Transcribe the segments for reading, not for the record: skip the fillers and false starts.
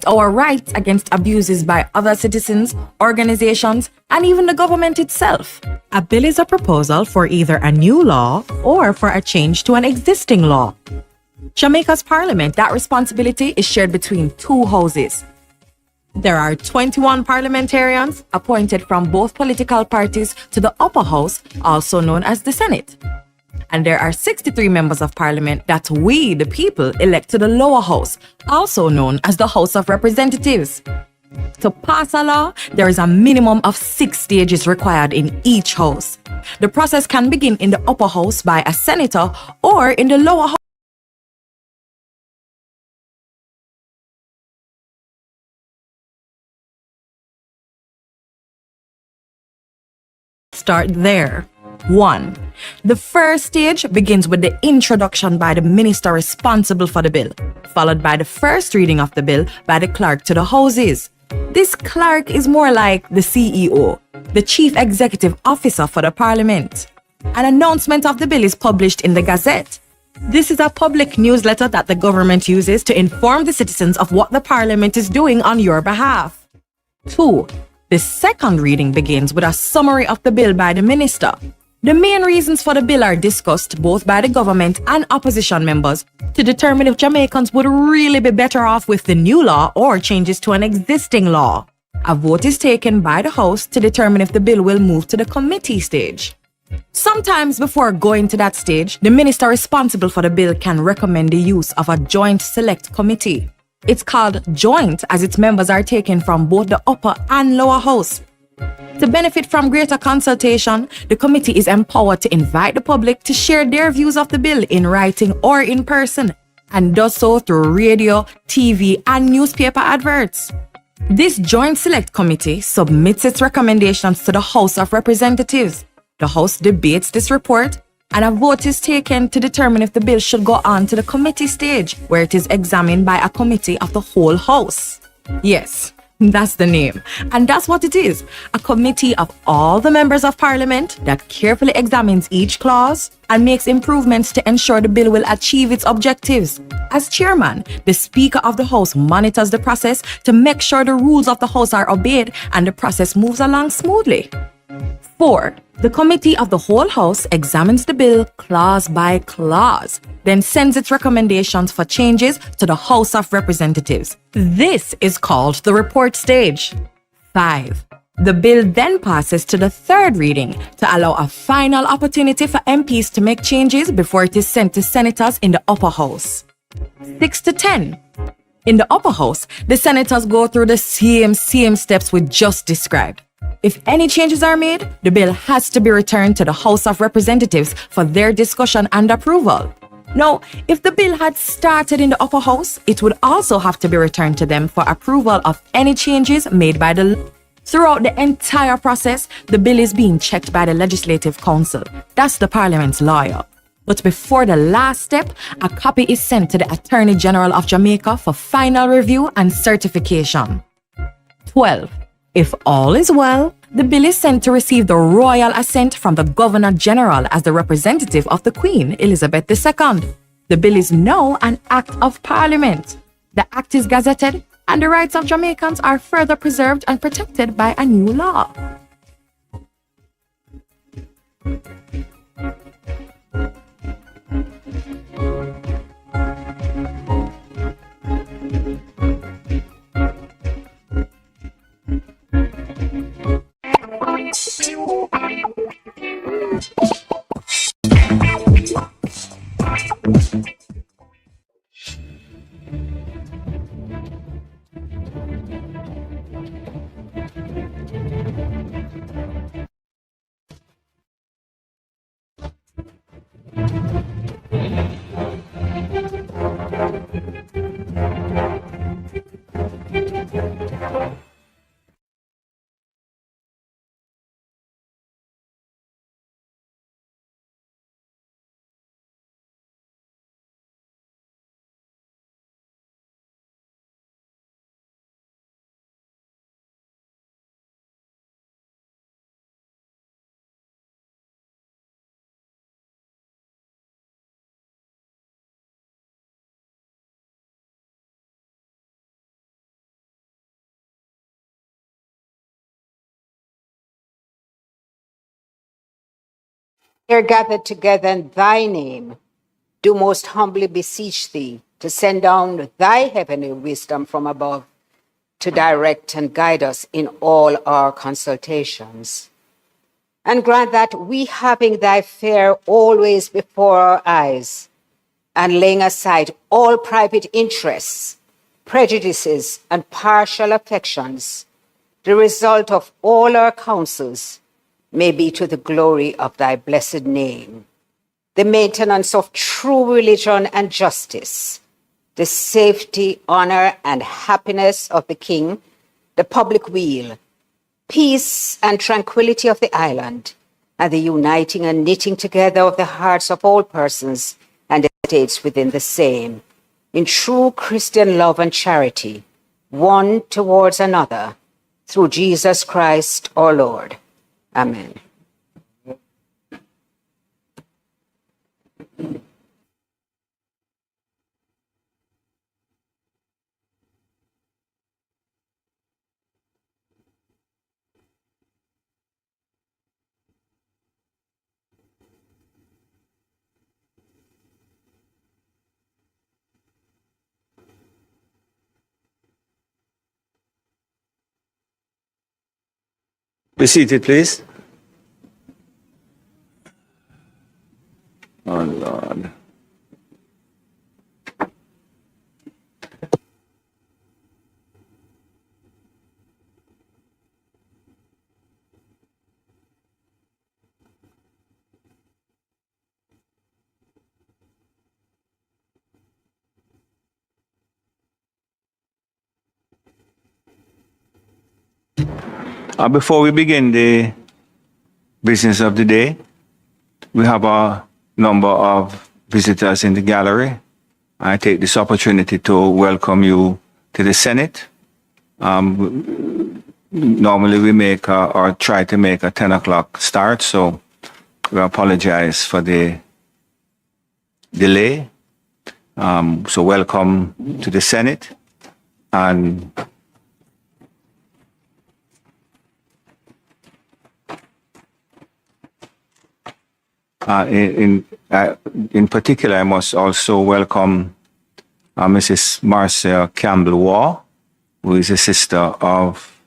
protect our rights against abuses by other citizens, organizations, and even the government itself. A bill is a proposal for either a new law or for a change to an existing law. Jamaica's parliament, that responsibility is shared between two houses. There are 21 parliamentarians appointed from both political parties to the upper house, also known as the Senate. And there are 63 members of parliament that we, the people, elect to the lower house, also known as the House of Representatives. To pass a law, there is a minimum of 6 stages required in each house. The process can begin in the upper house by a senator or in the lower house. Start there. 1. The first stage begins with the introduction by the minister responsible for the bill, followed by the first reading of the bill by the clerk to the houses. This clerk is more like the CEO, the Chief Executive Officer for the Parliament. An announcement of the bill is published in the Gazette. This is a public newsletter that the government uses to inform the citizens of what the Parliament is doing on your behalf. 2. The second reading begins with a summary of the bill by the minister. The main reasons for the bill are discussed both by the government and opposition members to determine if Jamaicans would really be better off with the new law or changes to an existing law. A vote is taken by the House to determine if the bill will move to the committee stage. Sometimes before going to that stage, the minister responsible for the bill can recommend the use of a joint select committee. It's called joint as its members are taken from both the upper and lower house. To benefit from greater consultation, the committee is empowered to invite the public to share their views of the bill in writing or in person, and does so through radio, TV, and newspaper adverts. This Joint Select Committee submits its recommendations to the House of Representatives. The House debates this report, and a vote is taken to determine if the bill should go on to the committee stage, where it is examined by a committee of the whole House. Yes, that's the name. And that's what it is, a committee of all the members of Parliament that carefully examines each clause and makes improvements to ensure the bill will achieve its objectives. As chairman, the Speaker of the House monitors the process to make sure the rules of the House are obeyed and the process moves along smoothly. 4. The Committee of the whole House examines the bill clause by clause, then sends its recommendations for changes to the House of Representatives. This is called the report stage. 5. The bill then passes to the third reading to allow a final opportunity for MPs to make changes before it is sent to senators in the upper house. 6 to 10. In the upper house, the senators go through the same steps we just described. If any changes are made, the bill has to be returned to the House of Representatives for their discussion and approval. Now, if the bill had started in the upper house, it would also have to be returned to them for approval of any changes made by the... Throughout the entire process, the bill is being checked by the Legislative Council. That's the Parliament's lawyer. But before the last step, a copy is sent to the Attorney General of Jamaica for final review and certification. 12. If all is well, the bill is sent to receive the royal assent from the Governor General as the representative of the Queen, Elizabeth II. The bill is now an Act of Parliament. The Act is gazetted, and the rights of Jamaicans are further preserved and protected by a new law. here gathered together in thy name, do most humbly beseech thee to send down thy heavenly wisdom from above to direct and guide us in all our consultations. And grant that we, having thy fear always before our eyes, and laying aside all private interests, prejudices, and partial affections, the result of all our counsels may be to the glory of thy blessed name, the maintenance of true religion and justice, the safety, honor, and happiness of the king, the public weal, peace and tranquility of the island, and the uniting and knitting together of the hearts of all persons and estates within the same, in true Christian love and charity, one towards another, through Jesus Christ our Lord. Amen. Be seated, please. Oh, Lord. Before we begin the business of the day, we have a number of visitors in the gallery. I take this opportunity to welcome you to the Senate. Normally we make or try to make a 10 o'clock start, so we apologize for the delay. So welcome to the Senate. And in particular, I must also welcome Mrs. Marcia Campbell, who is a sister of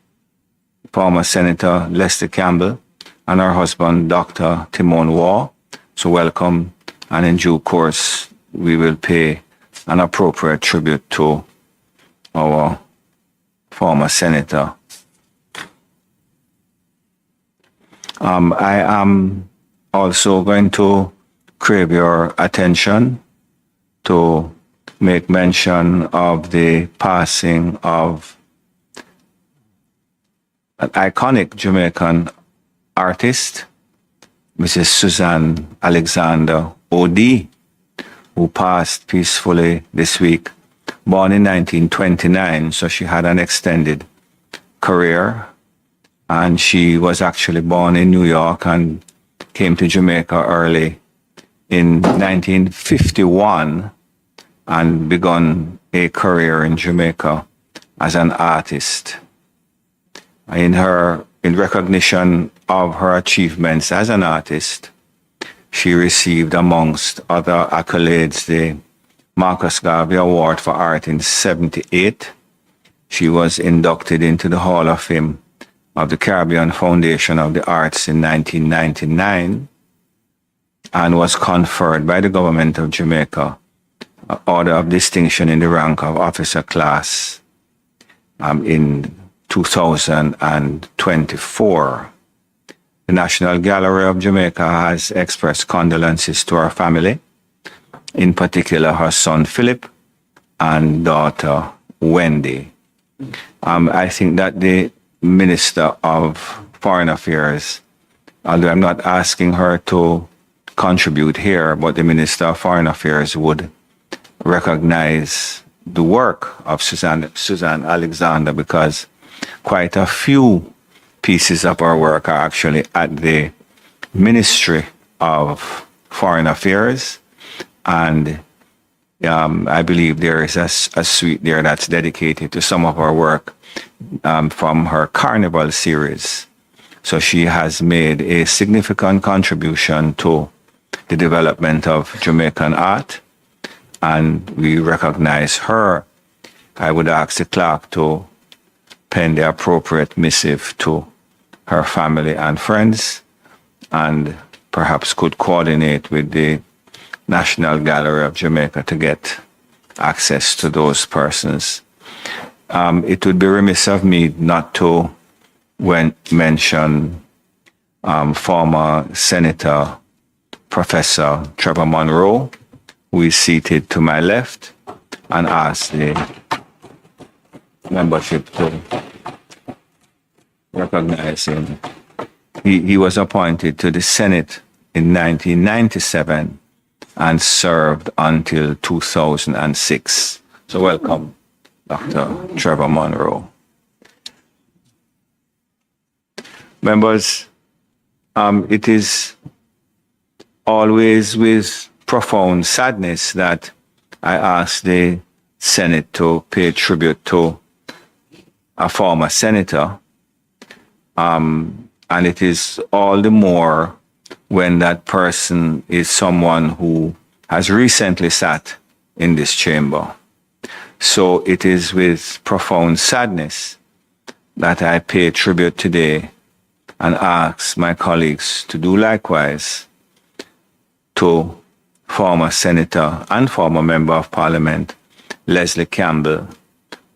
former Senator Lester Campbell, and her husband, Dr. Timon Waugh. So welcome, and in due course, we will pay an appropriate tribute to our former senator. I am also going to crave your attention to make mention of the passing of an iconic Jamaican artist, Mrs. Suzanne Alexander O.D., who passed peacefully this week, born in 1929, so she had an extended career, and she was actually born in New York and came to Jamaica early in 1951 and begun a career in Jamaica as an artist. In recognition of her achievements as an artist, she received, amongst other accolades, the Marcus Garvey Award for Art in 1978. She was inducted into the Hall of Fame of the Caribbean Foundation of the Arts in 1999 and was conferred by the government of Jamaica an Order of Distinction in the rank of Officer Class in 2024. The National Gallery of Jamaica has expressed condolences to her family, in particular her son Philip and daughter Wendy. I think that the Minister of Foreign Affairs, although I'm not asking her to contribute here, but the Minister of Foreign Affairs would recognize the work of Suzanne Alexander, because quite a few pieces of her work are actually at the Ministry of Foreign Affairs, and I believe there is a suite there that's dedicated to some of her work from her Carnival series. So she has made a significant contribution to the development of Jamaican art, and we recognize her. I would ask the clerk to pen the appropriate missive to her family and friends, and perhaps could coordinate with the National Gallery of Jamaica to get access to those persons. It would be remiss of me not to mention former Senator Professor Trevor Monroe, who is seated to my left, and ask the membership to recognize him. He was appointed to the Senate in 1997 and served until 2006. So welcome, Dr. Trevor Monroe. Members, it is always with profound sadness that I ask the Senate to pay tribute to a former senator, and it is all the more when that person is someone who has recently sat in this chamber. So it is with profound sadness that I pay tribute today and ask my colleagues to do likewise to former Senator and former Member of Parliament Leslie Campbell,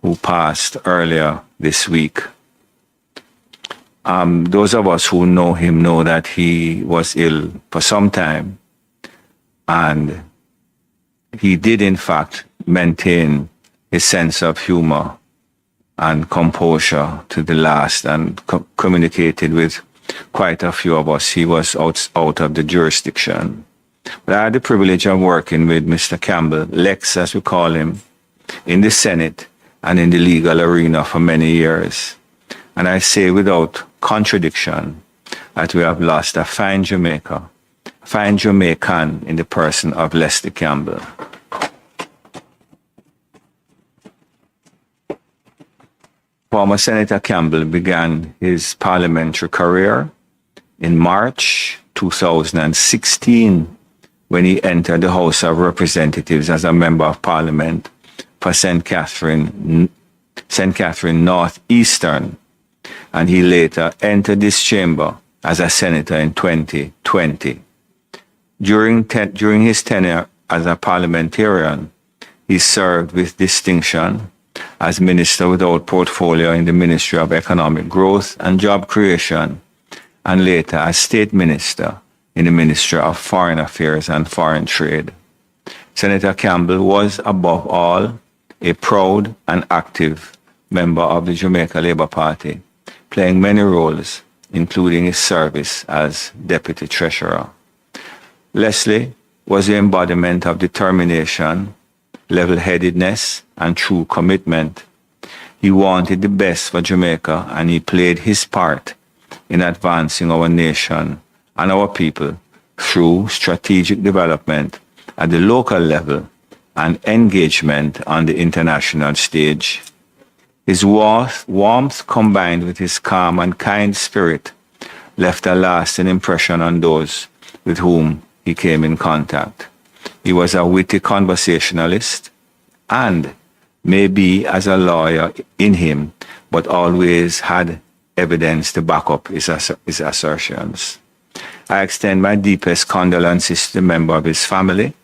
who passed earlier this week. Those of us who know him know that he was ill for some time, and he did in fact maintain his sense of humor and composure to the last, and communicated with quite a few of us. He was out of the jurisdiction. But I had the privilege of working with Mr. Campbell, Lex as we call him, in the Senate and in the legal arena for many years. And I say without contradiction that we have lost a fine Jamaican in the person of Leslie Campbell. Former Senator Campbell began his parliamentary career in March 2016 when he entered the House of Representatives as a Member of Parliament for St. Catherine Northeastern, and he later entered this chamber as a senator in 2020. During his tenure as a parliamentarian, he served with distinction as Minister without Portfolio in the Ministry of Economic Growth and Job Creation, and later as State Minister in the Ministry of Foreign Affairs and Foreign Trade. Senator Campbell was, above all, a proud and active member of the Jamaica Labour Party, playing many roles, including his service as Deputy Treasurer. Leslie was the embodiment of determination, level-headedness, and true commitment. He wanted the best for Jamaica, and he played his part in advancing our nation and our people through strategic development at the local level and engagement on the international stage. His warmth combined with his calm and kind spirit left a lasting impression on those with whom he came in contact. He was a witty conversationalist and maybe as a lawyer in him, but always had evidence to back up his assertions. I extend my deepest condolences to the member of his family,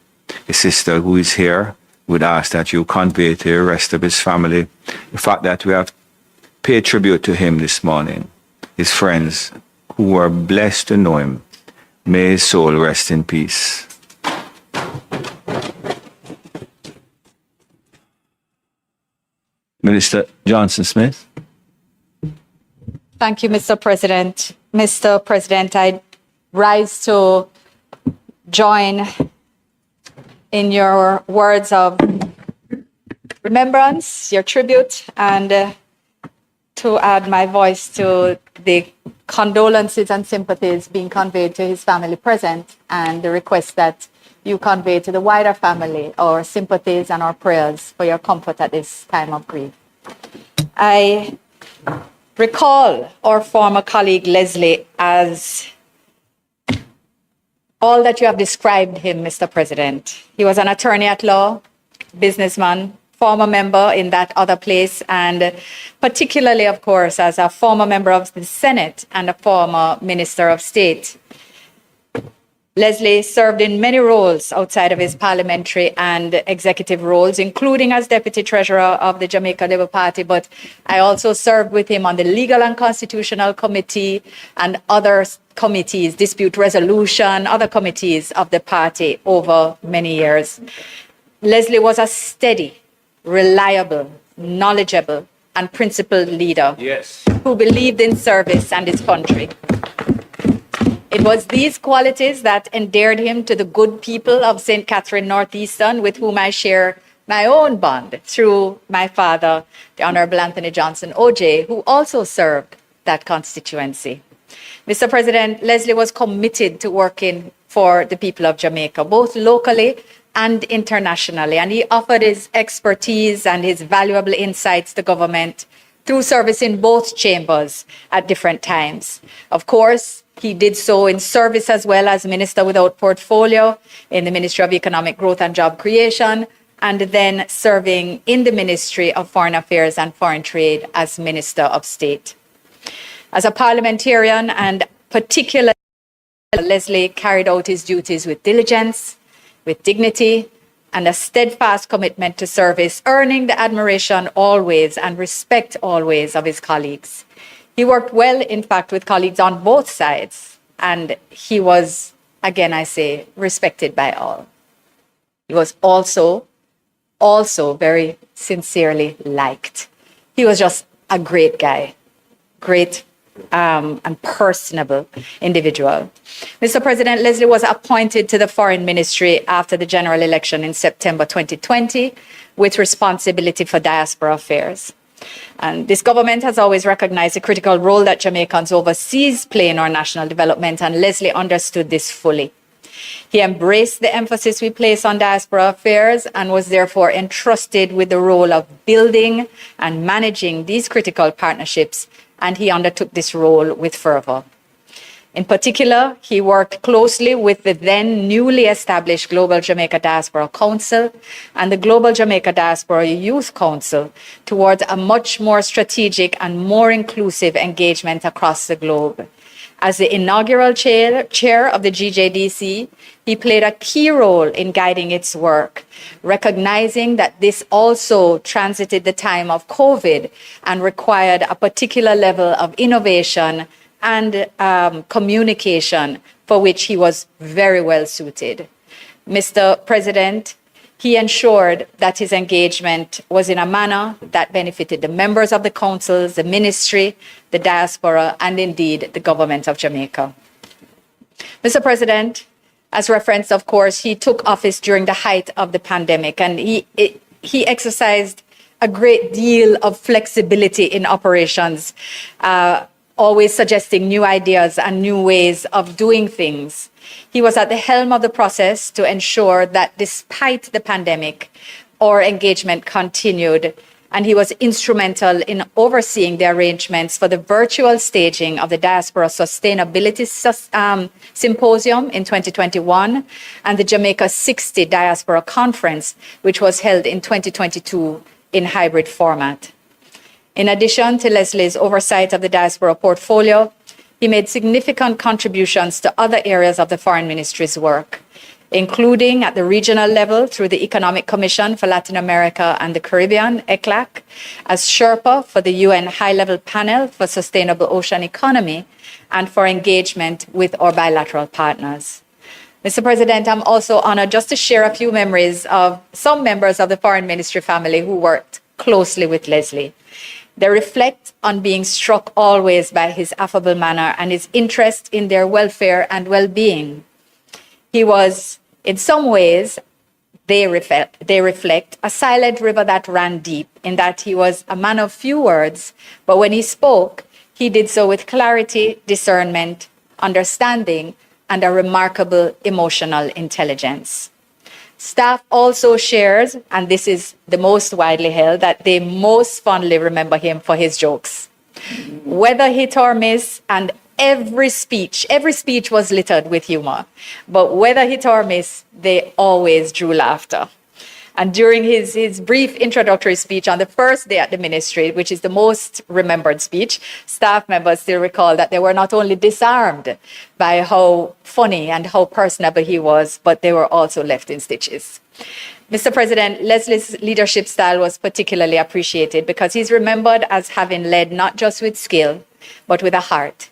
his sister who is here. Would ask that you convey to the rest of his family the fact that we have paid tribute to him this morning, his friends who were blessed to know him. May his soul rest in peace. Minister Johnson Smith. Thank you, Mr. President. Mr. President, I rise to join in your words of remembrance, your tribute, and to add my voice to the condolences and sympathies being conveyed to his family present, and the request that you convey to the wider family our sympathies and our prayers for your comfort at this time of grief. I recall our former colleague Leslie as all that you have described him, Mr. President. He was an attorney at law, businessman, former member in that other place, and particularly, of course, as a former member of the Senate and a former Minister of State. Leslie served in many roles outside of his parliamentary and executive roles, including as Deputy Treasurer of the Jamaica Labour Party, but I also served with him on the Legal and Constitutional Committee and other committees, dispute resolution, other committees of the party over many years. Leslie was a steady, reliable, knowledgeable, and principled leader who believed in service and his country. It was these qualities that endeared him to the good people of St. Catherine Northeastern, with whom I share my own bond through my father, the Honorable Anthony Johnson OJ, who also served that constituency. Mr. President, Leslie was committed to working for the people of Jamaica, both locally and internationally, and he offered his expertise and his valuable insights to government through service in both chambers at different times. Of course, he did so in service as well as Minister without Portfolio in the Ministry of Economic Growth and Job Creation, and then serving in the Ministry of Foreign Affairs and Foreign Trade as Minister of State. As a parliamentarian, and particularly Leslie carried out his duties with diligence, with dignity, and a steadfast commitment to service, earning the admiration always and respect always of his colleagues. He worked well, in fact, with colleagues on both sides, and he was, again, I say, respected by all. He was also very sincerely liked. He was just a great guy, great and personable individual. Mr. President, Leslie was appointed to the Foreign Ministry after the general election in September 2020 with responsibility for diaspora affairs. And this government has always recognized the critical role that Jamaicans overseas play in our national development, and Leslie understood this fully. He embraced the emphasis we place on diaspora affairs and was therefore entrusted with the role of building and managing these critical partnerships, and he undertook this role with fervor. In particular, he worked closely with the then newly established Global Jamaica Diaspora Council and the Global Jamaica Diaspora Youth Council towards a much more strategic and more inclusive engagement across the globe. As the inaugural chair of the GJDC, he played a key role in guiding its work, recognizing that this also transited the time of COVID and required a particular level of innovation and communication for which he was very well suited. Mr. President, he ensured that his engagement was in a manner that benefited the members of the councils, the ministry, the diaspora, and indeed the government of Jamaica. Mr. President, as referenced, of course, he took office during the height of the pandemic, and he exercised a great deal of flexibility in operations, always suggesting new ideas and new ways of doing things. He was at the helm of the process to ensure that despite the pandemic, our engagement continued, and he was instrumental in overseeing the arrangements for the virtual staging of the Diaspora Sustainability Symposium in 2021 and the Jamaica 60 Diaspora Conference, which was held in 2022 in hybrid format. In addition to Leslie's oversight of the diaspora portfolio, he made significant contributions to other areas of the Foreign Ministry's work, including at the regional level through the Economic Commission for Latin America and the Caribbean, ECLAC, as Sherpa for the UN High-Level Panel for Sustainable Ocean Economy, and for engagement with our bilateral partners. Mr. President, I'm also honored just to share a few memories of some members of the Foreign Ministry family who worked closely with Leslie. They reflect on being struck always by his affable manner and his interest in their welfare and well-being. He was, in some ways, they reflect a silent river that ran deep, in that he was a man of few words, but when he spoke, he did so with clarity, discernment, understanding, and a remarkable emotional intelligence. Staff also shares, and this is the most widely held, that they most fondly remember him for his jokes. Whether hit or miss, and every speech was littered with humor. But whether hit or miss, they always drew laughter. And during his brief introductory speech on the first day at the ministry, which is the most remembered speech, staff members still recall that they were not only disarmed by how funny and how personable he was, but they were also left in stitches. Mr. President, Leslie's leadership style was particularly appreciated because he's remembered as having led not just with skill, but with a heart,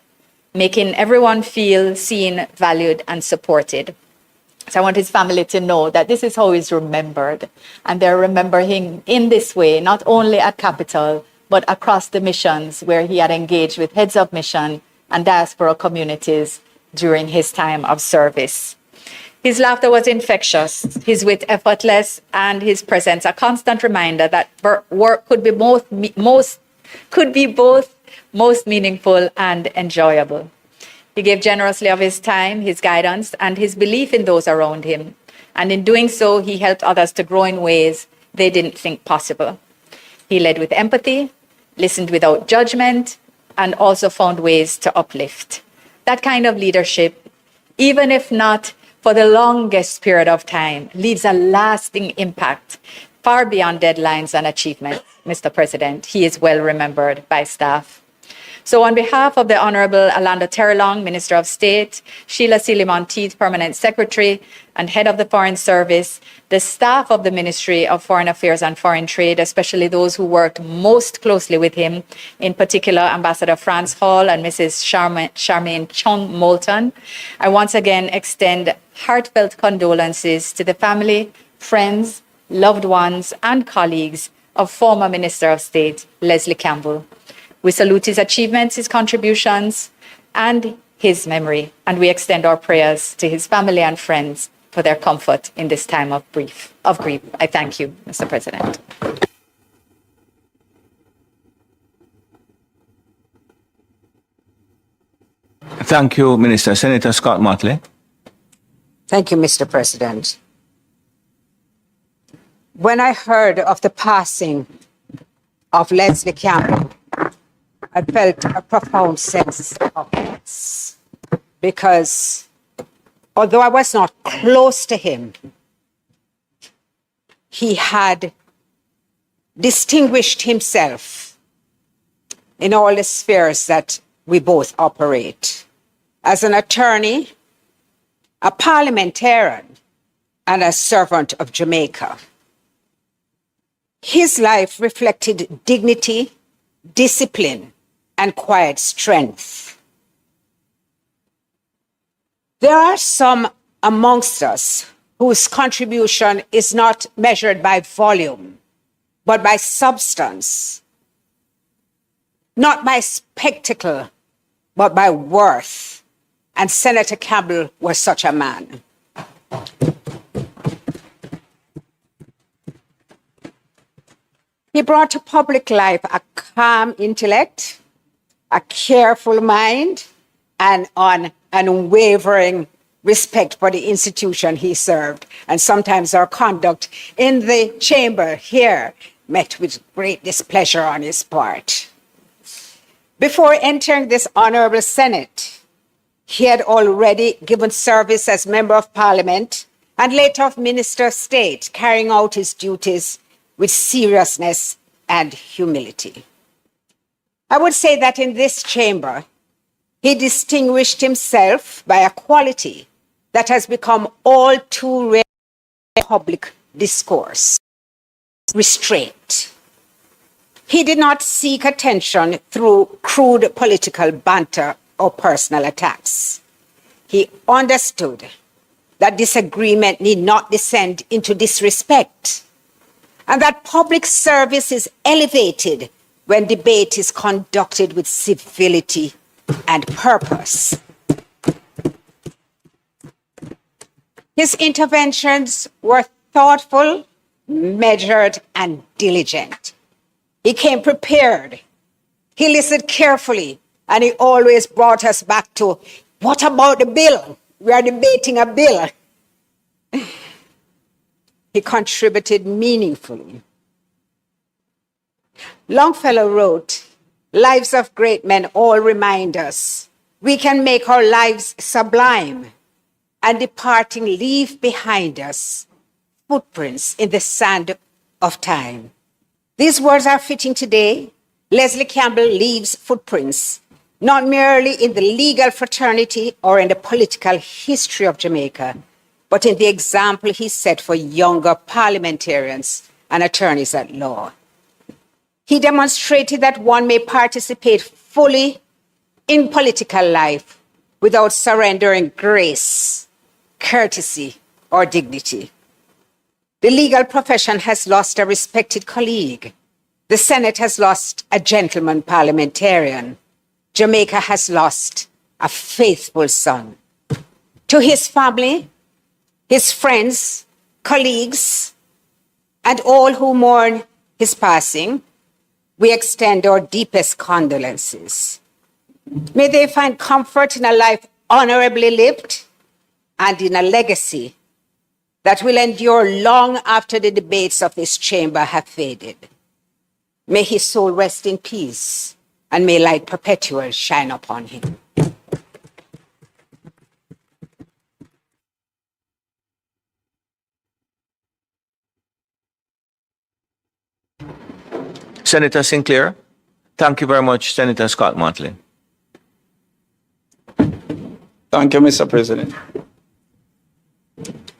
making everyone feel seen, valued, and supported. So I want his family to know that this is how he's remembered. And they're remembering in this way, not only at Capitol, but across the missions where he had engaged with heads of mission and diaspora communities during his time of service. His laughter was infectious, his wit effortless, and his presence a constant reminder that work could be both most meaningful and enjoyable. He gave generously of his time, his guidance, and his belief in those around him. And in doing so, he helped others to grow in ways they didn't think possible. He led with empathy, listened without judgment, and also found ways to uplift. That kind of leadership, even if not for the longest period of time, leaves a lasting impact far beyond deadlines and achievements. Mr. President, he is well remembered by staff. So on behalf of the Honorable Alanda Terrelong, Minister of State, Sheila Sealy-Monteith, Permanent Secretary and Head of the Foreign Service, the staff of the Ministry of Foreign Affairs and Foreign Trade, especially those who worked most closely with him, in particular Ambassador Franz Hall and Mrs. Charmaine Chung Moulton, I once again extend heartfelt condolences to the family, friends, loved ones, and colleagues of former Minister of State, Leslie Campbell. We salute his achievements, his contributions, and his memory, and we extend our prayers to his family and friends for their comfort in this time of grief. I thank you, Mr. President. Thank you, Minister. Senator Scott Motley. Thank you, Mr. President. When I heard of the passing of Leslie Campbell, I felt a profound sense of loss because although I was not close to him, he had distinguished himself in all the spheres that we both operate. As an attorney, a parliamentarian, and a servant of Jamaica. His life reflected dignity, discipline, and quiet strength. There are some amongst us whose contribution is not measured by volume, but by substance, not by spectacle, but by worth. And Senator Campbell was such a man. He brought to public life a calm intellect, a careful mind, and an unwavering respect for the institution he served. And sometimes our conduct in the chamber here met with great displeasure on his part. Before entering this honorable Senate, he had already given service as Member of Parliament and later Minister of State, carrying out his duties with seriousness and humility. I would say that in this chamber, he distinguished himself by a quality that has become all too rare in public discourse: restraint. He did not seek attention through crude political banter or personal attacks. He understood that disagreement need not descend into disrespect, and that public service is elevated when debate is conducted with civility and purpose. His interventions were thoughtful, measured, and diligent. He came prepared. He listened carefully, and he always brought us back to, what about the bill? We are debating a bill. He contributed meaningfully. Longfellow wrote, "Lives of great men all remind us We can make our lives sublime and departing leave behind us footprints in the sand of time. These words are fitting today. Leslie Campbell leaves footprints, not merely in the legal fraternity or in the political history of Jamaica, but in the example he set for younger parliamentarians and attorneys at law. He demonstrated that one may participate fully in political life without surrendering grace, courtesy, or dignity. The legal profession has lost a respected colleague. The Senate has lost a gentleman parliamentarian. Jamaica has lost a faithful son. To his family, his friends, colleagues, and all who mourn his passing, we extend our deepest condolences. May they find comfort in a life honorably lived and in a legacy that will endure long after the debates of this chamber have faded. May his soul rest in peace, and may light perpetual shine upon him. Senator Sinclair. Thank you very much, Senator Scott Motley. Thank you, Mr. President.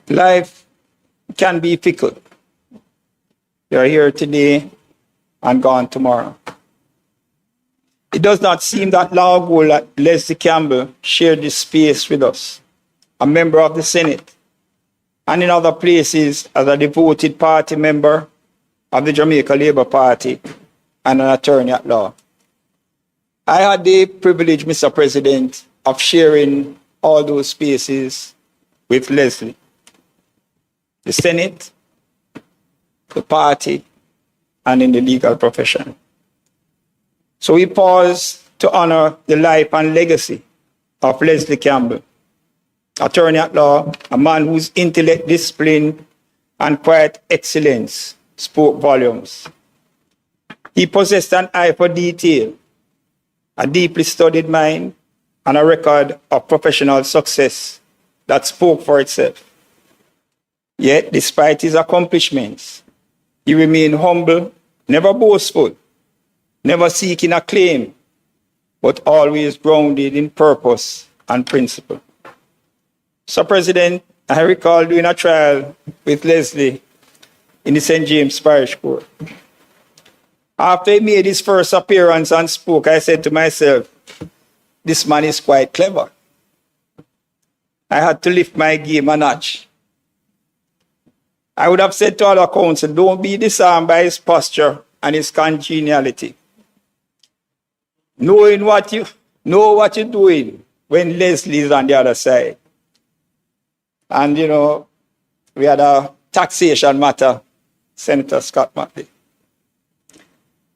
Life can be fickle. You're here today and gone tomorrow. It does not seem that long ago that Leslie Campbell shared this space with us, a member of the Senate, and in other places as a devoted party member of the Jamaica Labour Party and an attorney at law. I had the privilege, Mr. President, of sharing all those spaces with Leslie. The Senate, the party, and in the legal profession. So we pause to honor the life and legacy of Leslie Campbell, attorney at law, a man whose intellect, discipline, and quiet excellence spoke volumes. He possessed an eye for detail, a deeply studied mind, and a record of professional success that spoke for itself. Yet, despite his accomplishments, he remained humble, never boastful, never seeking acclaim, but always grounded in purpose and principle. So, President, I recall doing a trial with Leslie in the St. James Parish Court. After he made his first appearance and spoke, I said to myself, this man is quite clever. I had to lift my game a notch. I would have said to other counsel, don't be disarmed by his posture and his congeniality. Know what you're doing when Leslie is on the other side. And, you know, we had a taxation matter, Senator Scott Motley.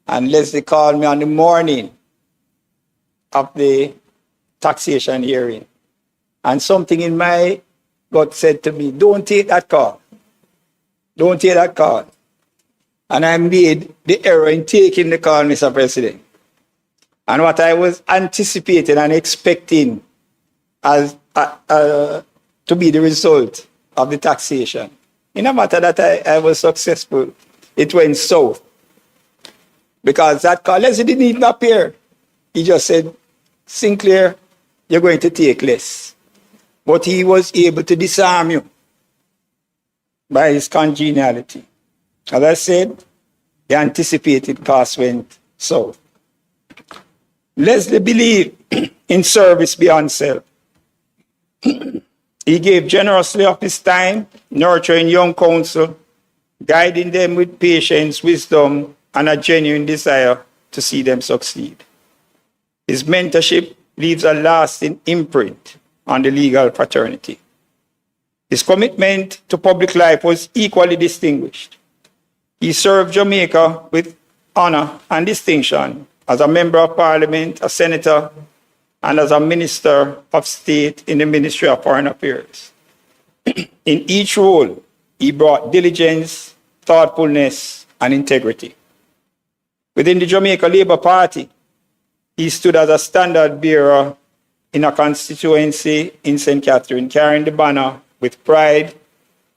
And Leslie called me on the morning of the taxation hearing. And something in my gut said to me, don't take that call. Don't take that call. And I made the error in taking the call, Mr. President. And what I was anticipating and expecting as to be the result of the taxation, in a matter that I was successful, it went south. Because that call, Leslie didn't even appear. He just said, Sinclair, you're going to take less. But he was able to disarm you by his congeniality. As I said, the anticipated cost went south. Leslie believed in service beyond self. He gave generously of his time, nurturing young counsel, guiding them with patience, wisdom, and a genuine desire to see them succeed. His mentorship leaves a lasting imprint on the legal fraternity. His commitment to public life was equally distinguished. He served Jamaica with honor and distinction as a member of parliament, a senator, and as a minister of state in the Ministry of Foreign Affairs. In each role, he brought diligence, thoughtfulness, and integrity. Within the Jamaica Labour Party, he stood as a standard bearer in a constituency in St. Catherine, carrying the banner with pride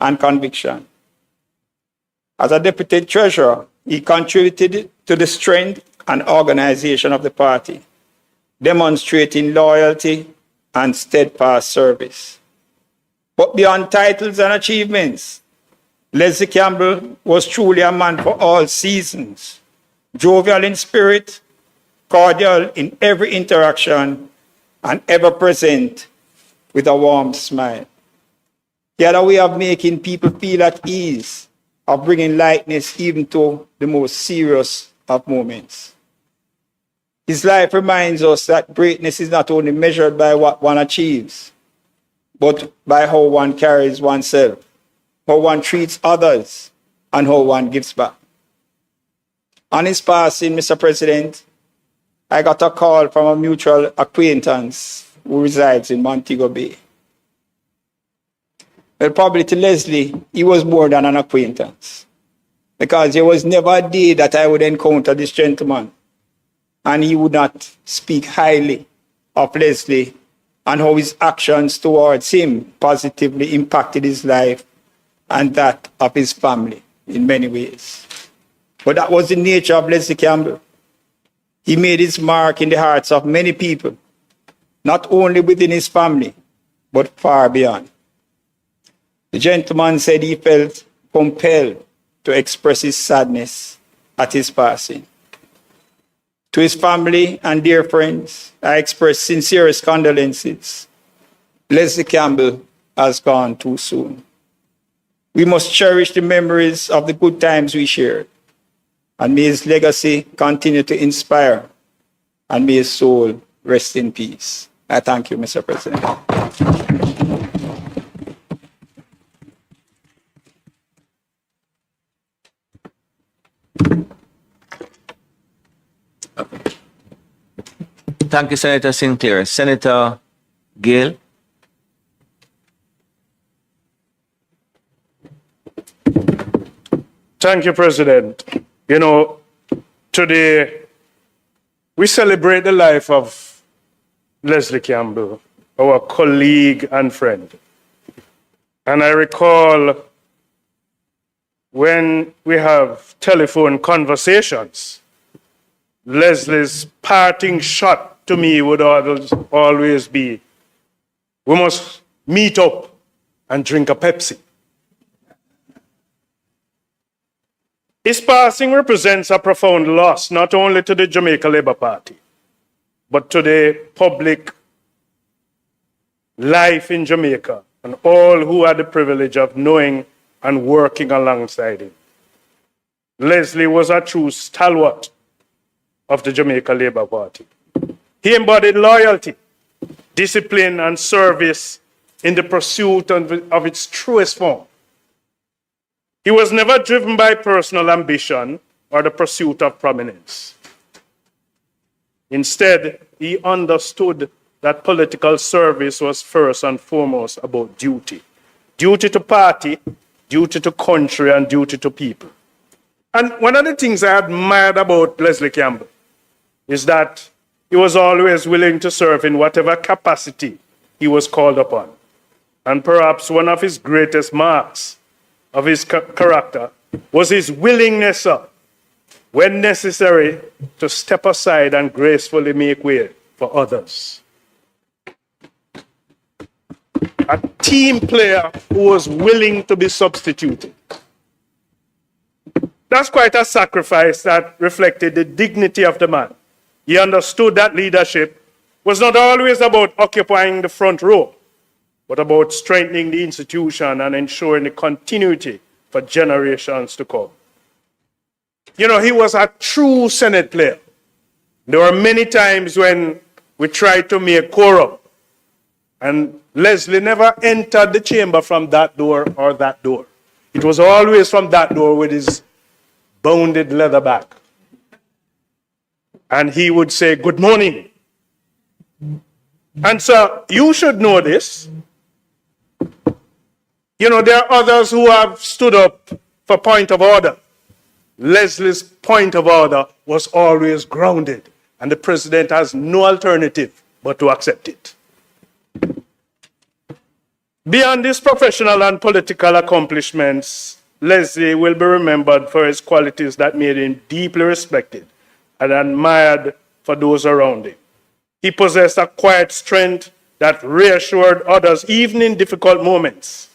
and conviction. As a deputy treasurer, he contributed to the strength and organization of the party, demonstrating loyalty and steadfast service. But beyond titles and achievements, Leslie Campbell was truly a man for all seasons, jovial in spirit, cordial in every interaction, and ever present with a warm smile. He had a way of making people feel at ease, of bringing lightness even to the most serious of moments. His life reminds us that greatness is not only measured by what one achieves, but by how one carries oneself, how one treats others, and how one gives back. On his passing, Mr. President, I got a call from a mutual acquaintance who resides in Montego Bay. Well, probably to Leslie, he was more than an acquaintance, because there was never a day that I would encounter this gentleman and he would not speak highly of Leslie and how his actions towards him positively impacted his life and that of his family in many ways. But that was the nature of Leslie Campbell. He made his mark in the hearts of many people, not only within his family, but far beyond. The gentleman said he felt compelled to express his sadness at his passing. To his family and dear friends, I express sincerest condolences. Leslie Campbell has gone too soon. We must cherish the memories of the good times we shared, and may his legacy continue to inspire, and may his soul rest in peace. I thank you, Mr. President. Thank you, Senator Sinclair. Senator Gill. Thank you, President. You know, today we celebrate the life of Leslie Campbell, our colleague and friend. And I recall when we have telephone conversations, Leslie's parting shot to me would always be, we must meet up and drink a Pepsi. His passing represents a profound loss, not only to the Jamaica Labour Party, but to the public life in Jamaica and all who had the privilege of knowing and working alongside him. Leslie was a true stalwart of the Jamaica Labour Party. He embodied loyalty, discipline, and service in the pursuit of its truest form. He was never driven by personal ambition or the pursuit of prominence. Instead, he understood that political service was first and foremost about duty. Duty to party, duty to country, and duty to people. And one of the things I admired about Leslie Campbell is that he was always willing to serve in whatever capacity he was called upon. And perhaps one of his greatest marks of his character was his willingness, when necessary, to step aside and gracefully make way for others. A team player who was willing to be substituted. That's quite a sacrifice that reflected the dignity of the man. He understood that leadership was not always about occupying the front row, but about strengthening the institution and ensuring the continuity for generations to come. You know, he was a true Senate player. There were many times when we tried to make quorum, and Leslie never entered the chamber from that door or that door. It was always from that door with his bounded leather bag. And he would say, "Good morning." And so you should know this. You know, there are others who have stood up for point of order. Leslie's point of order was always grounded, and the president has no alternative but to accept it. Beyond his professional and political accomplishments, Leslie will be remembered for his qualities that made him deeply respected and admired for those around him. He possessed a quiet strength that reassured others even in difficult moments.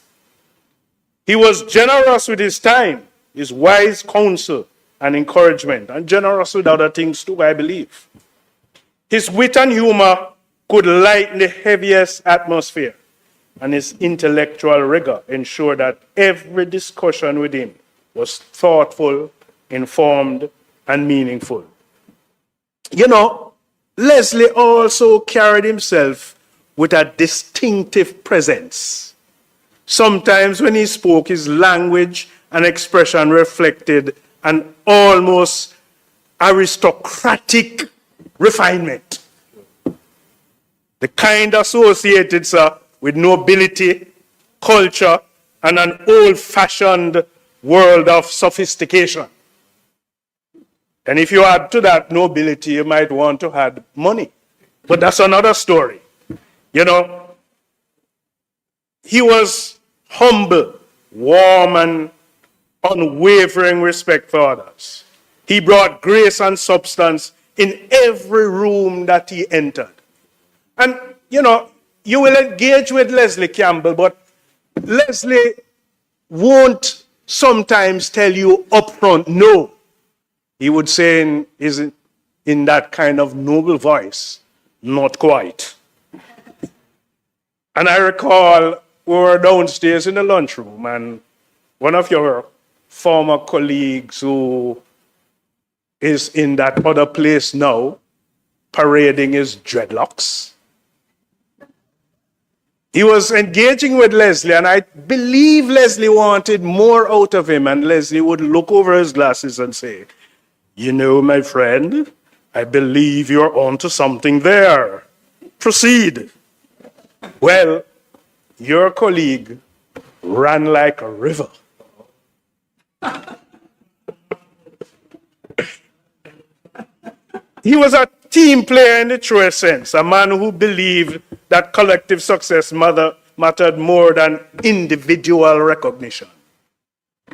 He was generous with his time, his wise counsel and encouragement, and generous with other things too, I believe. His wit and humor could lighten the heaviest atmosphere, and his intellectual rigor ensured that every discussion with him was thoughtful, informed, and meaningful. You know, Leslie also carried himself with a distinctive presence. Sometimes when he spoke, his language and expression reflected an almost aristocratic refinement. The kind associated, sir, with nobility, culture, and an old-fashioned world of sophistication. And if you add to that nobility, you might want to add money. But that's another story. You know, he was humble, warm, and unwavering respect for others. He brought grace and substance in every room that he entered. And, you know, you will engage with Leslie Campbell, but Leslie won't sometimes tell you upfront, no. He would say in that kind of noble voice, not quite. And I recall we were downstairs in the lunchroom, and one of your former colleagues who is in that other place now, parading his dreadlocks. He was engaging with Leslie, and I believe Leslie wanted more out of him, and Leslie would look over his glasses and say, you know, my friend, I believe you're onto something there. Proceed. Well, your colleague ran like a river. He was a team player in the truest sense, a man who believed that collective success mattered more than individual recognition.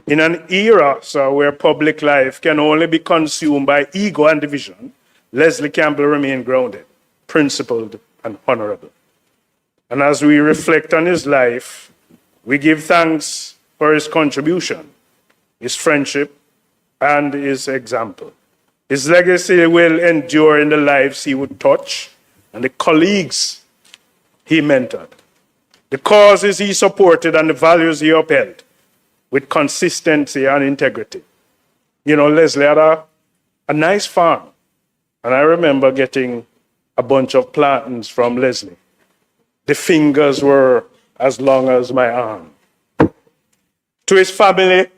In an era, sir, where public life can only be consumed by ego and division, Leslie Campbell remained grounded, principled, and honorable. And as we reflect on his life, we give thanks for his contribution, his friendship, and his example. His legacy will endure in the lives he would touch and the colleagues he mentored, the causes he supported, and the values he upheld with consistency and integrity. You know, Leslie had a nice farm, and I remember getting a bunch of plantains from Leslie. The fingers were as long as my arm. To his family,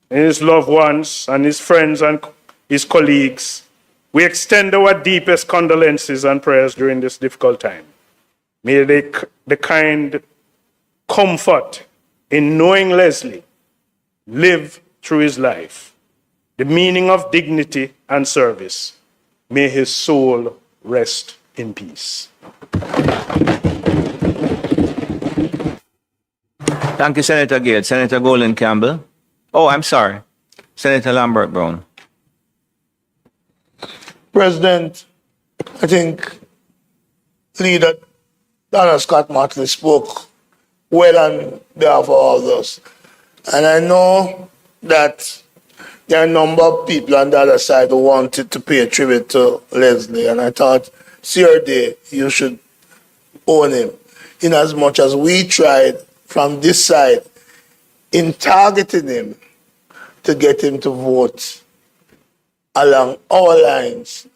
and his loved ones, and his friends and his colleagues, we extend our deepest condolences and prayers during this difficult time. May the kind comfort in knowing Leslie live through his life, the meaning of dignity and service. May his soul rest in peace. Thank you, Senator Gale. Senator Golden Campbell. Oh, I'm sorry. Senator Lambert Brown. President, I think Leader Donald Scott Martin spoke well on behalf of all of us. And I know that there are a number of people on the other side who wanted to pay a tribute to Leslie. And I thought, it's your day, you should own him. In as much as we tried from this side in targeting him to get him to vote along our lines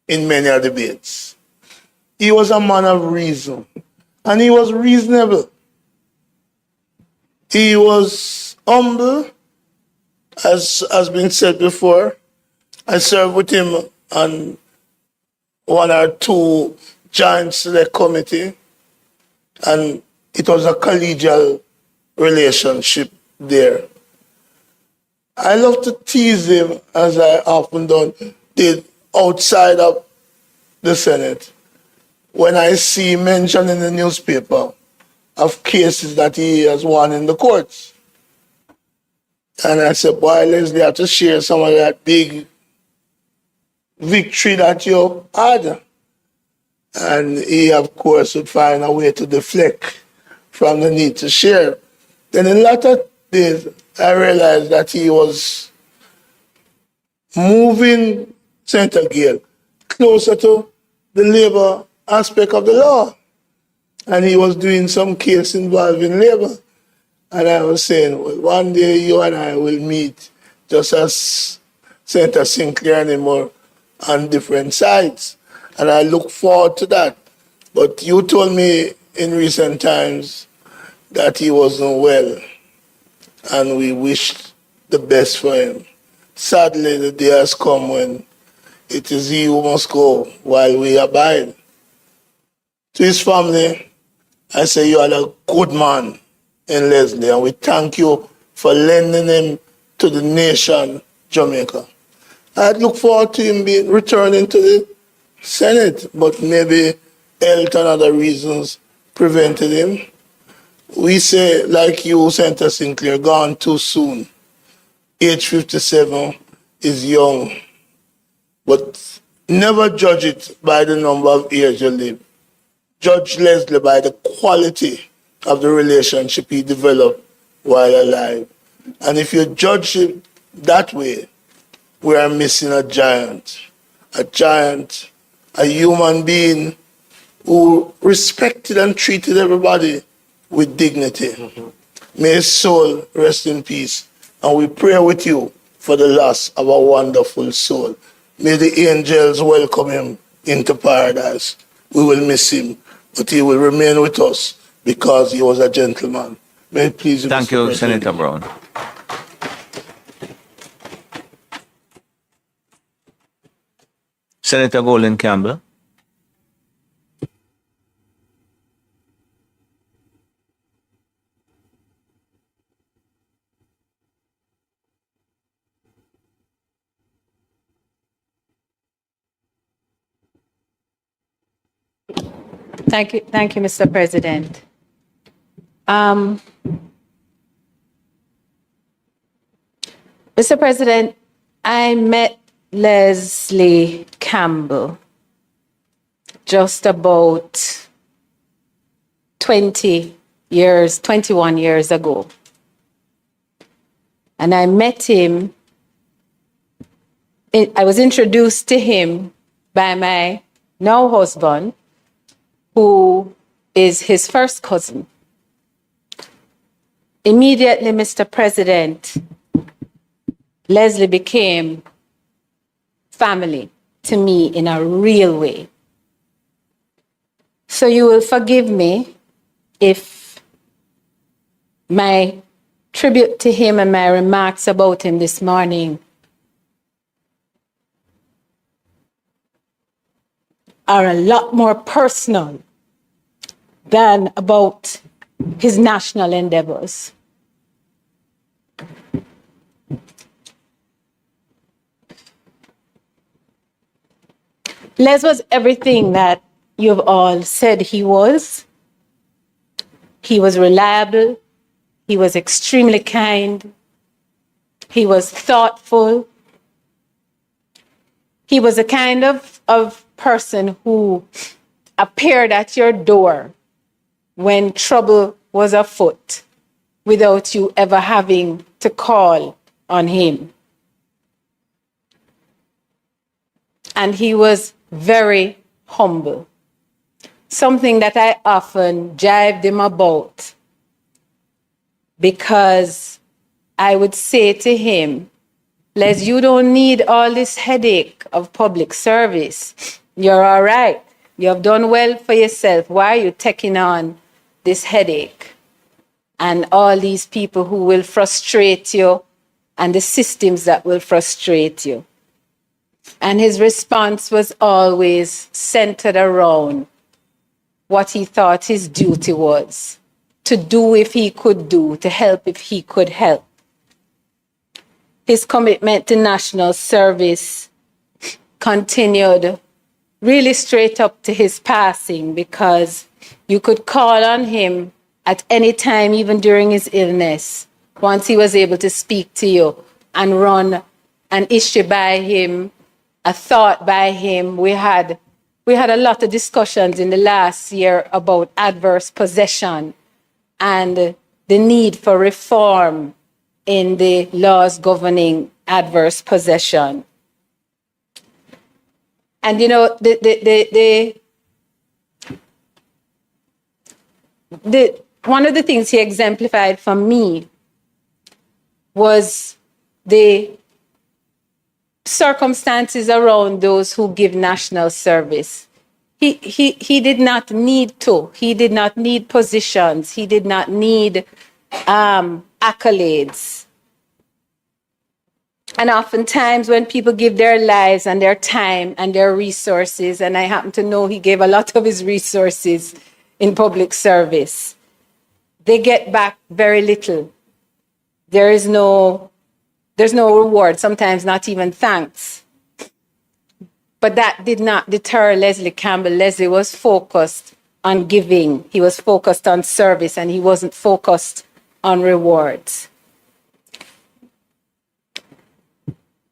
in many of the debates. He was a man of reason, and he was reasonable. He was humble, as has been said before. I served with him on one or two joint select committee, and it was a collegial relationship there. I love to tease him, as I often did outside of the Senate. When I see mentioned in the newspaper of cases that he has won in the courts. And I said, boy, Leslie, I have to share some of that big victory that you had. And he, of course, would find a way to deflect from the need to share. Then in latter days, I realized that he was moving Senator Gale closer to the labor aspect of the law. And he was doing some case involving labor. And I was saying, well, one day you and I will meet just as Senator Sinclair anymore on different sides. And I look forward to that. But you told me in recent times that he wasn't well, and we wished the best for him. Sadly, the day has come when it is he who must go while we abide. To his family, I say you are a good man in Leslie, and we thank you for lending him to the nation, Jamaica. I'd look forward to him returning to the Senate, but maybe health and other reasons prevented him. We say, like you, Senator Sinclair, gone too soon. Age 57 is young, but never judge it by the number of years you live. Judge Leslie by the quality of the relationship he developed while alive. And if you judge it that way, we are missing a giant, a human being who respected and treated everybody with dignity. May his soul rest in peace. And we pray with you for the loss of a wonderful soul. May the angels welcome him into paradise. We will miss him, but he will remain with us because he was a gentleman. May it please you, Thank Mr. you, President. Senator Brown. Senator Golden Campbell. Thank you, Mr. President. Mr. President, I met Leslie Campbell just about 21 years ago. And I met him, I was introduced to him by my now husband, who is his first cousin. Immediately, Mr. President, Leslie became family to me in a real way. So you will forgive me if my tribute to him and my remarks about him this morning are a lot more personal than about his national endeavors. Les was everything that you've all said he was. He was reliable. He was extremely kind. He was thoughtful. He was a kind of person who appeared at your door when trouble was afoot without you ever having to call on him. And he was very humble, something that I often jibed him about, because I would say to him, Les, you don't need all this headache of public service. You're all right. You have done well for yourself. Why are you taking on this headache? And all these people who will frustrate you and the systems that will frustrate you. And his response was always centered around what he thought his duty was, to do if he could do, to help if he could help. His commitment to national service continued really straight up to his passing, because you could call on him at any time, even during his illness, once he was able to speak to you and run an issue by him, a thought by him. We had a lot of discussions in the last year about adverse possession and the need for reform in the laws governing adverse possession. And you know, one of the things he exemplified for me was the circumstances around those who give national service. He did not need to. He did not need positions. He did not need accolades. And oftentimes when people give their lives and their time and their resources, and I happen to know he gave a lot of his resources in public service, they get back very little. There's no reward, sometimes not even thanks. But that did not deter Leslie Campbell. Leslie was focused on giving. He was focused on service, and he wasn't focused on rewards.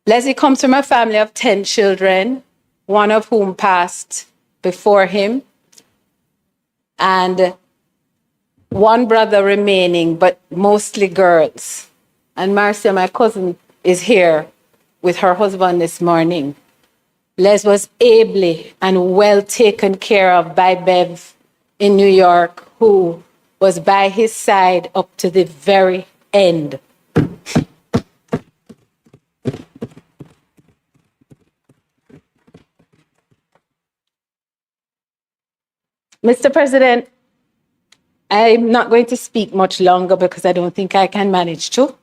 Leslie comes from a family of 10 children, one of whom passed before him, and one brother remaining, but mostly girls. And Marcia, my cousin, is here with her husband this morning. Les was ably and well taken care of by Bev in New York, who was by his side up to the very end. Mr. President, I'm not going to speak much longer because I don't think I can manage to.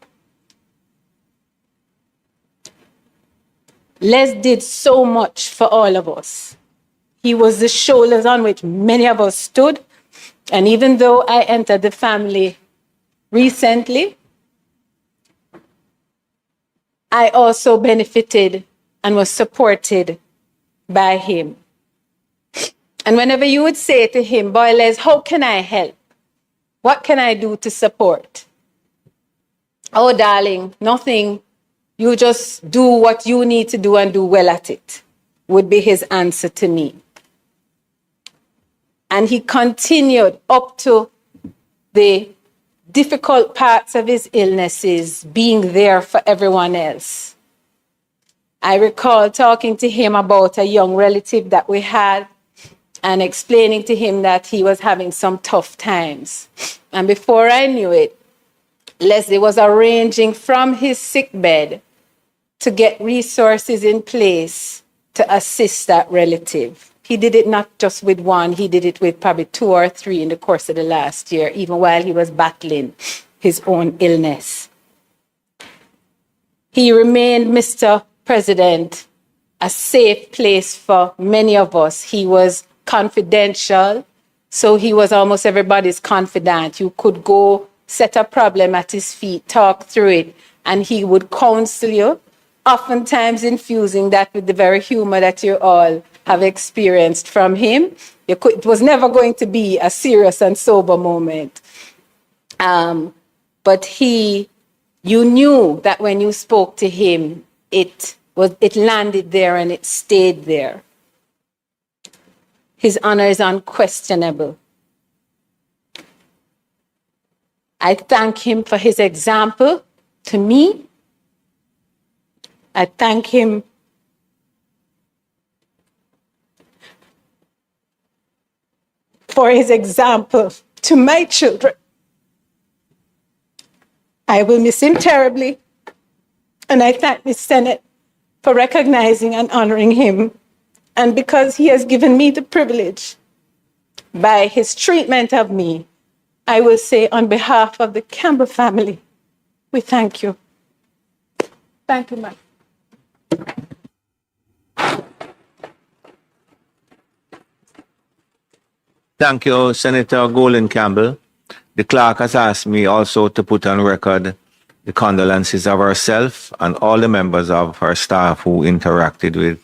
Les did so much for all of us. He was the shoulders on which many of us stood. And even though I entered the family recently, I also benefited and was supported by him. And whenever you would say to him, "Boy, Les, how can I help? What can I do to support?" "Oh, darling, nothing. You just do what you need to do and do well at it," would be his answer to me. And he continued up to the difficult parts of his illnesses, being there for everyone else. I recall talking to him about a young relative that we had and explaining to him that he was having some tough times. And before I knew it, Leslie was arranging from his sickbed to get resources in place to assist that relative. He did it not just with one, he did it with probably 2 or 3 in the course of the last year, even while he was battling his own illness. He remained, Mr. President, a safe place for many of us. He was confidential, so he was almost everybody's confidant. You could go set a problem at his feet, talk through it, and he would counsel you, oftentimes infusing that with the very humor that you all have experienced from him. It was never going to be a serious and sober moment. But you knew that when you spoke to him, it landed there and it stayed there. His honor is unquestionable. I thank him for his example to me. I thank him for his example to my children. I will miss him terribly, and I thank the Senate for recognizing and honoring him, and because he has given me the privilege by his treatment of me, I will say on behalf of the Campbell family, we thank you. Thank you, ma'am. Thank you, Senator Golden Campbell. The clerk has asked me also to put on record the condolences of herself and all the members of her staff who interacted with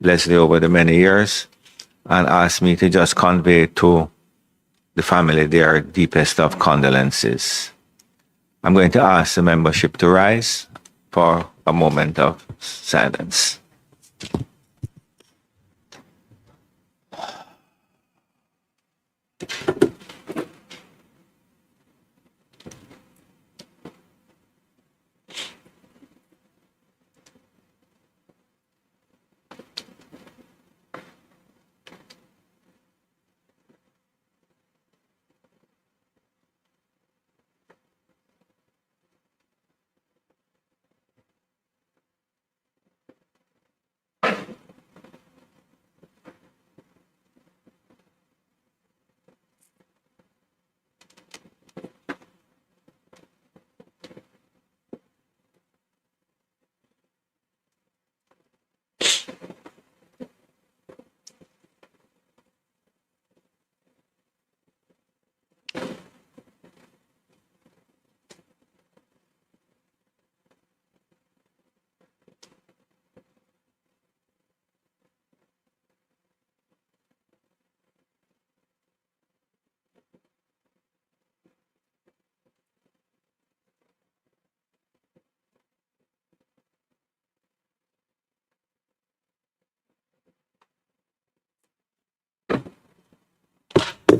Leslie over the many years, and asked me to just convey to the family their deepest of condolences. I'm going to ask the membership to rise for a moment of silence.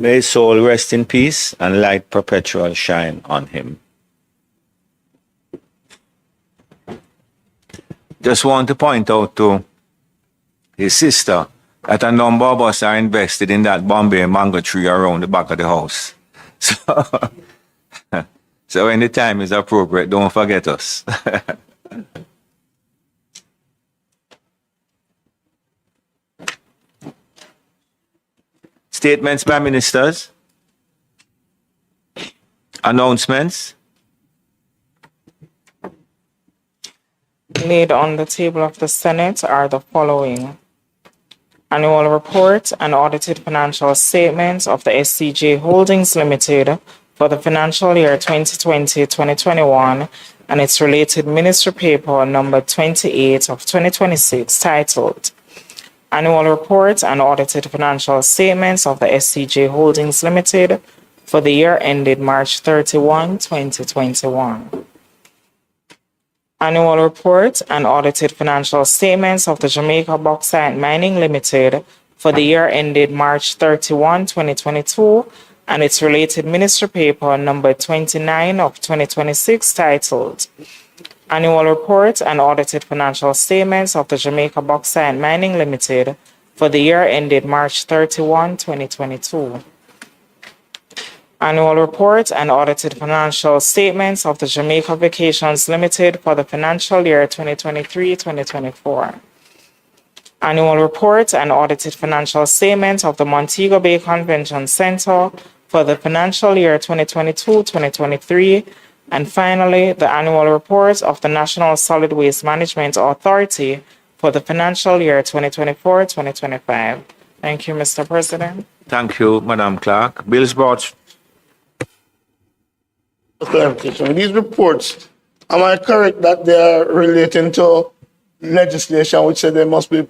May his soul rest in peace and light perpetual shine on him. Just want to point out to his sister that a number of us are invested in that Bombay mango tree around the back of the house. So when the time is appropriate, don't forget us. Statements by ministers. Announcements. Laid on the table of the Senate are the following: annual report and audited financial statements of the SCJ Holdings Limited for the financial year 2020-2021 and its related ministry paper number 28 of 2026 titled Annual Report and Audited Financial Statements of the SCJ Holdings Limited for the year ended March 31, 2021. Annual Report and Audited Financial Statements of the Jamaica Bauxite Mining Limited for the year ended March 31, 2022, and its related ministry paper number 29 of 2026 titled Annual Report and Audited Financial Statements of the Jamaica Bauxite Mining Limited for the year ended March 31, 2022. Annual Report and Audited Financial Statements of the Jamaica Vacations Limited for the financial year 2023-2024. Annual Report and Audited Financial Statements of the Montego Bay Convention Center for the financial year 2022-2023. And finally, the Annual Report of the National Solid Waste Management Authority for the financial year 2024-2025. Thank you, Mr. President. Thank you, Madam Clerk. Bills brought. Clarification. These reports, am I correct that they are relating to legislation which said they must be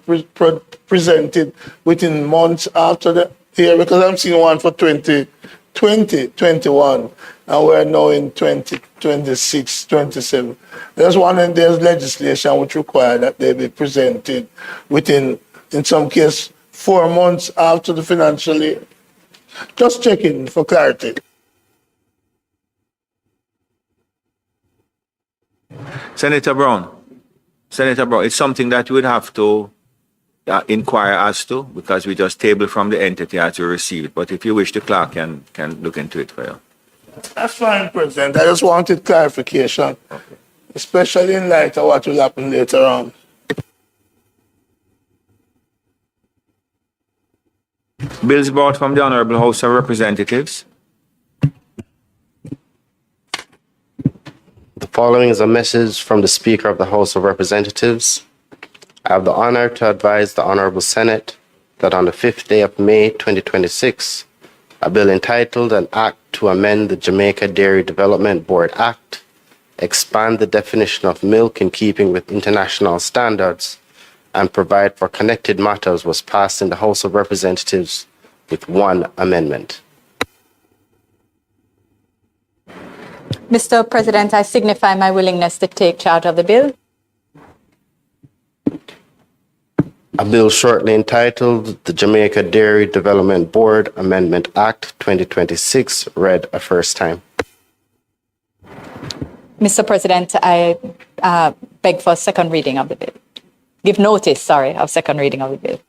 presented within months after the year? Because I'm seeing one for 2020, 21, and we're now in 2026, 27. There's one and there's legislation which require that they be presented within, in some case, 4 months after the financial year. Just checking for clarity. Senator Brown, it's something that you would have to inquire as to, because we just table from the entity as you receive it. But if you wish, the clerk can look into it for you. That's fine, President. I just wanted clarification, especially in light of what will happen later on. Bills brought from the Honorable House of Representatives. The following is a message from the Speaker of the House of Representatives. I have the honor to advise the Honorable Senate that on the 5th day of May 2026, a bill entitled An Act to Amend the Jamaica Dairy Development Board Act, expand the definition of milk in keeping with international standards, and provide for connected matters was passed in the House of Representatives with one amendment. Mr. President, I signify my willingness to take charge of the bill. A bill shortly entitled the Jamaica Dairy Development Board Amendment Act 2026 read a first time. Mr. President, I beg for second reading of the bill. Give notice, of second reading of the bill.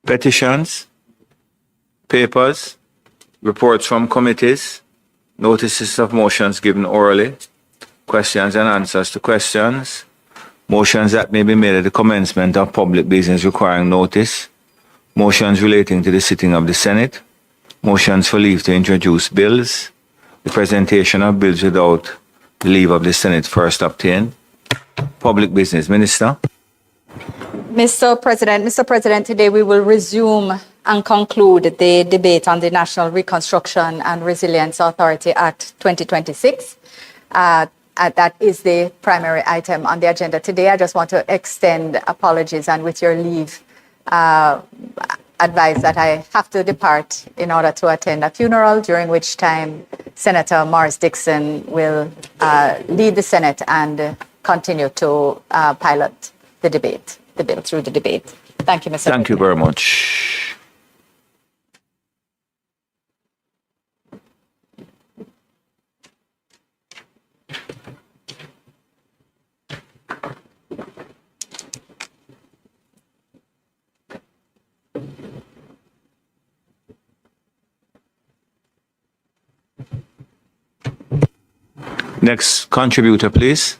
Petitions, papers, reports from committees, notices of motions given orally, questions and answers to questions, motions that may be made at the commencement of public business requiring notice, motions relating to the sitting of the Senate, motions for leave to introduce bills, the presentation of bills without the leave of the Senate first obtained, public business. Minister. Mr. President, today we will resume and conclude the debate on the National Reconstruction and Resilience Authority Act 2026. That is the primary item on the agenda today. I just want to extend apologies and with your leave, advise that I have to depart in order to attend a funeral, during which time Senator Morris Dixon will lead the Senate and continue to pilot the bill through the debate. Thank you, Mr. Thank you very much. Next contributor, please.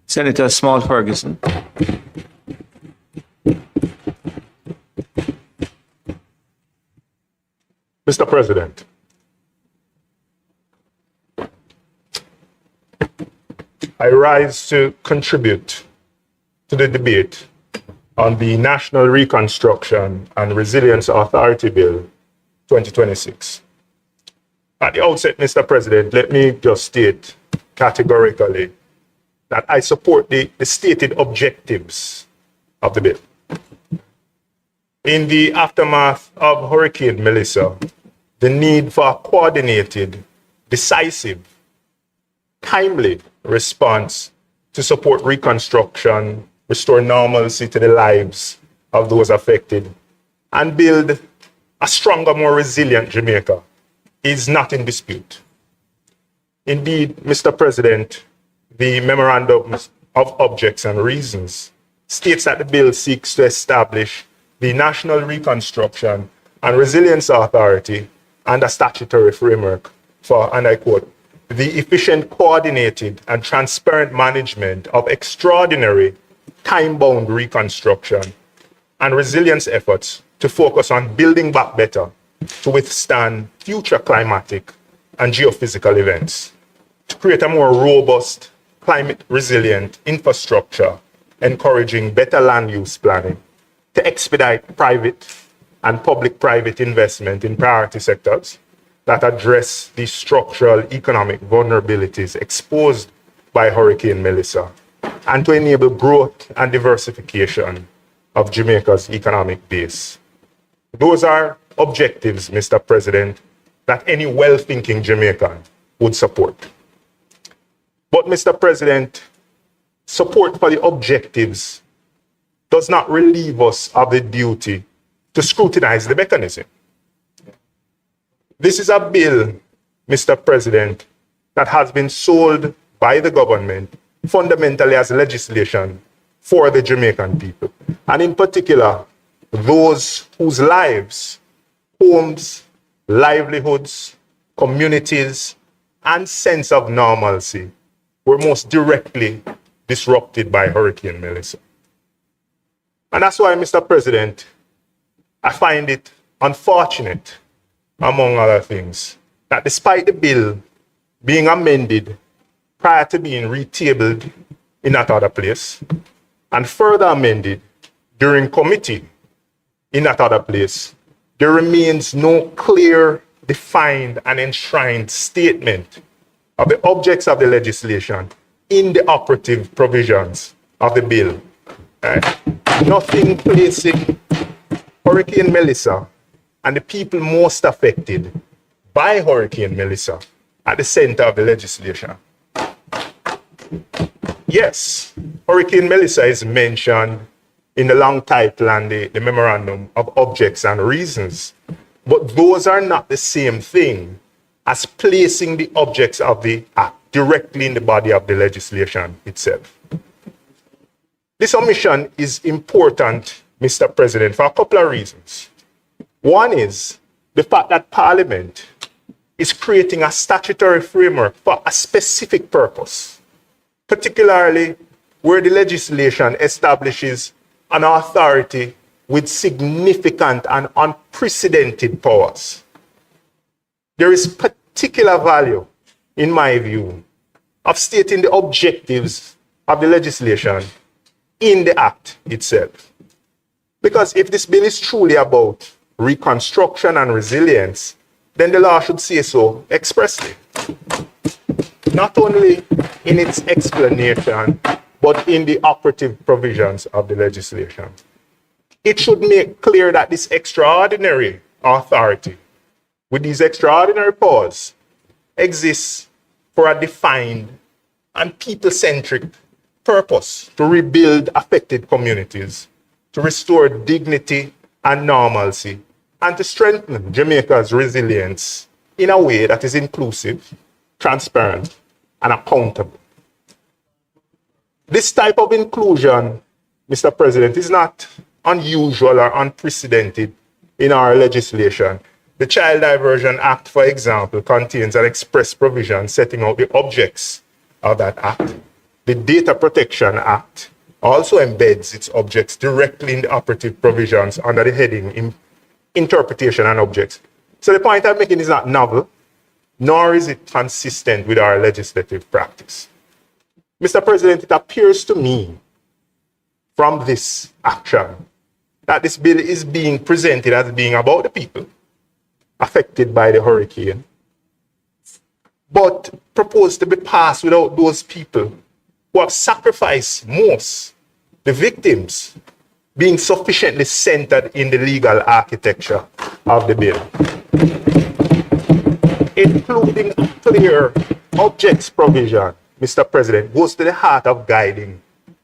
Senator Small Ferguson. Mr. President, I rise to contribute to the debate on the National Reconstruction and Resilience Authority Bill 2026. At the outset, Mr. President, let me just state categorically that I support the stated objectives of the bill. In the aftermath of Hurricane Melissa, the need for a coordinated, decisive, timely response to support reconstruction, restore normalcy to the lives of those affected, and build a stronger, more resilient Jamaica is not in dispute. Indeed, Mr. President, the Memorandum of Objects and Reasons states that the bill seeks to establish the National Reconstruction and Resilience Authority and a statutory framework for, and I quote, the efficient, coordinated, and transparent management of extraordinary, time-bound reconstruction and resilience efforts to focus on building back better to withstand future climatic and geophysical events, to create a more robust, climate-resilient infrastructure, encouraging better land use planning, to expedite private and public-private investment in priority sectors that address the structural economic vulnerabilities exposed by Hurricane Melissa, and to enable growth and diversification of Jamaica's economic base. Those are objectives, Mr. President, that any well-thinking Jamaican would support. But, Mr. President, support for the objectives does not relieve us of the duty to scrutinize the mechanism. This is a bill, Mr. President, that has been sold by the government fundamentally as legislation for the Jamaican people, and in particular, those whose lives, homes, livelihoods, communities, and sense of normalcy were most directly disrupted by Hurricane Melissa. And that's why, Mr. President, I find it unfortunate, among other things, that despite the bill being amended prior to being retabled in that other place and further amended during committee in that other place, there remains no clear, defined, and enshrined statement of the objects of the legislation in the operative provisions of the bill. Nothing placing Hurricane Melissa and the people most affected by Hurricane Melissa at the center of the legislation. Yes, Hurricane Melissa is mentioned in the long title and the memorandum of objects and reasons, but those are not the same thing as placing the objects of the act directly in the body of the legislation itself. This omission is important, Mr. President, for a couple of reasons. One is the fact that Parliament is creating a statutory framework for a specific purpose, particularly where the legislation establishes an authority with significant and unprecedented powers. There is particular value, in my view, of stating the objectives of the legislation in the act itself. Because if this bill is truly about reconstruction and resilience, then the law should say so expressly. Not only in its explanation, but in the operative provisions of the legislation. It should make clear that this extraordinary authority, with these extraordinary powers, exists for a defined and people-centric purpose to rebuild affected communities, to restore dignity and normalcy, and to strengthen Jamaica's resilience in a way that is inclusive, transparent, and accountable. This type of inclusion, Mr. President, is not unusual or unprecedented in our legislation. The Child Diversion Act, for example, contains an express provision setting out the objects of that act. The Data Protection Act also embeds its objects directly in the operative provisions under the heading Interpretation and Objects. So the point I'm making is not novel, nor is it consistent with our legislative practice. Mr. President, it appears to me from this action that this bill is being presented as being about the people affected by the hurricane, but proposed to be passed without those people who have sacrificed most, the victims, being sufficiently centered in the legal architecture of the bill, including a clear objects provision, Mr. President, goes to the heart of guiding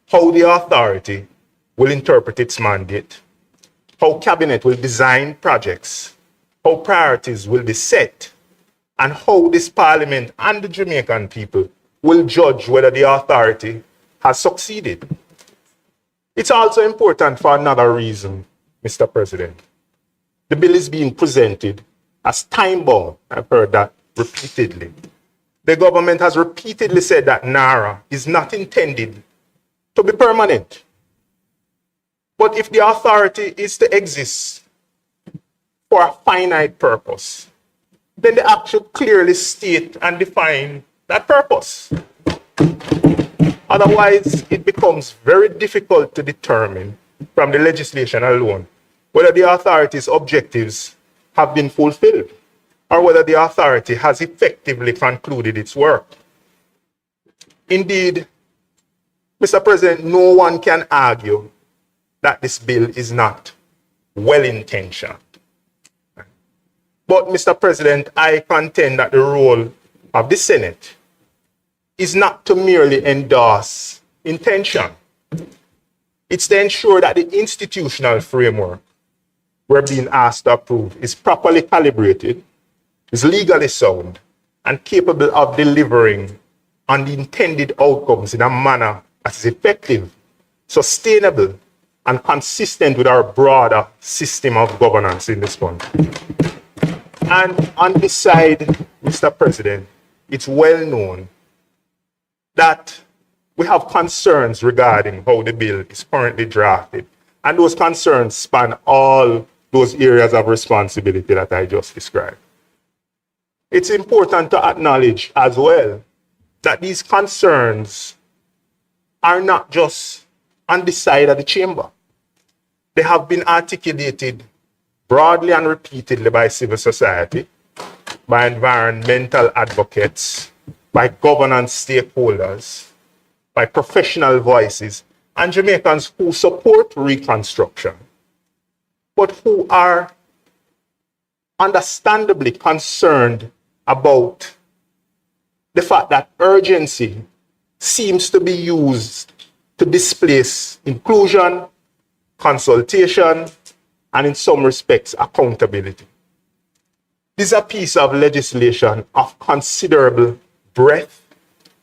how the authority will interpret its mandate, how Cabinet will design projects, how priorities will be set, and how this Parliament and the Jamaican people will judge whether the authority has succeeded. It's also important for another reason, Mr. President. The bill is being presented as time-bound. I've heard that repeatedly. The government has repeatedly said that NaRRA is not intended to be permanent. But if the authority is to exist for a finite purpose, then the act should clearly state and define that purpose. Otherwise, it becomes very difficult to determine from the legislation alone whether the authority's objectives have been fulfilled or whether the authority has effectively concluded its work. Indeed, Mr. President, no one can argue that this bill is not well-intentioned. But, Mr. President, I contend that the role of the Senate is not to merely endorse intention. It's to ensure that the institutional framework we're being asked to approve is properly calibrated, is legally sound, and capable of delivering on the intended outcomes in a manner that is effective, sustainable, and consistent with our broader system of governance in this country. And on this side, Mr. President, it's well known that we have concerns regarding how the bill is currently drafted. And those concerns span all those areas of responsibility that I just described. It's important to acknowledge as well that these concerns are not just on the side of the chamber. They have been articulated broadly and repeatedly by civil society, by environmental advocates, by governance stakeholders, by professional voices, and Jamaicans who support reconstruction, but who are understandably concerned about the fact that urgency seems to be used to displace inclusion, consultation, and in some respects, accountability. This is a piece of legislation of considerable breadth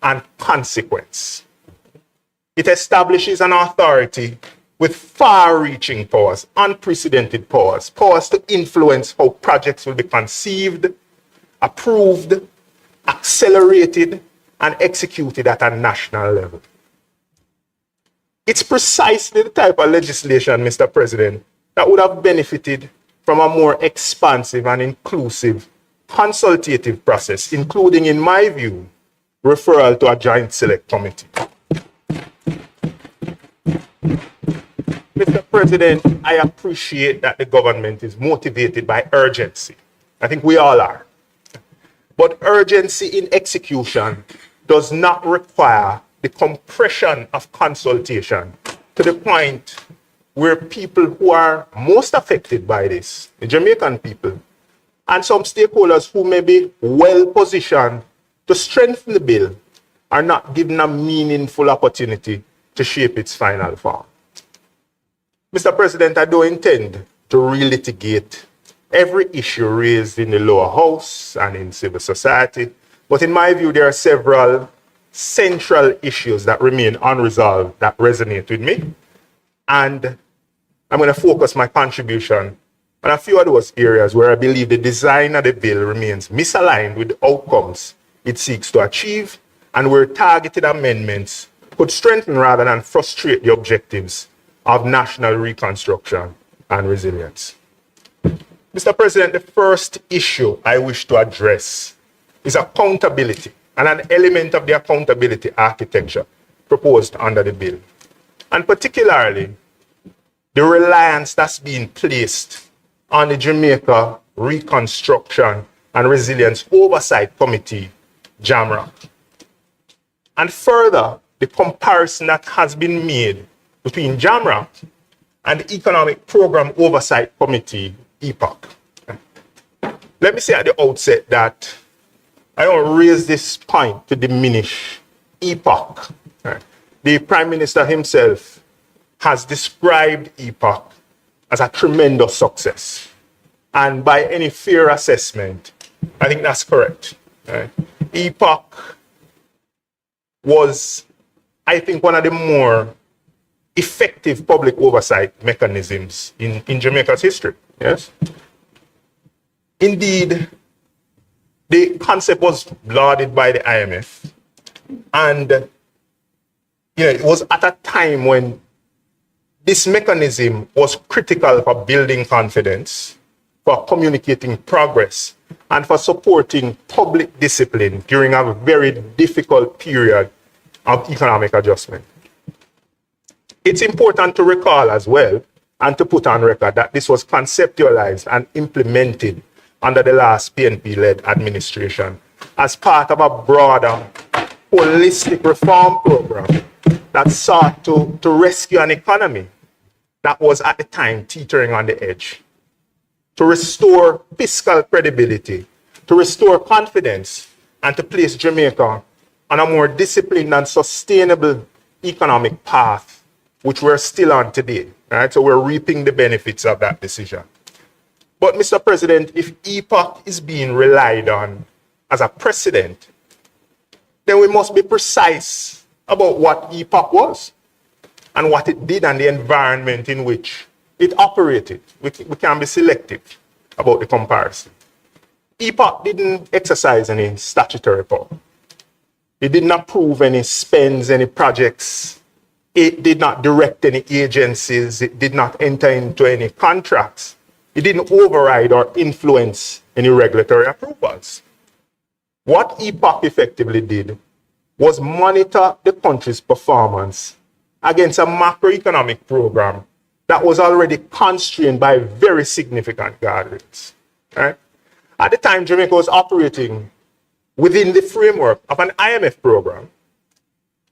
and consequence. It establishes an authority with far-reaching powers, unprecedented powers, powers to influence how projects will be conceived, approved, accelerated, and executed at a national level. It's precisely the type of legislation, Mr. President, that would have benefited from a more expansive and inclusive consultative process, including, in my view, referral to a joint select committee. Mr. President, I appreciate that the government is motivated by urgency. I think we all are. But urgency in execution does not require the compression of consultation to the point where people who are most affected by this, the Jamaican people, and some stakeholders who may be well positioned to strengthen the bill, are not given a meaningful opportunity to shape its final form. Mr. President, I don't intend to relitigate every issue raised in the lower house and in civil society, but in my view, there are several central issues that remain unresolved that resonate with me. And I'm going to focus my contribution on a few of those areas where I believe the design of the bill remains misaligned with the outcomes it seeks to achieve, and where targeted amendments could strengthen rather than frustrate the objectives of national reconstruction and resilience. Mr. President, the first issue I wish to address is accountability and an element of the accountability architecture proposed under the bill, and particularly the reliance that's being placed on the Jamaica Reconstruction and Resilience Oversight Committee, JAMRA. And further, the comparison that has been made between JAMRA and the Economic Program Oversight Committee, EPOC. Let me say at the outset that I don't raise this point to diminish EPOC. The Prime Minister himself has described EPOC as a tremendous success. And by any fair assessment, I think that's correct. EPOC was, I think, one of the more effective public oversight mechanisms in Jamaica's history. Yes. Indeed, the concept was lauded by the IMF, and it was at a time when this mechanism was critical for building confidence, for communicating progress, and for supporting public discipline during a very difficult period of economic adjustment. It's important to recall as well, and to put on record, that this was conceptualized and implemented under the last PNP-led administration as part of a broader holistic reform program that sought to rescue an economy that was at the time teetering on the edge, to restore fiscal credibility, to restore confidence, and to place Jamaica on a more disciplined and sustainable economic path, which we're still on today. Right? So we're reaping the benefits of that decision. But Mr. President, if EPOC is being relied on as a precedent, then we must be precise about what EPOC was and what it did and the environment in which it operated. We can be selective about the comparison. EPOC didn't exercise any statutory power. It didn't approve any spends, any projects. It did not direct any agencies. It did not enter into any contracts. It didn't override or influence any regulatory approvals. What EPOC effectively did was monitor the country's performance against a macroeconomic program that was already constrained by very significant guardrails. Right? At the time, Jamaica was operating within the framework of an IMF program.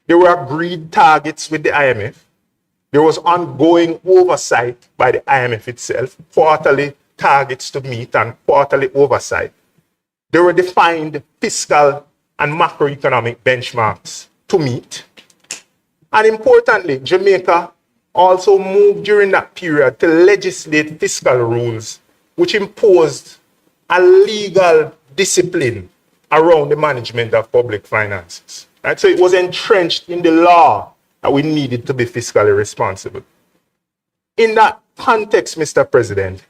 There were agreed targets with the IMF. There was ongoing oversight by the IMF itself, quarterly targets to meet and quarterly oversight. There were defined fiscal and macroeconomic benchmarks to meet. And importantly, Jamaica also moved during that period to legislate fiscal rules which imposed a legal discipline around the management of public finances. Right? So it was entrenched in the law that we needed to be fiscally responsible. In that context, Mr. President,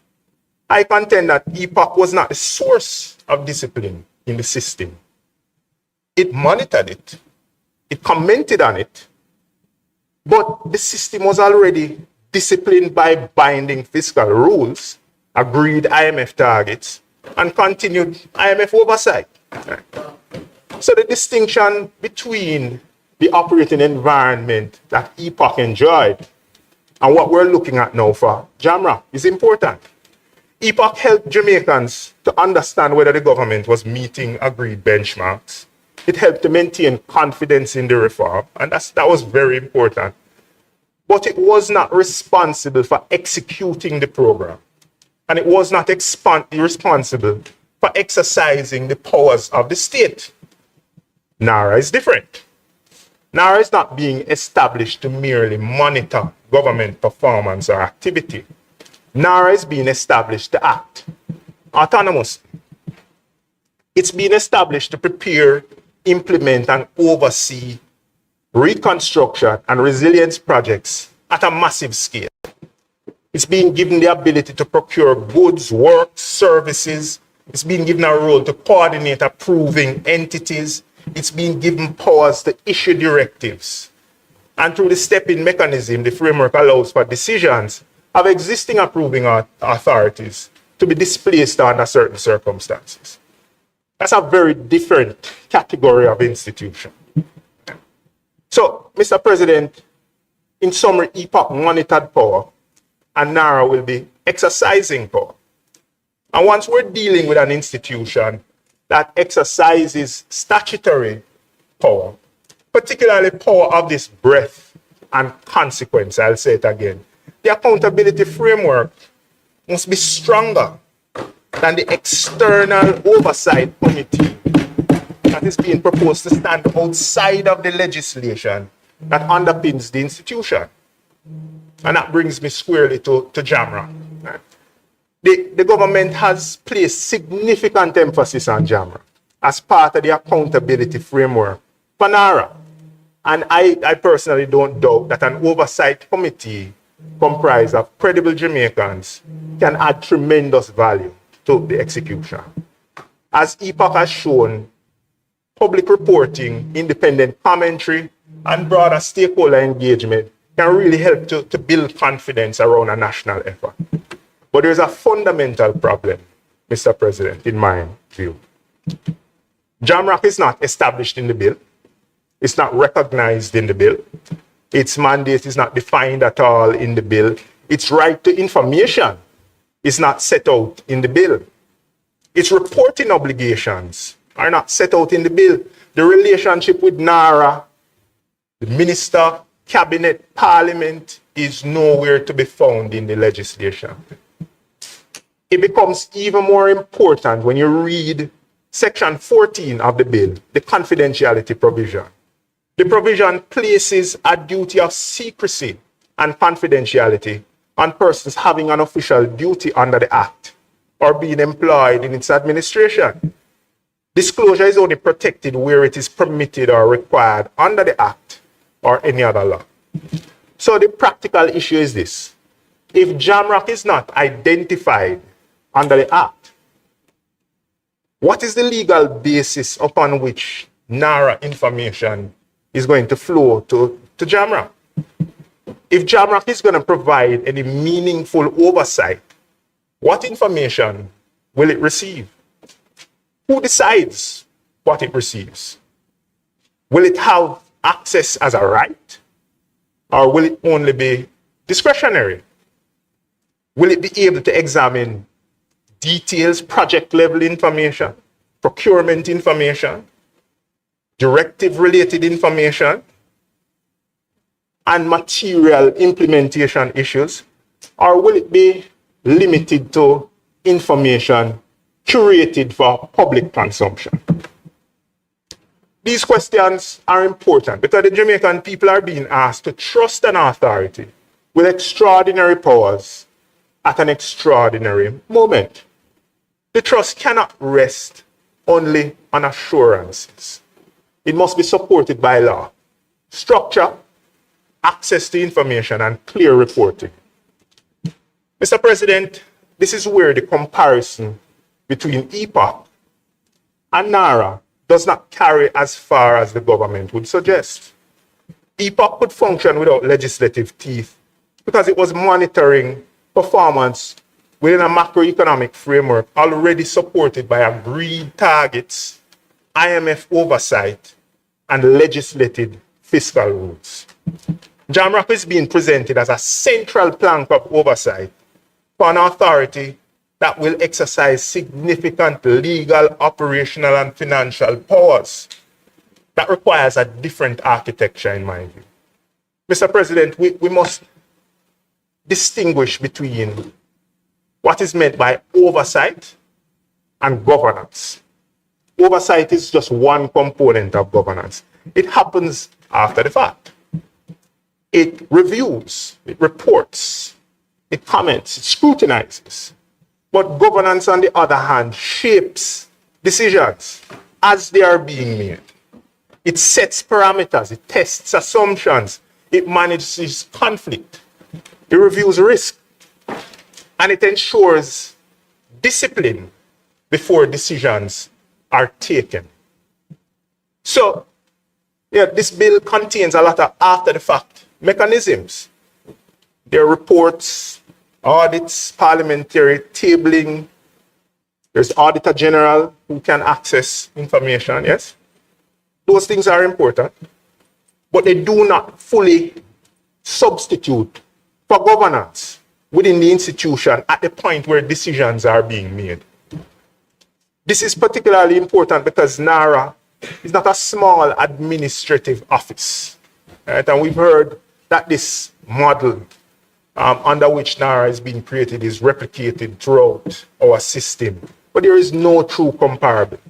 I contend that EPOC was not the source of discipline in the system. It monitored it, it commented on it, but the system was already disciplined by binding fiscal rules, agreed IMF targets, and continued IMF oversight. So the distinction between the operating environment that EPOC enjoyed and what we're looking at now for JAMRA is important. EPOC helped Jamaicans to understand whether the government was meeting agreed benchmarks. It helped to maintain confidence in the reform, and that was very important. But it was not responsible for executing the program, and it was not responsible for exercising the powers of the state. NaRRA is different. NaRRA is not being established to merely monitor government performance or activity. NaRRA is being established to act autonomously. It's being established to prepare, implement, and oversee reconstruction and resilience projects at a massive scale. It's being given the ability to procure goods, work, services. It's being given a role to coordinate approving entities. It's being given powers to issue directives. And through the step-in mechanism, the framework allows for decisions of existing approving authorities to be displaced under certain circumstances. That's a very different category of institution. So, Mr. President, in summary, EPOC monitored power and NaRRA will be exercising power. And once we're dealing with an institution that exercises statutory power, particularly power of this breadth and consequence, I'll say it again, the accountability framework must be stronger than the external oversight committee that is being proposed to stand outside of the legislation that underpins the institution. And that brings me squarely to JAMRA. The government has placed significant emphasis on JAMRA as part of the accountability framework for NaRRA. And I personally don't doubt that an oversight committee comprised of credible Jamaicans can add tremendous value to the execution. As EPOC has shown, public reporting, independent commentary, and broader stakeholder engagement can really help to build confidence around a national effort. But there's a fundamental problem, Mr. President, in my view. JAMRAC is not established in the bill. It's not recognized in the bill. Its mandate is not defined at all in the bill. Its right to information is not set out in the bill. Its reporting obligations are not set out in the bill. The relationship with NaRRA, the minister, cabinet, parliament is nowhere to be found in the legislation. It becomes even more important when you read Section 14 of the bill, the confidentiality provision. The provision places a duty of secrecy and confidentiality on persons having an official duty under the Act or being employed in its administration. Disclosure is only protected where it is permitted or required under the Act or any other law. So the practical issue is this. If JAMRAC is not identified under the Act, what is the legal basis upon which NaRRA information is going to flow to JAMRAC? If JAMRAC is going to provide any meaningful oversight, what information will it receive? Who decides what it receives? Will it have access as a right, or will it only be discretionary? Will it be able to examine details, project level information, procurement information, directive related information, and material implementation issues? Or will it be limited to information curated for public consumption? These questions are important because the Jamaican people are being asked to trust an authority with extraordinary powers at an extraordinary moment. The trust cannot rest only on assurances. It must be supported by law, structure, access to information, and clear reporting. Mr. President, this is where the comparison between EPOC and NaRRA does not carry as far as the government would suggest. EPOC could function without legislative teeth because it was monitoring performance within a macroeconomic framework already supported by agreed targets, IMF oversight, and legislated fiscal rules. JAMROC is being presented as a central plank of oversight for an authority that will exercise significant legal, operational, and financial powers. That requires a different architecture, in my view. Mr. President, we must distinguish between what is meant by oversight and governance. Oversight is just one component of governance. It happens after the fact. It reviews, it reports, it comments, it scrutinizes. But governance, on the other hand, shapes decisions as they are being made. It sets parameters, it tests assumptions, it manages conflict, it reviews risk, and it ensures discipline before decisions are taken. So, this bill contains a lot of after-the-fact mechanisms. There are reports, audits, parliamentary tabling. There's Auditor General who can access information, yes? Those things are important, but they do not fully substitute for governance within the institution at the point where decisions are being made. This is particularly important because NaRRA is not a small administrative office. Right? And we've heard that this model under which NaRRA is being created is replicated throughout our system. But there is no true comparable.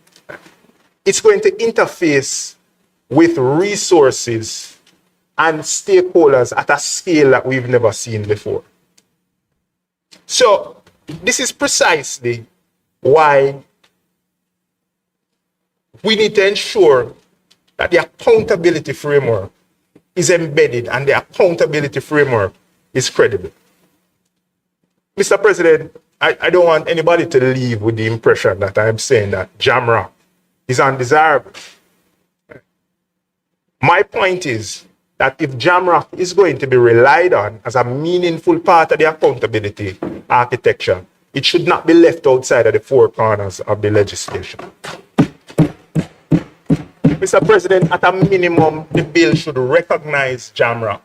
It's going to interface with resources and stakeholders at a scale that we've never seen before. So, this is precisely why we need to ensure that the accountability framework is embedded and the accountability framework is credible. Mr. President, I don't want anybody to leave with the impression that I'm saying that JAMROC is undesirable. My point is that if JAMROC is going to be relied on as a meaningful part of the accountability architecture, it should not be left outside of the four corners of the legislation. Mr. President, at a minimum, the bill should recognize JAMROC.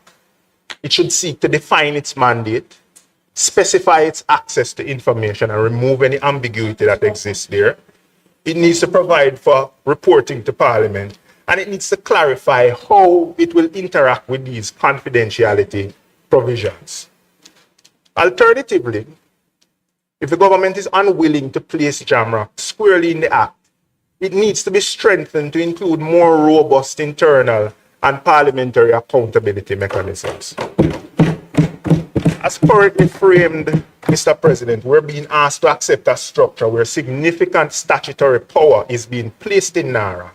It should seek to define its mandate, specify its access to information, and remove any ambiguity that exists there. It needs to provide for reporting to Parliament, and it needs to clarify how it will interact with these confidentiality provisions. Alternatively, if the government is unwilling to place JAMROC squarely in the Act, it needs to be strengthened to include more robust internal and parliamentary accountability mechanisms. As currently framed, Mr. President, we're being asked to accept a structure where significant statutory power is being placed in NaRRA,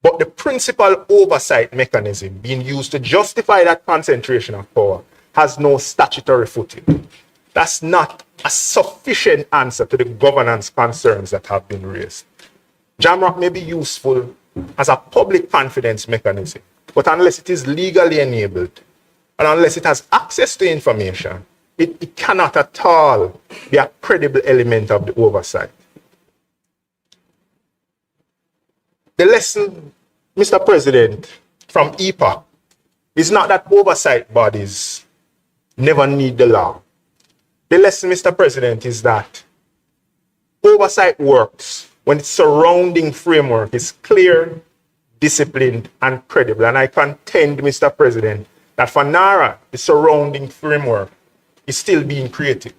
but the principal oversight mechanism being used to justify that concentration of power has no statutory footing. That's not a sufficient answer to the governance concerns that have been raised. JAMROC may be useful as a public confidence mechanism, but unless it is legally enabled, and unless it has access to information, it cannot at all be a credible element of the oversight. The lesson, Mr. President, from EPA is not that oversight bodies never need the law. The lesson, Mr. President, is that oversight works when its surrounding framework is clear, disciplined, and credible. And I contend, Mr. President, that for NaRRA, the surrounding framework is still being created.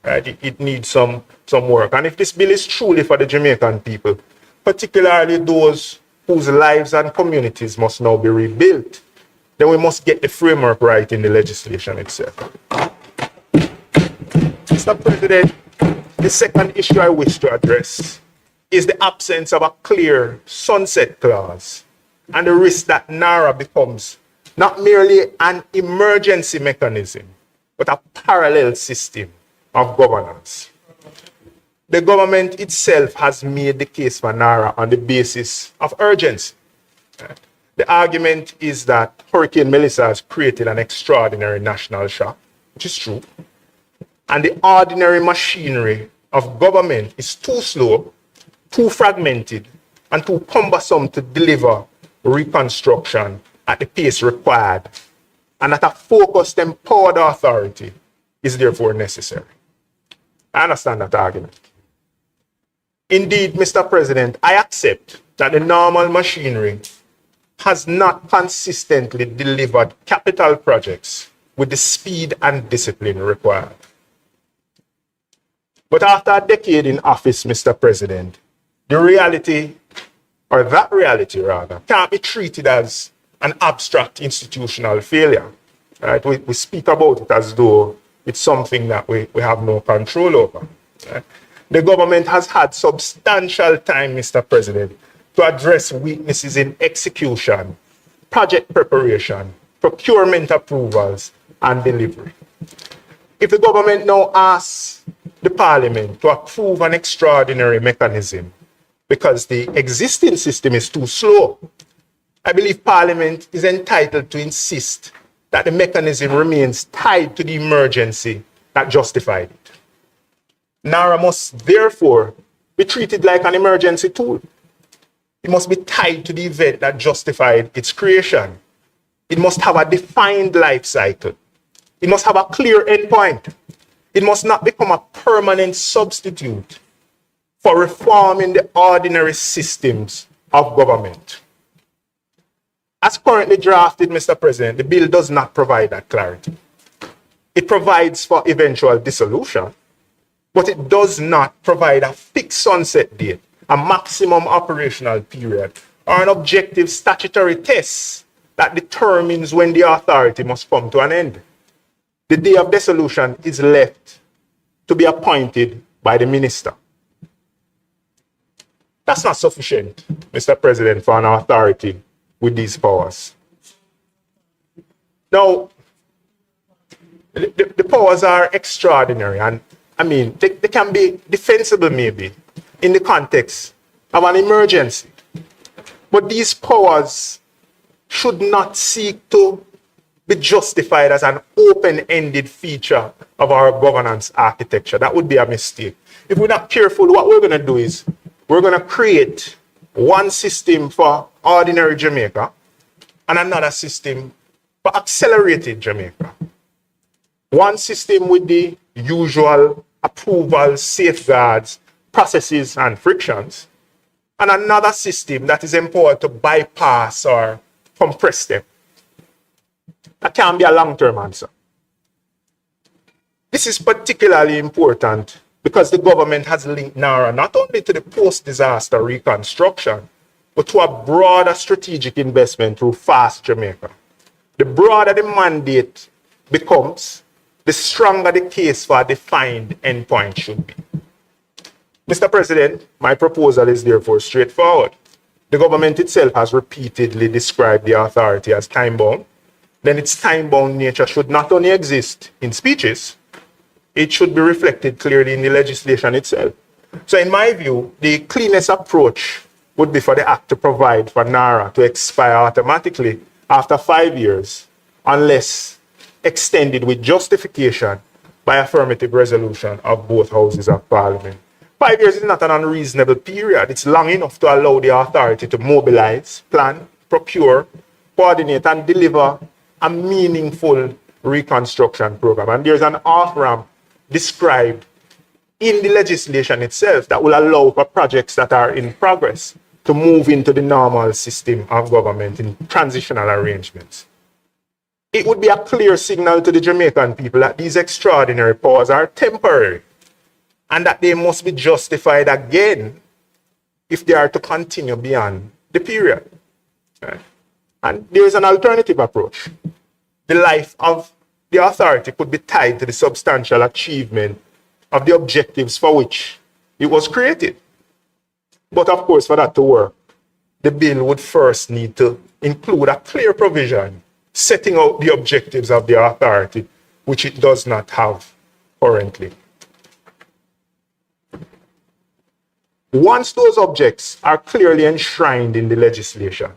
Right? It needs some work. And if this bill is truly for the Jamaican people, particularly those whose lives and communities must now be rebuilt, then we must get the framework right in the legislation itself. Mr. President, the second issue I wish to address is the absence of a clear sunset clause and the risk that NaRRA becomes not merely an emergency mechanism, but a parallel system of governance. The government itself has made the case for NaRRA on the basis of urgency. The argument is that Hurricane Melissa has created an extraordinary national shock, which is true, and the ordinary machinery of government is too slow, too fragmented, and too cumbersome to deliver reconstruction at the pace required, and that a focused, empowered authority is therefore necessary. I understand that argument. Indeed, Mr. President, I accept that the normal machinery has not consistently delivered capital projects with the speed and discipline required. But after a decade in office, Mr. President, the reality, or that reality rather, can't be treated as an abstract institutional failure. Right? We speak about it as though it's something that we have no control over. Right? The government has had substantial time, Mr. President, to address weaknesses in execution, project preparation, procurement approvals, and delivery. If the government now asks the Parliament to approve an extraordinary mechanism because the existing system is too slow, I believe Parliament is entitled to insist that the mechanism remains tied to the emergency that justified it. NaRRA must therefore be treated like an emergency tool. It must be tied to the event that justified its creation. It must have a defined life cycle. It must have a clear endpoint. It must not become a permanent substitute for reforming the ordinary systems of government. As currently drafted, Mr. President, the bill does not provide that clarity. It provides for eventual dissolution, but it does not provide a fixed sunset date, a maximum operational period, or an objective statutory test that determines when the authority must come to an end. The day of dissolution is left to be appointed by the minister. That's not sufficient, Mr. President, for an authority with these powers. Now, the powers are extraordinary, and I mean, they can be defensible maybe in the context of an emergency. But these powers should not seek to be justified as an open-ended feature of our governance architecture. That would be a mistake. If we're not careful, what we're going to do is we're going to create one system for ordinary Jamaica and another system for accelerated Jamaica. One system with the usual approvals, safeguards, processes, and frictions, and another system that is empowered to bypass or compress them. That can be a long-term answer. This is particularly important because the government has linked NaRRA not only to the post-disaster reconstruction, but to a broader strategic investment through Fast Jamaica. The broader the mandate becomes, the stronger the case for a defined endpoint should be. Mr. President, my proposal is therefore straightforward. The government itself has repeatedly described the authority as time-bound. Then its time-bound nature should not only exist in speeches, it should be reflected clearly in the legislation itself. So in my view, the cleanest approach would be for the Act to provide for NaRRA to expire automatically after 5 years, unless extended with justification by affirmative resolution of both houses of Parliament. 5 years is not an unreasonable period. It's long enough to allow the authority to mobilize, plan, procure, coordinate, and deliver a meaningful reconstruction program. And there's an off-ramp described in the legislation itself that will allow for projects that are in progress to move into the normal system of government in transitional arrangements. It would be a clear signal to the Jamaican people that these extraordinary powers are temporary and that they must be justified again if they are to continue beyond the period. Right? And there is an alternative approach. The life of the authority could be tied to the substantial achievement of the objectives for which it was created. But of course, for that to work, the bill would first need to include a clear provision setting out the objectives of the authority, which it does not have currently. Once those objects are clearly enshrined in the legislation,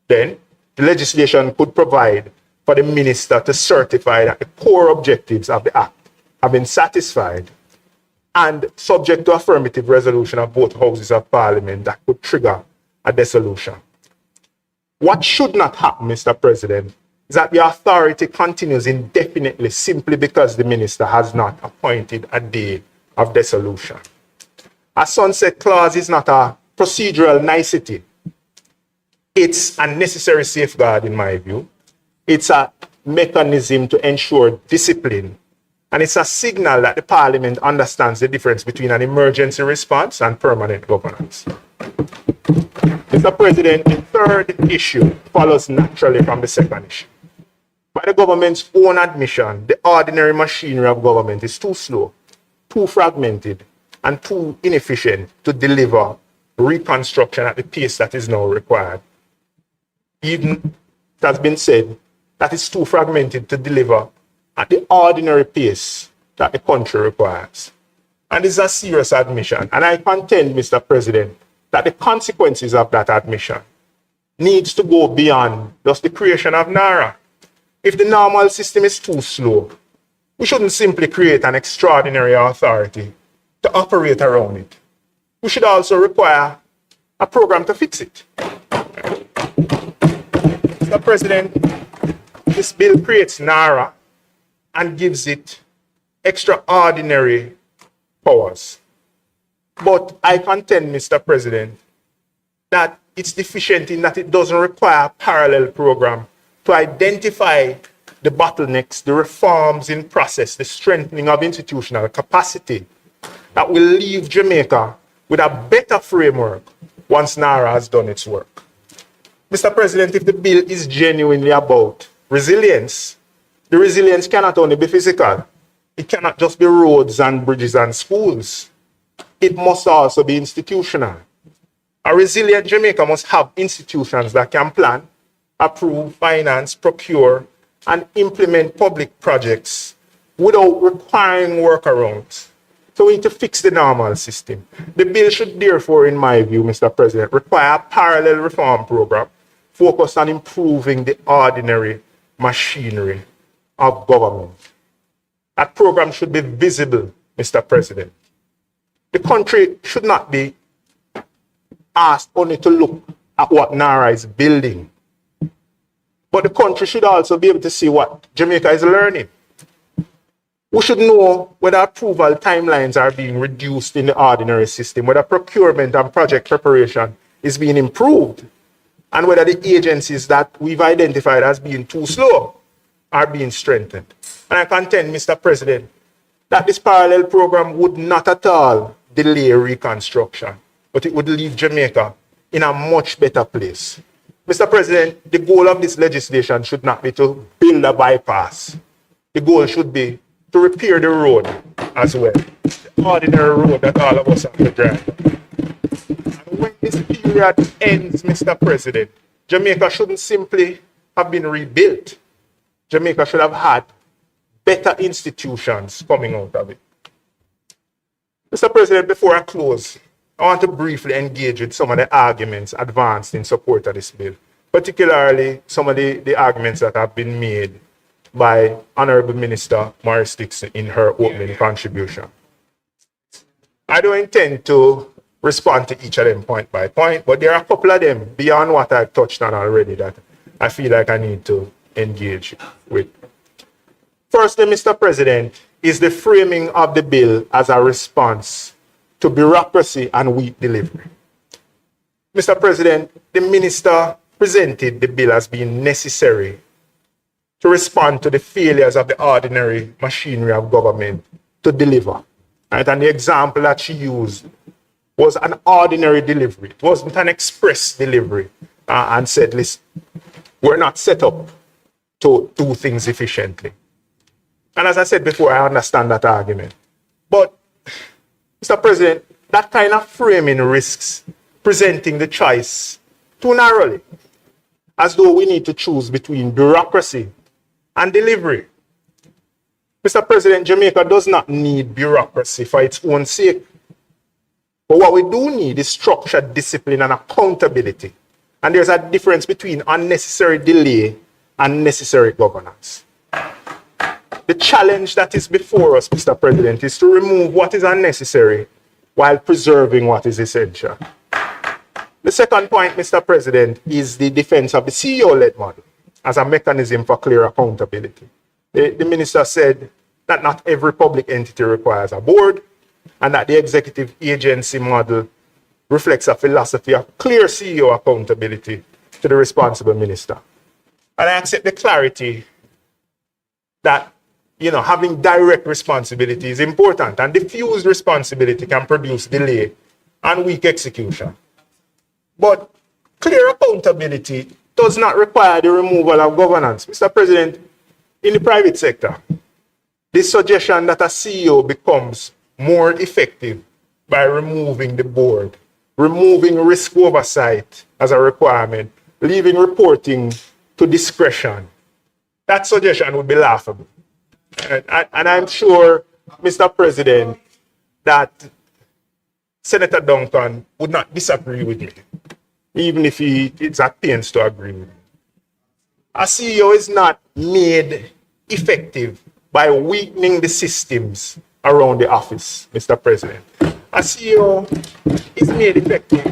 then the legislation could provide for the minister to certify that the core objectives of the act have been satisfied and subject to affirmative resolution of both houses of parliament that could trigger a dissolution. What should not happen, Mr. President, is that the authority continues indefinitely simply because the minister has not appointed a day of dissolution. A sunset clause is not a procedural nicety. It's a necessary safeguard, in my view. It's a mechanism to ensure discipline. And it's a signal that the parliament understands the difference between an emergency response and permanent governance. Mr. President, the third issue follows naturally from the second issue. By the government's own admission, the ordinary machinery of government is too slow, too fragmented, and too inefficient to deliver reconstruction at the pace that is now required. Even it has been said that it's too fragmented to deliver at the ordinary pace that the country requires. And this is a serious admission. And I contend, Mr. President, that the consequences of that admission needs to go beyond just the creation of NaRRA. If the normal system is too slow, we shouldn't simply create an extraordinary authority to operate around it. We should also require a program to fix it. Mr. President, this bill creates NaRRA and gives it extraordinary powers. But I contend, Mr. President, that it's deficient in that it doesn't require a parallel program to identify the bottlenecks, the reforms in process, the strengthening of institutional capacity that will leave Jamaica with a better framework once NaRRA has done its work. Mr. President, if the bill is genuinely about resilience, the resilience cannot only be physical. It cannot just be roads and bridges and schools. It must also be institutional. A resilient Jamaica must have institutions that can plan, approve, finance, procure, and implement public projects without requiring workarounds. So we need to fix the normal system. The bill should therefore, in my view, Mr. President, require a parallel reform program focused on improving the ordinary machinery of government. That program should be visible, Mr. President. The country should not be asked only to look at what NaRRA is building, but the country should also be able to see what Jamaica is learning. We should know whether approval timelines are being reduced in the ordinary system, whether procurement and project preparation is being improved, and whether the agencies that we've identified as being too slow are being strengthened. And I contend, Mr. President, that this parallel program would not at all delay reconstruction, but it would leave Jamaica in a much better place. Mr. President, the goal of this legislation should not be to build a bypass. The goal should be to repair the road as well, the ordinary road that all of us have to drive. And when this period ends, Mr. President, Jamaica shouldn't simply have been rebuilt. Jamaica should have had better institutions coming out of it. Mr. President, before I close, I want to briefly engage with some of the arguments advanced in support of this bill, particularly some of the arguments that have been made by Honorable Minister Maurice Dixon in her opening contribution. I don't intend to respond to each of them point by point, but there are a couple of them beyond what I've touched on already that I feel like I need to engage with. Firstly, Mr. President, is the framing of the bill as a response to bureaucracy and weak delivery. Mr. President, the minister presented the bill as being necessary to respond to the failures of the ordinary machinery of government to deliver. Right? And the example that she used was an ordinary delivery. It wasn't an express delivery. And said, listen, we're not set up to do things efficiently. And as I said before, I understand that argument. But, Mr. President, that kind of framing risks presenting the choice too narrowly, as though we need to choose between bureaucracy and delivery. Mr. President, Jamaica does not need bureaucracy for its own sake. But what we do need is structured discipline and accountability. And there's a difference between unnecessary delay and necessary governance. The challenge that is before us, Mr. President, is to remove what is unnecessary while preserving what is essential. The second point, Mr. President, is the defense of the CEO-led model as a mechanism for clear accountability. The minister said that not every public entity requires a board, and that the executive agency model reflects a philosophy of clear CEO accountability to the responsible minister. And I accept the clarity that, having direct responsibility is important, and diffused responsibility can produce delay and weak execution. But clear accountability does not require the removal of governance. Mr. President, in the private sector, the suggestion that a CEO becomes more effective by removing the board, removing risk oversight as a requirement, leaving reporting to discretion, that suggestion would be laughable. And I'm sure, Mr. President, that Senator Duncan would not disagree with me, even if it's at pains to agree with me. A CEO is not made effective by weakening the systems around the office, Mr. President. A CEO is made effective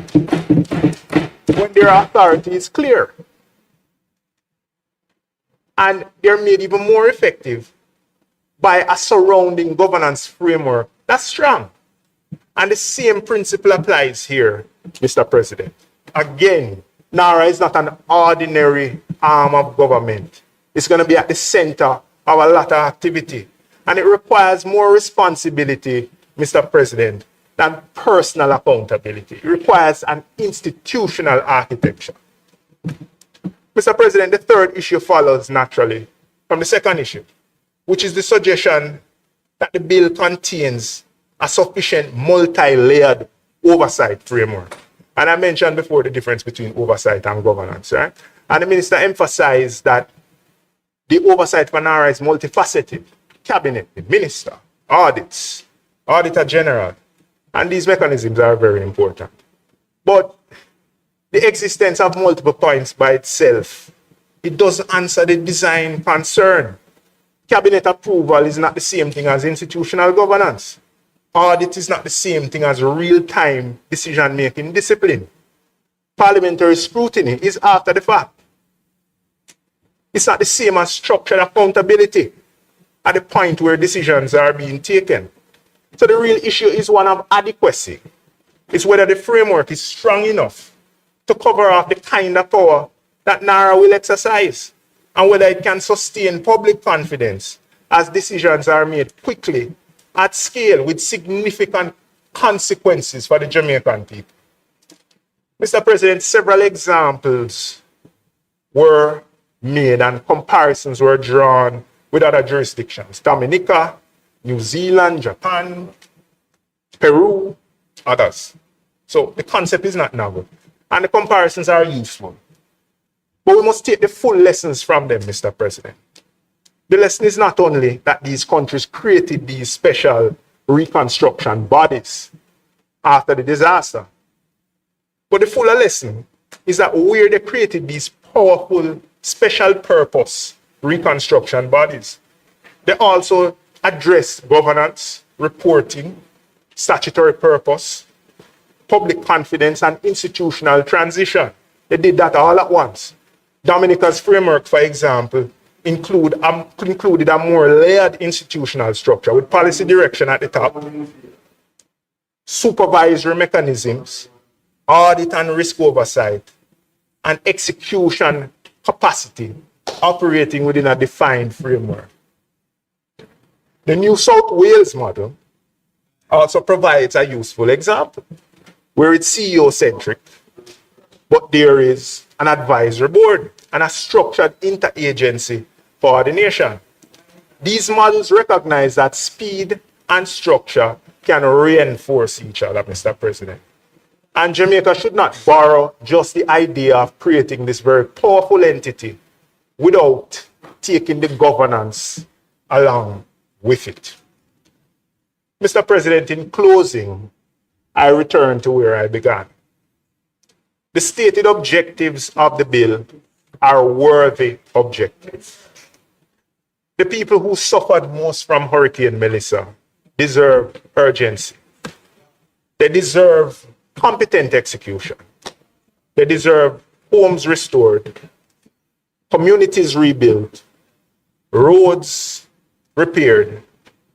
when their authority is clear. And they're made even more effective by a surrounding governance framework that's strong. And the same principle applies here, Mr. President. Again, NaRRA is not an ordinary arm of government. It's going to be at the center of a lot of activity. And it requires more responsibility, Mr. President, than personal accountability. It requires an institutional architecture. Mr. President, the third issue follows naturally from the second issue, which is the suggestion that the bill contains a sufficient multi-layered oversight framework. And I mentioned before the difference between oversight and governance, right? And the minister emphasized that the oversight for NaRRA is multifaceted. Cabinet, the minister, audits, auditor general, and these mechanisms are very important. But the existence of multiple points by itself, it doesn't answer the design concern. Cabinet approval is not the same thing as institutional governance. Audit is not the same thing as real-time decision-making discipline. Parliamentary scrutiny is after the fact. It's not the same as structured accountability at the point where decisions are being taken. So the real issue is one of adequacy. It's whether the framework is strong enough to cover off the kind of power that NaRRA will exercise, and whether it can sustain public confidence as decisions are made quickly, at scale, with significant consequences for the Jamaican people. Mr. President, several examples were made and comparisons were drawn with other jurisdictions: Dominica, New Zealand, Japan, Peru, others. So the concept is not novel, and the comparisons are useful. But we must take the full lessons from them, Mr. President. The lesson is not only that these countries created these special reconstruction bodies after the disaster, but the fuller lesson is that where they created these powerful special purpose reconstruction bodies, they also address governance, reporting, statutory purpose, public confidence and institutional transition. They did that all at once. Dominica's framework, for example, included a more layered institutional structure with policy direction at the top, supervisory mechanisms, audit and risk oversight, and execution capacity operating within a defined framework. The New South Wales model also provides a useful example where it's CEO-centric, but there is an advisory board and a structured interagency coordination. These models recognize that speed and structure can reinforce each other, Mr. President. And Jamaica should not borrow just the idea of creating this very powerful entity without taking the governance along with it. Mr. President, in closing, I return to where I began. The stated objectives of the bill are worthy objectives. The people who suffered most from Hurricane Melissa deserve urgency. They deserve competent execution. They deserve homes restored, communities rebuilt, roads repaired,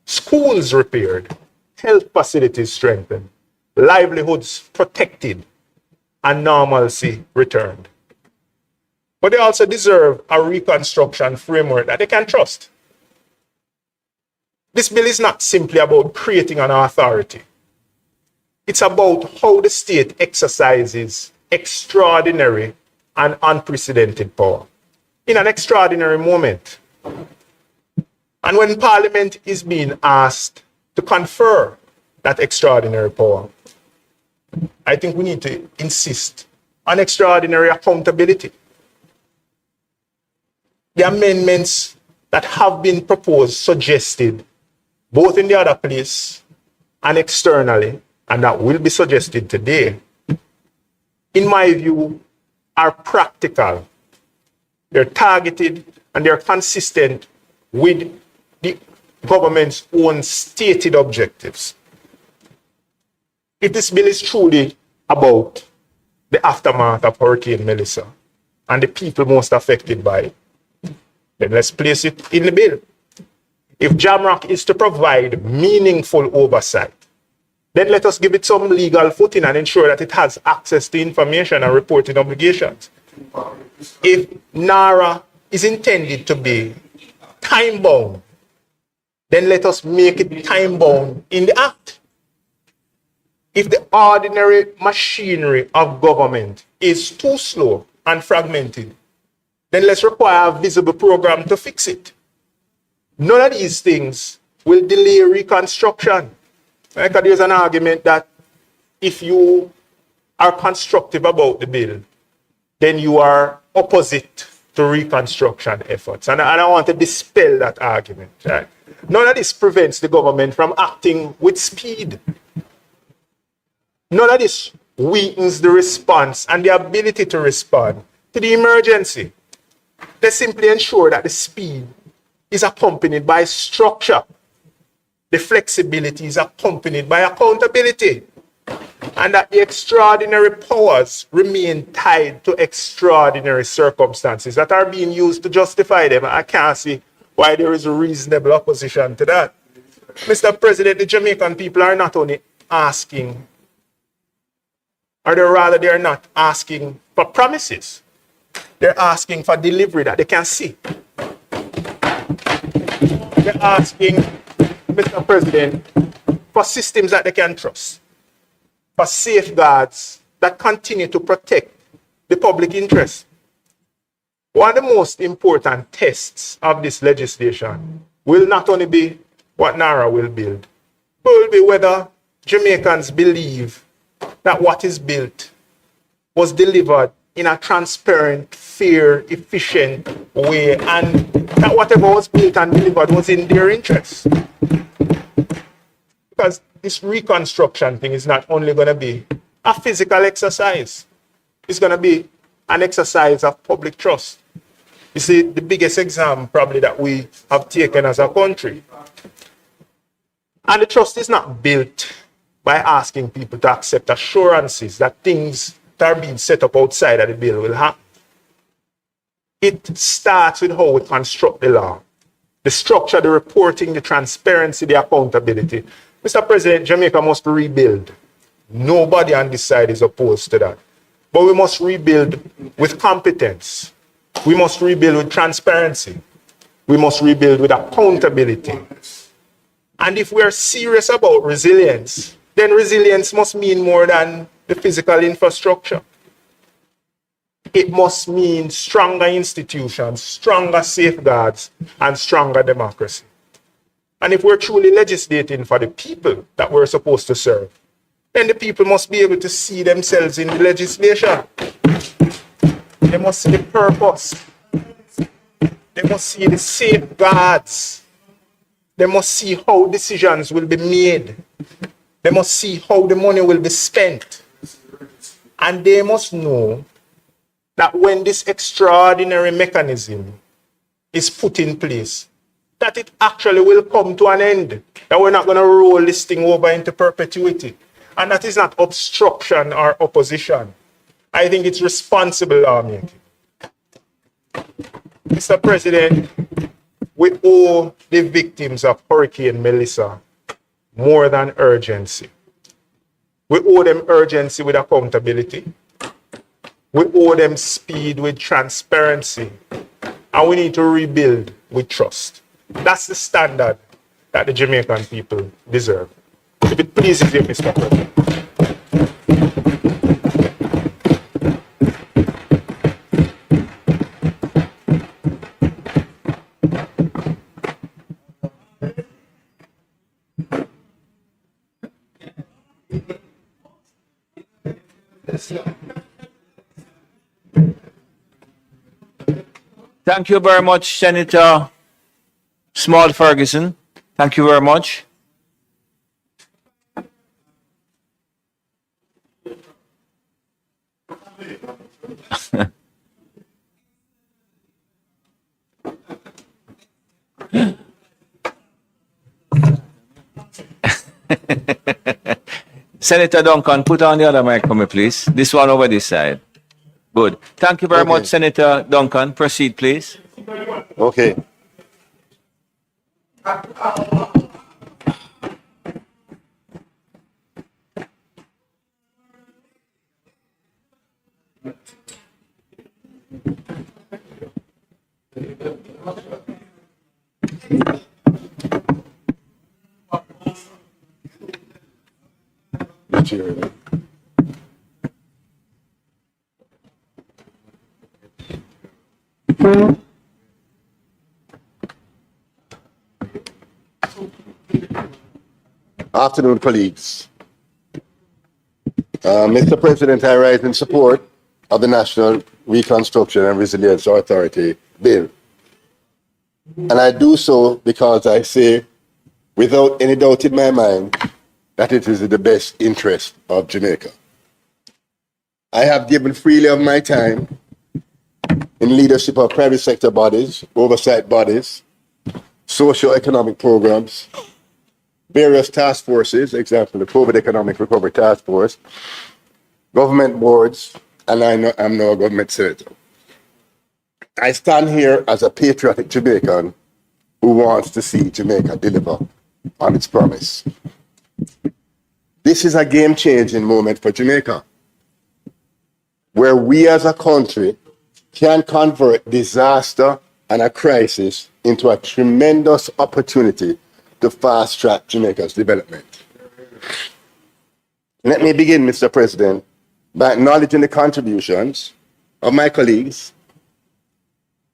schools repaired, health facilities strengthened, livelihoods protected, and normalcy returned. But they also deserve a reconstruction framework that they can trust. This bill is not simply about creating an authority. It's about how the state exercises extraordinary and unprecedented power in an extraordinary moment. And when Parliament is being asked to confer that extraordinary power, I think we need to insist on extraordinary accountability. The amendments that have been proposed suggested, both in the other place and externally, and that will be suggested today, in my view, are practical. They're targeted and they're consistent with the government's own stated objectives. If this bill is truly about the aftermath of Hurricane Melissa and the people most affected by it, then let's place it in the bill. If JAMROC is to provide meaningful oversight, then let us give it some legal footing and ensure that it has access to information and reporting obligations. If NaRRA is intended to be time-bound, then let us make it time-bound in the Act. If the ordinary machinery of government is too slow and fragmented, then let's require a visible program to fix it. None of these things will delay reconstruction. Because there's an argument that if you are constructive about the bill, then you are opposite to reconstruction efforts. And I want to dispel that argument. Right? None of this prevents the government from acting with speed. None of this weakens the response and the ability to respond to the emergency. They simply ensure that the speed is accompanied by structure. The flexibility is accompanied by accountability. And that the extraordinary powers remain tied to extraordinary circumstances that are being used to justify them. I can't see why there is a reasonable opposition to that. Mr. President, the Jamaican people are not only asking, or they are not asking for promises. They're asking for delivery that they can see. They're asking, Mr. President, for systems that they can trust, for safeguards that continue to protect the public interest. One of the most important tests of this legislation will not only be what NaRRA will build, but will be whether Jamaicans believe that what is built was delivered in a transparent, fair, efficient way, and that whatever was built and delivered was in their interest. Because this reconstruction thing is not only going to be a physical exercise, it's going to be an exercise of public trust. You see, the biggest exam probably that we have taken as a country. And the trust is not built by asking people to accept assurances that things that are being set up outside of the bill will happen. It starts with how we construct the law, the structure, the reporting, the transparency, the accountability. Mr. President, Jamaica must rebuild. Nobody on this side is opposed to that. But we must rebuild with competence. We must rebuild with transparency. We must rebuild with accountability. And if we are serious about resilience, then resilience must mean more than the physical infrastructure. It must mean stronger institutions, stronger safeguards, and stronger democracy. And if we're truly legislating for the people that we're supposed to serve, then the people must be able to see themselves in the legislation. They must see the purpose. They must see the safeguards. They must see how decisions will be made. They must see how the money will be spent. And they must know that when this extraordinary mechanism is put in place, that it actually will come to an end. That we're not going to roll this thing over into perpetuity. And that is not obstruction or opposition. I think it's responsible lawmaking. Mr. President, we owe the victims of Hurricane Melissa more than urgency. We owe them urgency with accountability. We owe them speed with transparency. And we need to rebuild with trust. That's the standard that the Jamaican people deserve. If it pleases you, Mr. President. Thank you very much, Senator Small Ferguson. Thank you very much. Senator Duncan, put on the other mic for me, please. This one over this side. Good. Thank you very much, Senator Duncan. Proceed, please. Okay. Afternoon, colleagues. Mr. President, I rise in support of the National Reconstruction and Resilience Authority bill. And I do so because I say, without any doubt in my mind, that it is in the best interest of Jamaica. I have given freely of my time in leadership of private sector bodies, oversight bodies, socio-economic programs, various task forces, example, the COVID Economic Recovery Task Force, government boards, and I'm now a government senator. I stand here as a patriotic Jamaican who wants to see Jamaica deliver on its promise. This is a game-changing moment for Jamaica, where we as a country can convert disaster and a crisis into a tremendous opportunity to fast-track Jamaica's development. Let me begin, Mr. President, by acknowledging the contributions of my colleagues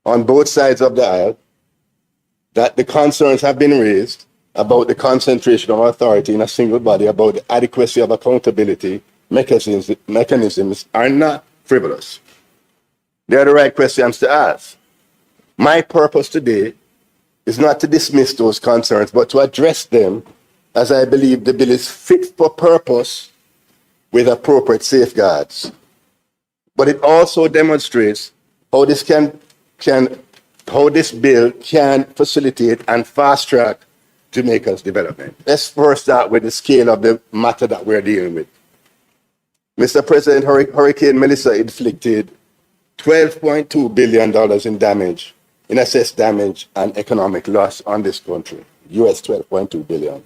on both sides of the aisle, that the concerns have been raised about the concentration of authority in a single body, about the adequacy of accountability mechanisms are not frivolous. They are the right questions to ask. My purpose today is not to dismiss those concerns, but to address them, as I believe the bill is fit for purpose with appropriate safeguards. But it also demonstrates how this bill can facilitate and fast track Jamaica's development. Let's first start with the scale of the matter that we're dealing with. Mr. President, Hurricane Melissa inflicted $12.2 billion in damage, in assessed damage and economic loss on this country, US $12.2 billion.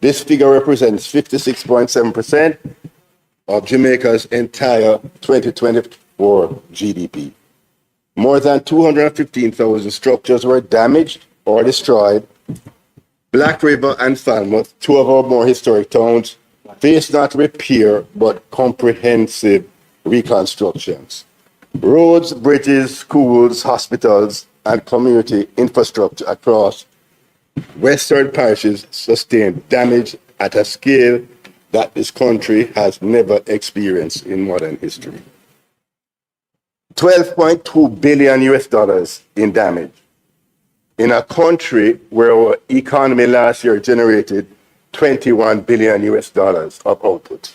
This figure represents 56.7% of Jamaica's entire 2024 GDP. More than 215,000 structures were damaged or destroyed. Black River and Falmouth, two of our more historic towns, face not repair but comprehensive reconstructions. Roads, bridges, schools, hospitals, and community infrastructure across Western parishes sustained damage at a scale that this country has never experienced in modern history. $12.2 billion US dollars in damage in a country where our economy last year generated $21 billion US dollars of output.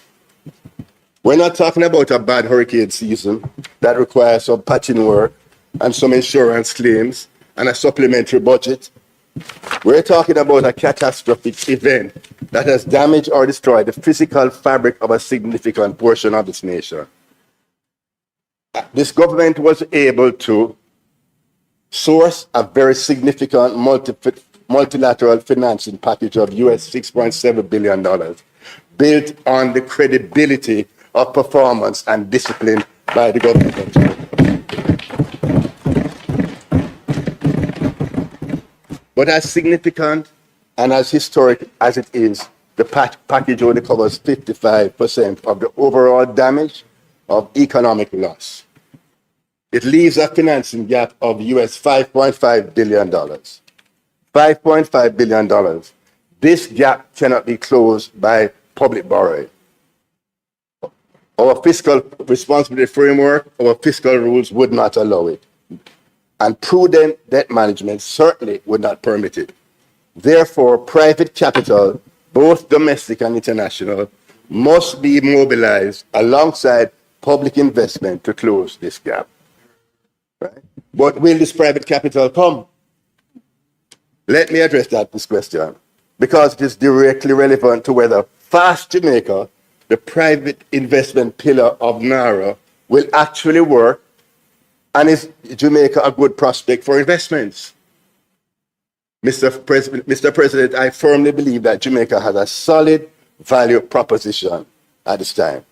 We're not talking about a bad hurricane season that requires some patching work and some insurance claims and a supplementary budget. We're talking about a catastrophic event that has damaged or destroyed the physical fabric of a significant portion of this nation. This government was able to source a very significant multilateral financing package of US $6.7 billion, built on the credibility of performance and discipline by the government of Jamaica. But as significant and as historic as it is, the package only covers 55% of the overall damage of economic loss. It leaves a financing gap of US $5.5 billion. $5.5 billion. This gap cannot be closed by public borrowing. Our fiscal responsibility framework, our fiscal rules would not allow it. And prudent debt management certainly would not permit it. Therefore, private capital, both domestic and international, must be mobilized alongside public investment to close this gap. Right? But will this private capital come? Let me address this question, because it is directly relevant to whether Fast Jamaica, the private investment pillar of NaRRA, will actually work, and is Jamaica a good prospect for investments? Mr. President, I firmly believe that Jamaica has a solid value proposition at this time.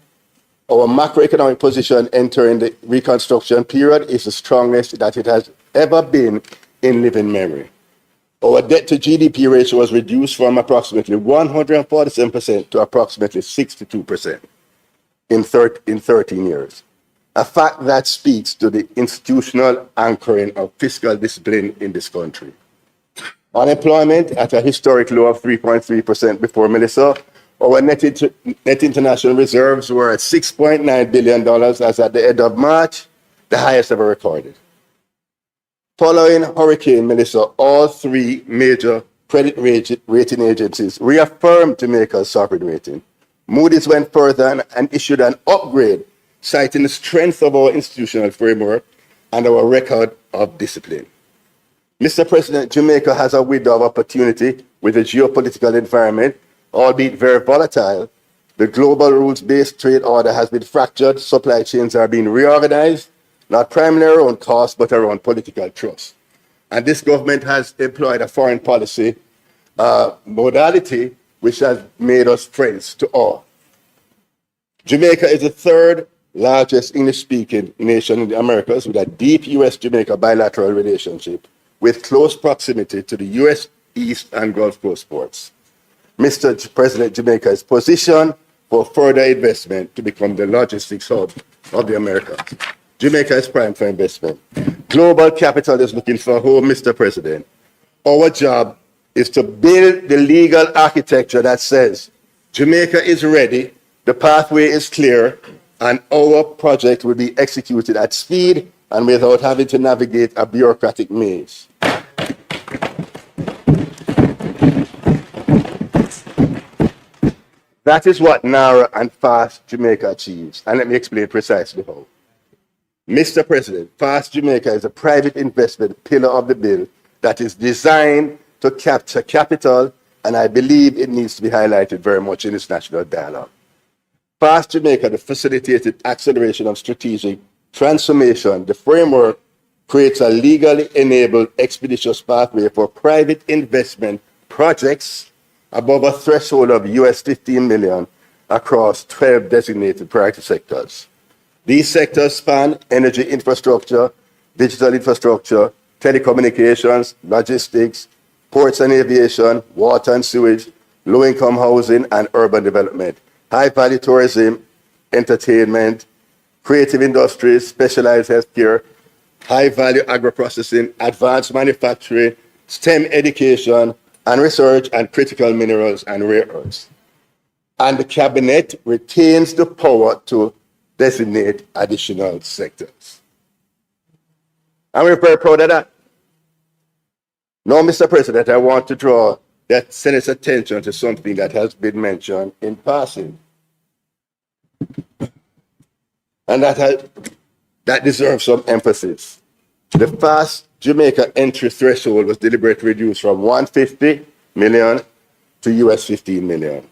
Our macroeconomic position entering the reconstruction period is the strongest that it has ever been in living memory. Our debt to GDP ratio was reduced from approximately 147% to approximately 62% in 13 years. A fact that speaks to the institutional anchoring of fiscal discipline in this country. Unemployment at a historic low of 3.3% before Melissa. Our net international reserves were at $6.9 billion as at the end of March, the highest ever recorded. Following Hurricane Melissa, all three major credit rating agencies reaffirmed Jamaica's sovereign rating. Moody's went further and issued an upgrade, citing the strength of our institutional framework and our record of discipline. Mr. President, Jamaica has a window of opportunity with a geopolitical environment, albeit very volatile. The global rules-based trade order has been fractured, supply chains are being reorganized, not primarily around cost, but around political trust. And this government has employed a foreign policy modality which has made us friends to all. Jamaica is the third largest English-speaking nation in the Americas with a deep US-Jamaica bilateral relationship with close proximity to the US East and Gulf Coast ports. Mr. President, Jamaica is positioned for further investment to become the logistics hub of the Americas. Jamaica is primed for investment. Global capital is looking for a home, Mr. President. Our job is to build the legal architecture that says Jamaica is ready, the pathway is clear, and our project will be executed at speed and without having to navigate a bureaucratic maze. That is what NaRRA and Fast Jamaica achieves, and let me explain precisely how. Mr. President, Fast Jamaica is a private investment pillar of the bill that is designed to to capture capital, and I believe it needs to be highlighted very much in this national dialogue. Fast Jamaica, the facilitated acceleration of strategic transformation, the framework creates a legally enabled expeditious pathway for private investment projects above a threshold of US 15 million across 12 designated priority sectors. These sectors span energy infrastructure, digital infrastructure, telecommunications, logistics, ports and aviation, water and sewage, low-income housing and urban development, high-value tourism, entertainment, creative industries, specialized healthcare, high-value agro-processing, advanced manufacturing, STEM education, and research, and critical minerals and rare earths. And the cabinet retains the power to designate additional sectors. And we're very proud of that. Now, Mr. President, I want to draw that Senate's attention to something that has been mentioned in passing. And that deserves some emphasis. The Fast Jamaica entry threshold was deliberately reduced from 150 million to US 15 million.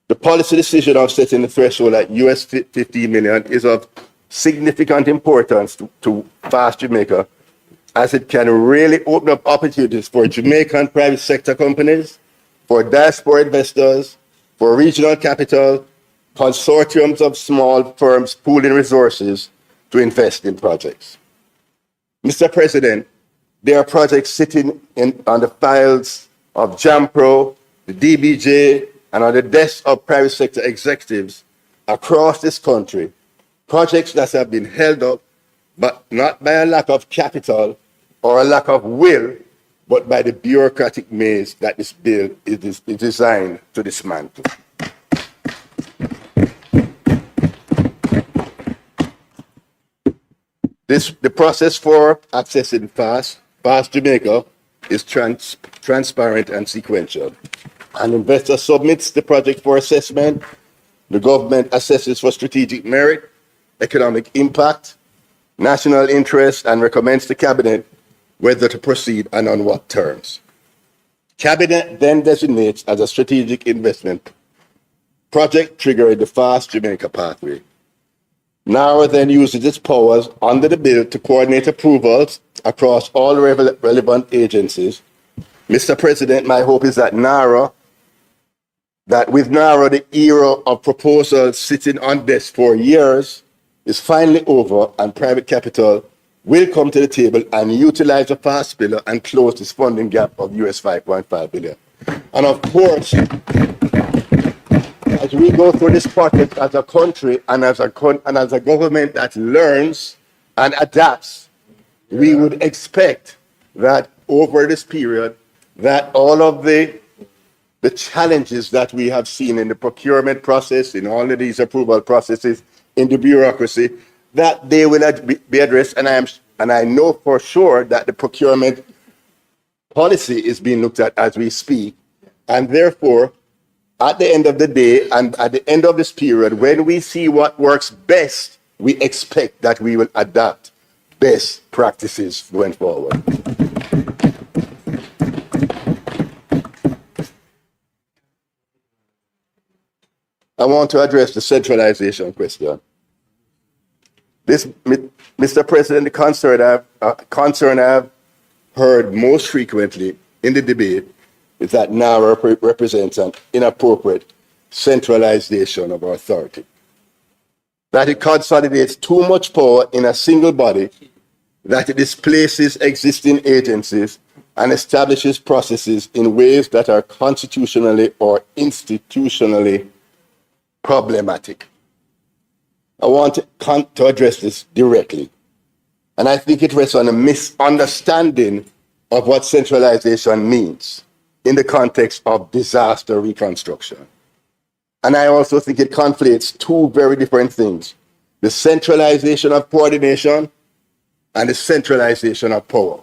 The policy decision of setting the threshold at US 15 million is of significant importance to Fast Jamaica, as it can really open up opportunities for Jamaican private sector companies, for diaspora investors, for regional capital, consortiums of small firms pooling resources to invest in projects. Mr. President, there are projects sitting on the files of JAMPRO, the DBJ, and on the desks of private sector executives across this country, projects that have been held up, but not by a lack of capital or a lack of will, but by the bureaucratic maze that this bill is designed to dismantle. The process for accessing Fast Jamaica is transparent and sequential. An investor submits the project for assessment. The government assesses for strategic merit, economic impact, national interest, and recommends to Cabinet whether to proceed and on what terms. Cabinet then designates as a strategic investment project triggering the Fast Jamaica pathway. NaRRA then uses its powers under the bill to coordinate approvals across all relevant agencies. Mr. President, my hope is that with NaRRA, the era of proposals sitting on desk for years is finally over, and private capital will come to the table and utilize the fast bill and close this funding gap of US 5.5 billion. And of course, as we go through this project as a country and as a government that learns and adapts, we would expect that over this period, that all of the challenges that we have seen in the procurement process, in all of these approval processes, in the bureaucracy, that they will be addressed. And I know for sure that the procurement policy is being looked at as we speak. And therefore, at the end of the day and at the end of this period, when we see what works best, we expect that we will adapt best practices going forward. I want to address the centralization question. This, Mr. President, the concern I've heard most frequently in the debate is that NaRRA represents an inappropriate centralization of our authority. That it consolidates too much power in a single body, that it displaces existing agencies and establishes processes in ways that are constitutionally or institutionally problematic. I want to address this directly. And I think it rests on a misunderstanding of what centralization means in the context of disaster reconstruction. And I also think it conflates two very different things: the centralization of coordination and the centralization of power.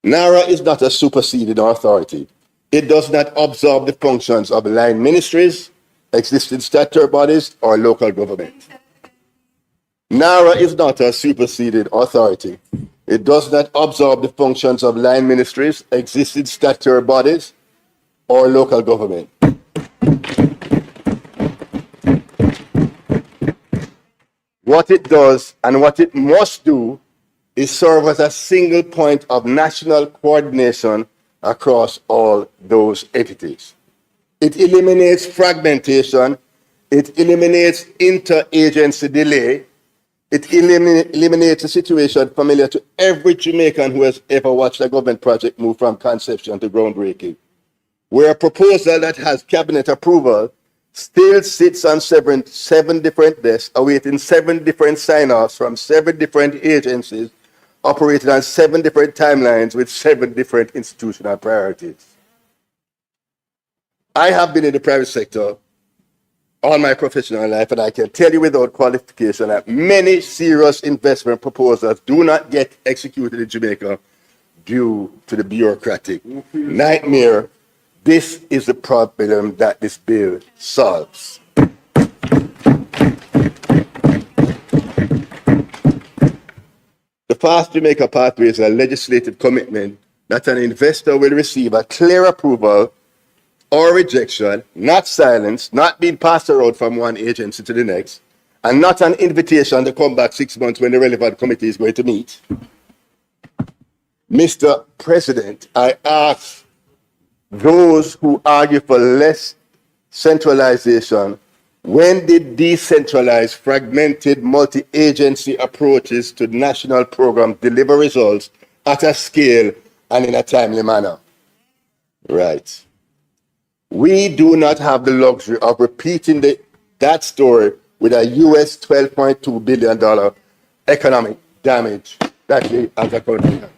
NaRRA is not a superseded authority. It does not absorb the functions of line ministries, existing statutory bodies, or local government. NaRRA is not a superseded authority. It does not absorb the functions of line ministries, existing statutory bodies, or local government. What it does and what it must do is serve as a single point of national coordination across all those entities. It eliminates fragmentation, it eliminates interagency delay, it eliminates a situation familiar to every Jamaican who has ever watched a government project move from conception to groundbreaking, where a proposal that has cabinet approval still sits on seven different desks, awaiting 7 different sign-offs from 7 different agencies, operating on 7 different timelines with 7 different institutional priorities. I have been in the private sector all my professional life, and I can tell you without qualification that many serious investment proposals do not get executed in Jamaica due to the bureaucratic nightmare. This is the problem that this bill solves. The Fast Jamaica Pathway is a legislative commitment that an investor will receive a clear approval or rejection, not silence, not being passed around from one agency to the next, and not an invitation to come back 6 months when the relevant committee is going to meet. Mr. President, I ask those who argue for less centralization, when did decentralized, fragmented, multi-agency approaches to national programs deliver results at a scale and in a timely manner? Right. We do not have the luxury of repeating that story with a US $12.2 billion economic damage that we as a country have.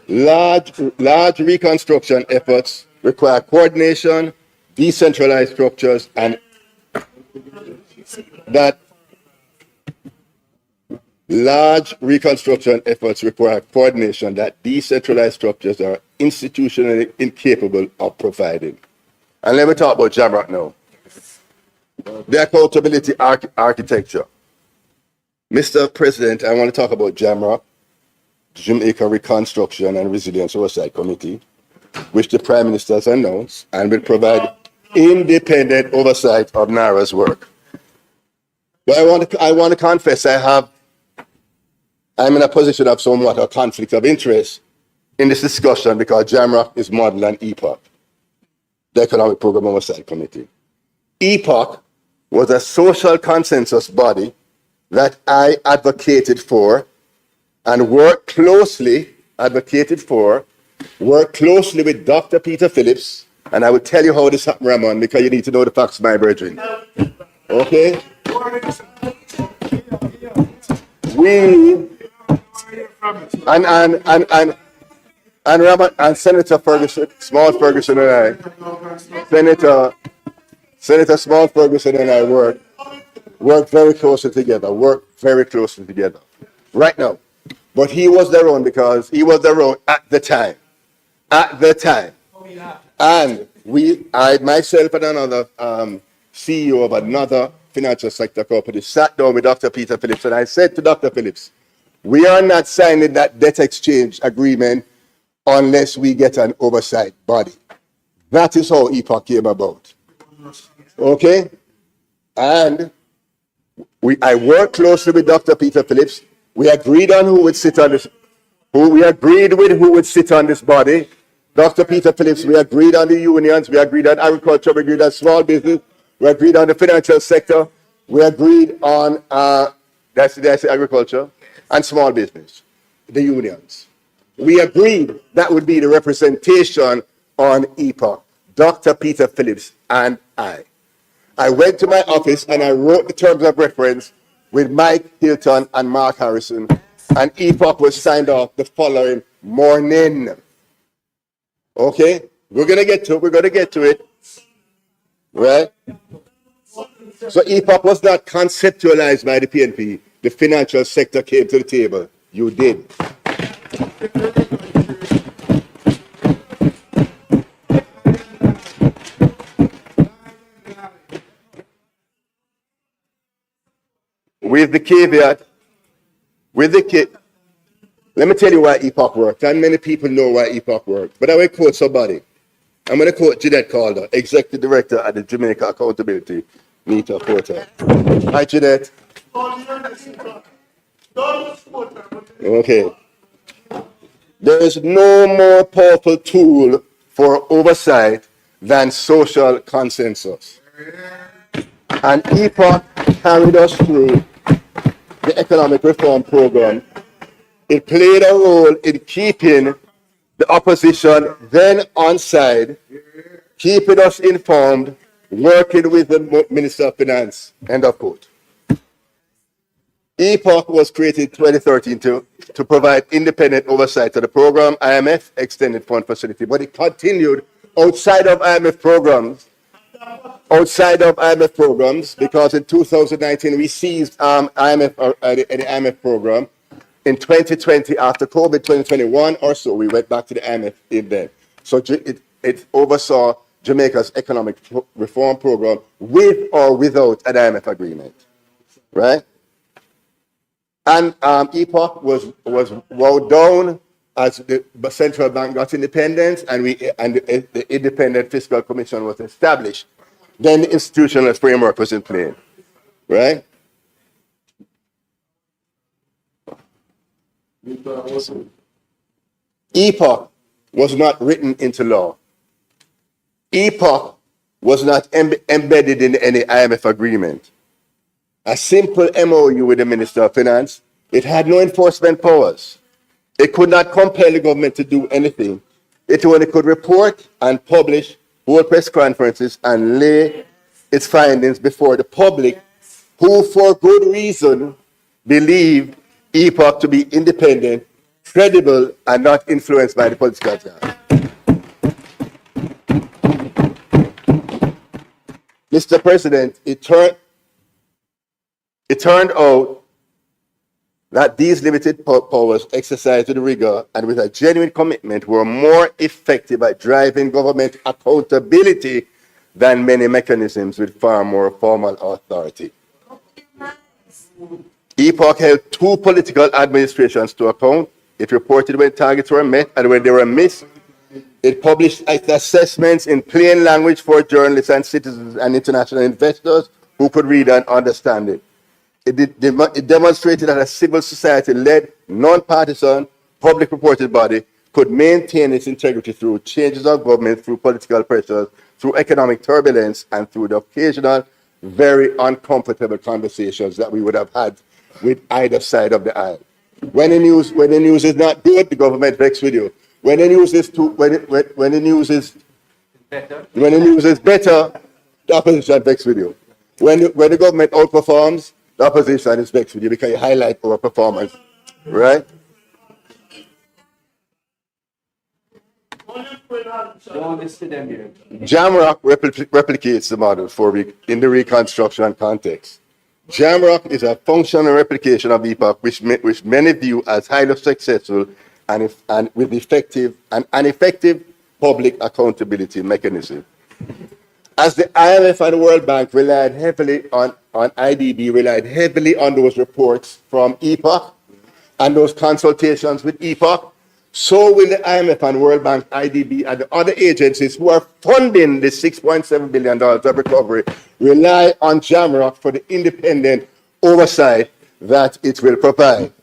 Large reconstruction efforts require coordination, decentralized structures, and that large reconstruction efforts require coordination that decentralized structures are institutionally incapable of providing. And let me talk about JAMROC now. The accountability architecture. Mr. President, I want to talk about JAMROC, Jamaica Reconstruction and Resilience Oversight Committee, which the Prime Minister has announced and will provide independent oversight of NaRRA's work. But I want to confess I'm in a position of somewhat a conflict of interest in this discussion because JAMROC is modeled on EPOC, the Economic Program Oversight Committee. EPOC was a social consensus body that I advocated for and worked closely with Dr. Peter Phillips, and I will tell you how this happened, Ramon, because you need to know the facts, my brethren. Okay? We and Ramon and Senator Ferguson, Small Ferguson and I, Senator Small Ferguson and I work very closely together, right now. But he was their own because he was their own at the time. And I myself and another CEO of another financial sector company sat down with Dr. Peter Phillips, and I said to Dr. Phillips, we are not signing that debt exchange agreement unless we get an oversight body. That is how EPOC came about. Okay? And I worked closely with Dr. Peter Phillips. We agreed on who would sit on this, who would sit on this body. Dr. Peter Phillips, we agreed on the unions, we agreed on agriculture, we agreed on small business, we agreed on the financial sector, we agreed on that's agriculture and small business, the unions. We agreed that would be the representation on EPOC, Dr. Peter Phillips and I. I went to my office and I wrote the terms of reference with Mike Hilton and Mark Harrison, and EPOC was signed off the following morning. Okay? We're gonna get to it. Right? So EPOC was not conceptualized by the PNP. The financial sector came to the table. You did. with the caveat, let me tell you why EPOC worked, and many people know why EPOC worked, but I will quote somebody. I'm going to quote Jeanette Calder, Executive Director at the Jamaica Accountability Meter Portal. Hi, Jeanette. Okay. There is no more powerful tool for oversight than social consensus. And EPOC carried us through the economic reform program. It played a role in keeping the opposition then on side, keeping us informed, working with the Minister of Finance, end of quote. EPOC was created in 2013 to provide independent oversight to the program, IMF Extended Fund Facility, but it continued outside of IMF programs, because in 2019 we seized the IMF program. In 2020, after COVID, 2021 or so, we went back to the IMF in then. So it oversaw Jamaica's economic reform program with or without an IMF agreement, right? And EPOC was wowed down as the central bank got independence, and the Independent Fiscal Commission was established. Then the institutional framework was in place, right? EPOC was not written into law. EPOC was not embedded in any IMF agreement. A simple MOU with the Minister of Finance. It had no enforcement powers. It could not compel the government to do anything. It only could report and publish, hold press conferences, and lay its findings before the public, who for good reason believed EPOC to be independent, credible, and not influenced by the political class. Mr. President, it turned out that these limited powers exercised with rigor and with a genuine commitment were more effective at driving government accountability than many mechanisms with far more formal authority. EPOC held two political administrations to account. It reported when targets were met and when they were missed. It published assessments in plain language for journalists and citizens and international investors who could read and understand it. It demonstrated that a civil society-led, non-partisan, public reported body could maintain its integrity through changes of government, through political pressures, through economic turbulence, and through the occasional, very uncomfortable conversations that we would have had with either side of the aisle. When the news is not good, the government vexed with you. When the news is better, the opposition vexed with you. When the government outperforms, the opposition is vexed with you because you highlight our performance, right? Jamrock replicates the model in the Reconstruction context. Jamrock is a functional replication of EPOC, which many view as highly successful and with an effective public accountability mechanism. As the IMF and the World Bank relied heavily on IDB, relied heavily on those reports from EPOC and those consultations with EPOC, so will the IMF and World Bank, IDB, and the other agencies who are funding the $6.7 billion of recovery rely on Jamrock for the independent oversight that it will provide.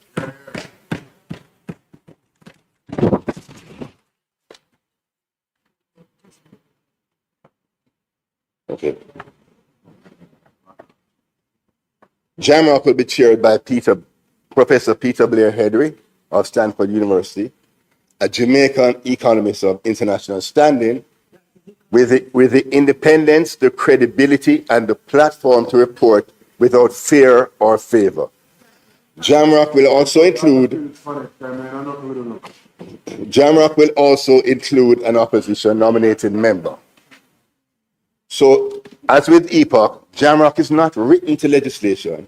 Okay. Jamrock will be chaired by Professor Peter Blair Hedry of Stanford University, a Jamaican economist of international standing, with the independence, the credibility, and the platform to report without fear or favor. Jamrock will also include an opposition nominated member. So, as with EPOC, Jamrock is not written into legislation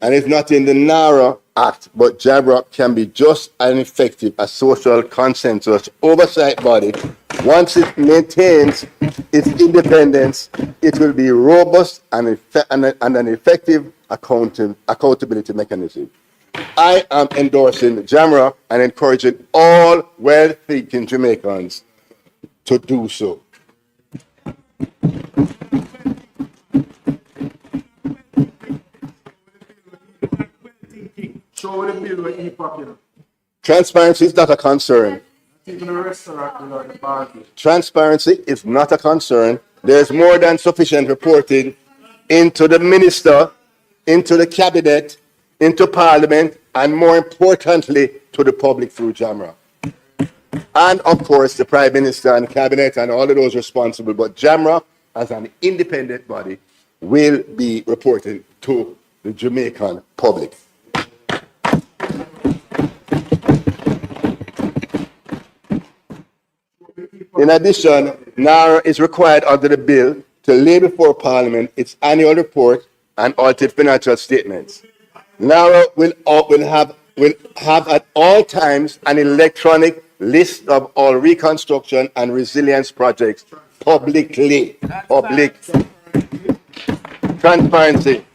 and is not in the NaRRA Act, but Jamrock can be just and effective as social consensus oversight body. Once it maintains its independence, it will be robust and an effective accountability mechanism. I am endorsing JAMRA and encouraging all well-thinking Jamaicans to do so. Transparency is not a concern. Transparency is not a concern. There's more than sufficient reporting into the minister, into the cabinet, into parliament, and more importantly, to the public through JAMRA. And of course, the prime minister and cabinet and all of those responsible. But JAMRA, as an independent body, will be reporting to the Jamaican public. In addition, NaRRA is required under the bill to lay before Parliament its annual report and audited financial statements. NaRRA will have at all times an electronic list of all reconstruction and resilience projects publicly. Transparency.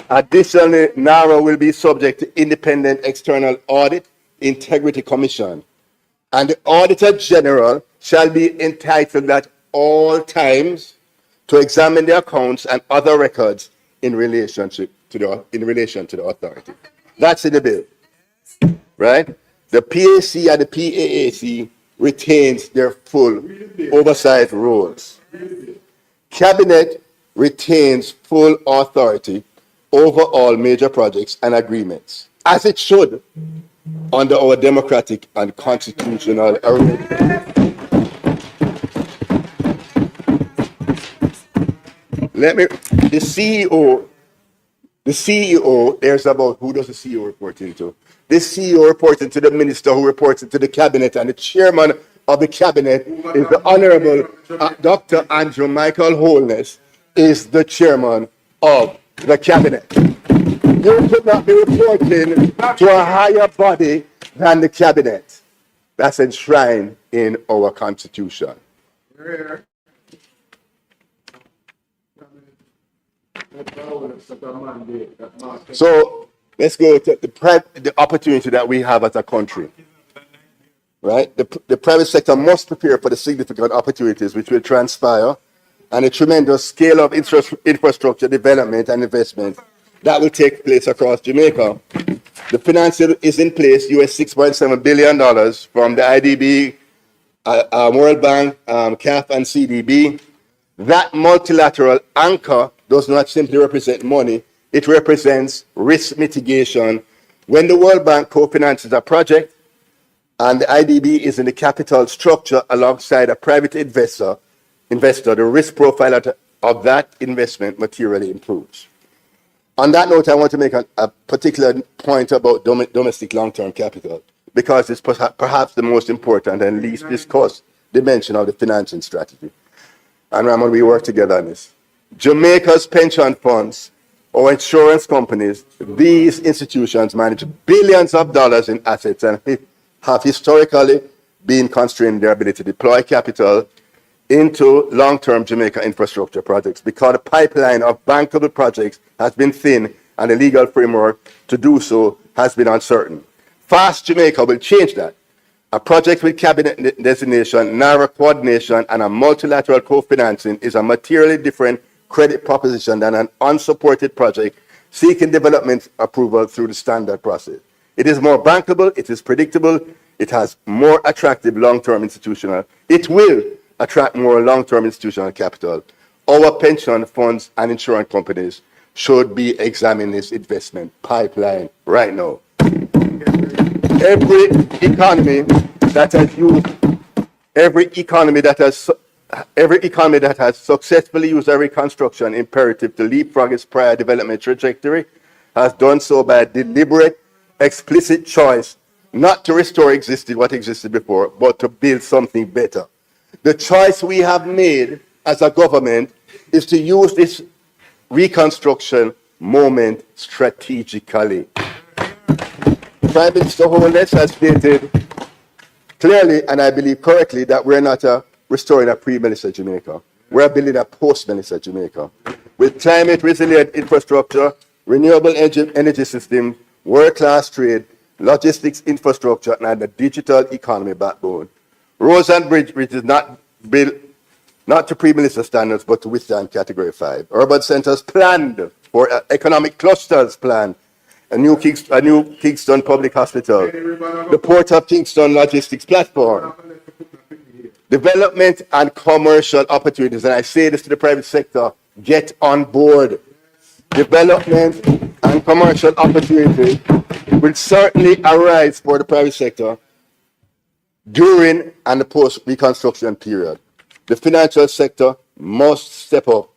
Additionally, NaRRA will be subject to independent external audit, integrity commission, and the Auditor General shall be entitled at all times to examine the accounts and other records in relation to the authority. That's in the bill, right? The PAC and the PAAC retains their full oversight roles. Cabinet retains full authority over all major projects and agreements, as it should under our democratic and constitutional arrangement. The CEO, there's about who does the CEO report into? The CEO reports into the minister, who reports into the cabinet, and the chairman of the cabinet is the Honorable Dr. Andrew Michael Holness, is the chairman of the cabinet. You could not be reporting to a higher body than the cabinet. That's enshrined in our constitution. So let's go to the opportunity that we have as a country. Right? The private sector must prepare for the significant opportunities which will transpire and the tremendous scale of infrastructure development and investment that will take place across Jamaica. The financing is in place, US $6.7 billion from the IDB, World Bank, CAF, and CDB. That multilateral anchor does not simply represent money, it represents risk mitigation. When the World Bank co-finances a project and the IDB is in the capital structure alongside a private investor, the risk profile of that investment materially improves. On that note, I want to make a particular point about domestic long-term capital, because it's perhaps the most important and least discussed dimension of the financing strategy. And Ramon, we work together on this. Jamaica's pension funds or insurance companies, these institutions manage billions of dollars in assets and have historically been constrained in their ability to deploy capital into long-term Jamaica infrastructure projects because the pipeline of bankable projects has been thin and the legal framework to do so has been uncertain. Fast Jamaica will change that. A project with cabinet designation, NaRRA coordination, and a multilateral co-financing is a materially different credit proposition than an unsupported project seeking development approval through the standard process. It is more bankable, it is predictable, it has more attractive long-term institutional. It will attract more long-term institutional capital. Our pension funds and insurance companies should be examining this investment pipeline right now. Every economy that has successfully used a reconstruction imperative to leapfrog its prior development trajectory has done so by a deliberate, explicit choice not to restore what existed before, but to build something better. The choice we have made as a government is to use this reconstruction moment strategically. Prime Minister Holness has stated clearly, and I believe correctly, that we're not restoring a pre-Melissa Jamaica. We're building a post-Melissa Jamaica with climate resilient infrastructure, renewable energy system, world-class trade, logistics infrastructure, and a digital economy backbone. Roads and bridges not built not to pre-minister standards, but to withstand Category 5. Urban centers planned for economic clusters planned. A new Kingston Public Hospital. The Port of Kingston Logistics Platform. Development and commercial opportunities. And I say this to the private sector, get on board. Development and commercial opportunities will certainly arise for the private sector during and the post-reconstruction period. The financial sector must step up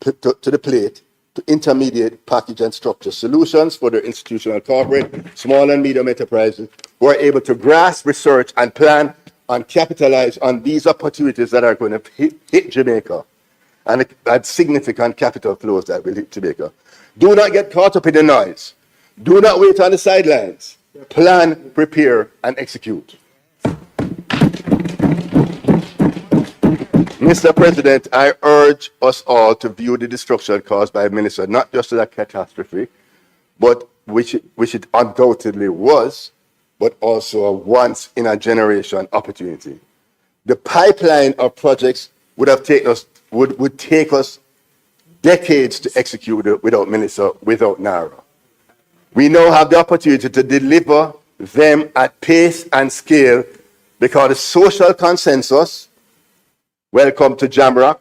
to the plate to intermediate package and structure solutions for their institutional, corporate, small and medium enterprises who are able to grasp, research, and plan and capitalize on these opportunities that are going to hit Jamaica and significant capital flows that will hit Jamaica. Do not get caught up in the noise. Do not wait on the sidelines. Plan, prepare, and execute. Mr. President, I urge us all to view the destruction caused by Minister not just as a catastrophe, but which it undoubtedly was, but also a once-in-a-generation opportunity. The pipeline of projects would take us decades to execute without NaRRA. We now have the opportunity to deliver them at pace and scale because the social consensus, welcome to Jamrock,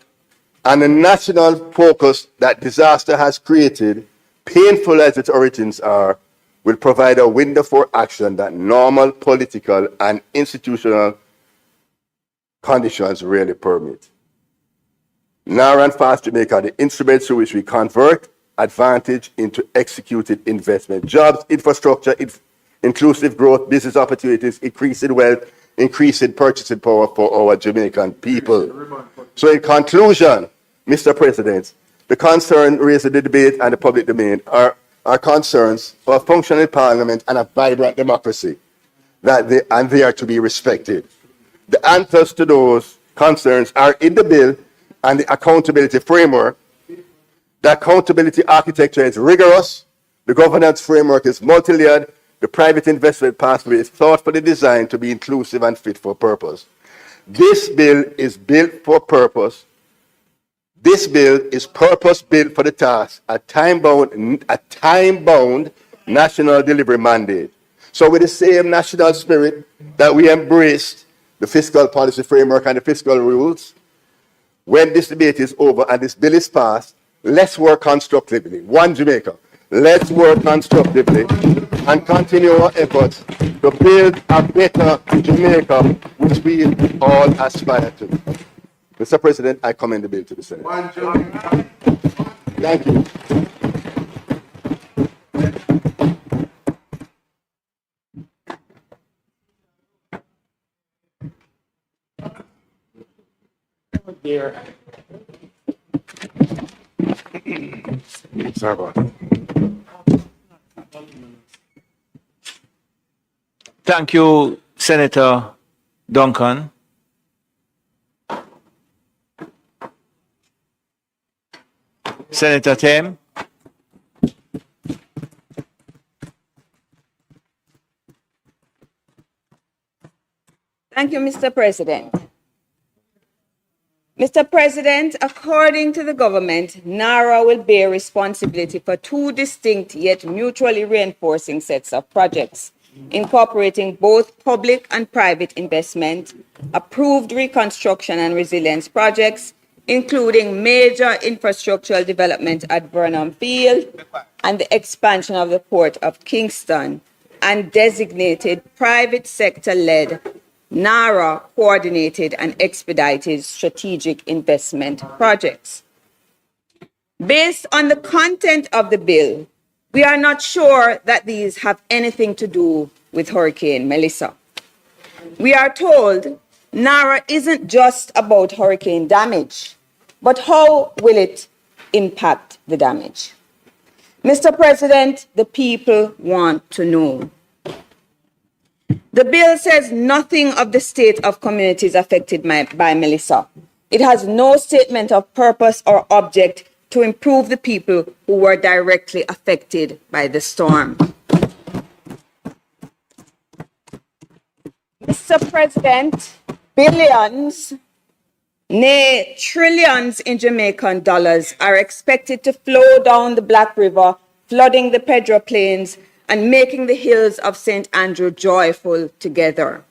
and the national focus that disaster has created, painful as its origins are, will provide a window for action that normal political and institutional conditions rarely permit. NaRRA and Fast Jamaica are the instruments through which we convert advantage into executed investment. Jobs, infrastructure, inclusive growth, business opportunities, increasing wealth, increasing purchasing power for our Jamaican people. So in conclusion, Mr. President, the concern raised in the debate and the public domain are concerns for a functioning parliament and a vibrant democracy, and they are to be respected. The answers to those concerns are in the bill and the accountability framework. The accountability architecture is rigorous. The governance framework is multi-layered. The private investment pathway is thoughtfully designed to be inclusive and fit for purpose. This bill is built for purpose. This bill is purpose-built for the task, a time-bound national delivery mandate. So with the same national spirit that we embraced the fiscal policy framework and the fiscal rules, when this debate is over and this bill is passed, let's work constructively. One Jamaica. Let's work constructively and continue our efforts to build a better Jamaica, which we all aspire to. Mr. President, I commend the bill to the Senate. Thank you. Oh dear. Sorry about that. Thank you, Senator Duncan. Senator Tim. Thank you, Mr. President. Mr. President, according to the government, NaRRA will bear responsibility for two distinct yet mutually reinforcing sets of projects, incorporating both public and private investment, approved reconstruction and resilience projects, including major infrastructural development at Burnham Field and the expansion of the Port of Kingston, and designated private sector-led NaRRA coordinated and expedited strategic investment projects. Based on the content of the bill, we are not sure that these have anything to do with Hurricane Melissa. We are told NaRRA isn't just about hurricane damage, but how will it impact the damage? Mr. President, the people want to know. The bill says nothing of the state of communities affected by Melissa. It has no statement of purpose or object to improve the people who were directly affected by the storm. Mr. President, billions, nay, trillions in Jamaican dollars are expected to flow down the Black River, flooding the Pedro Plains and making the hills of St. Andrew joyful together.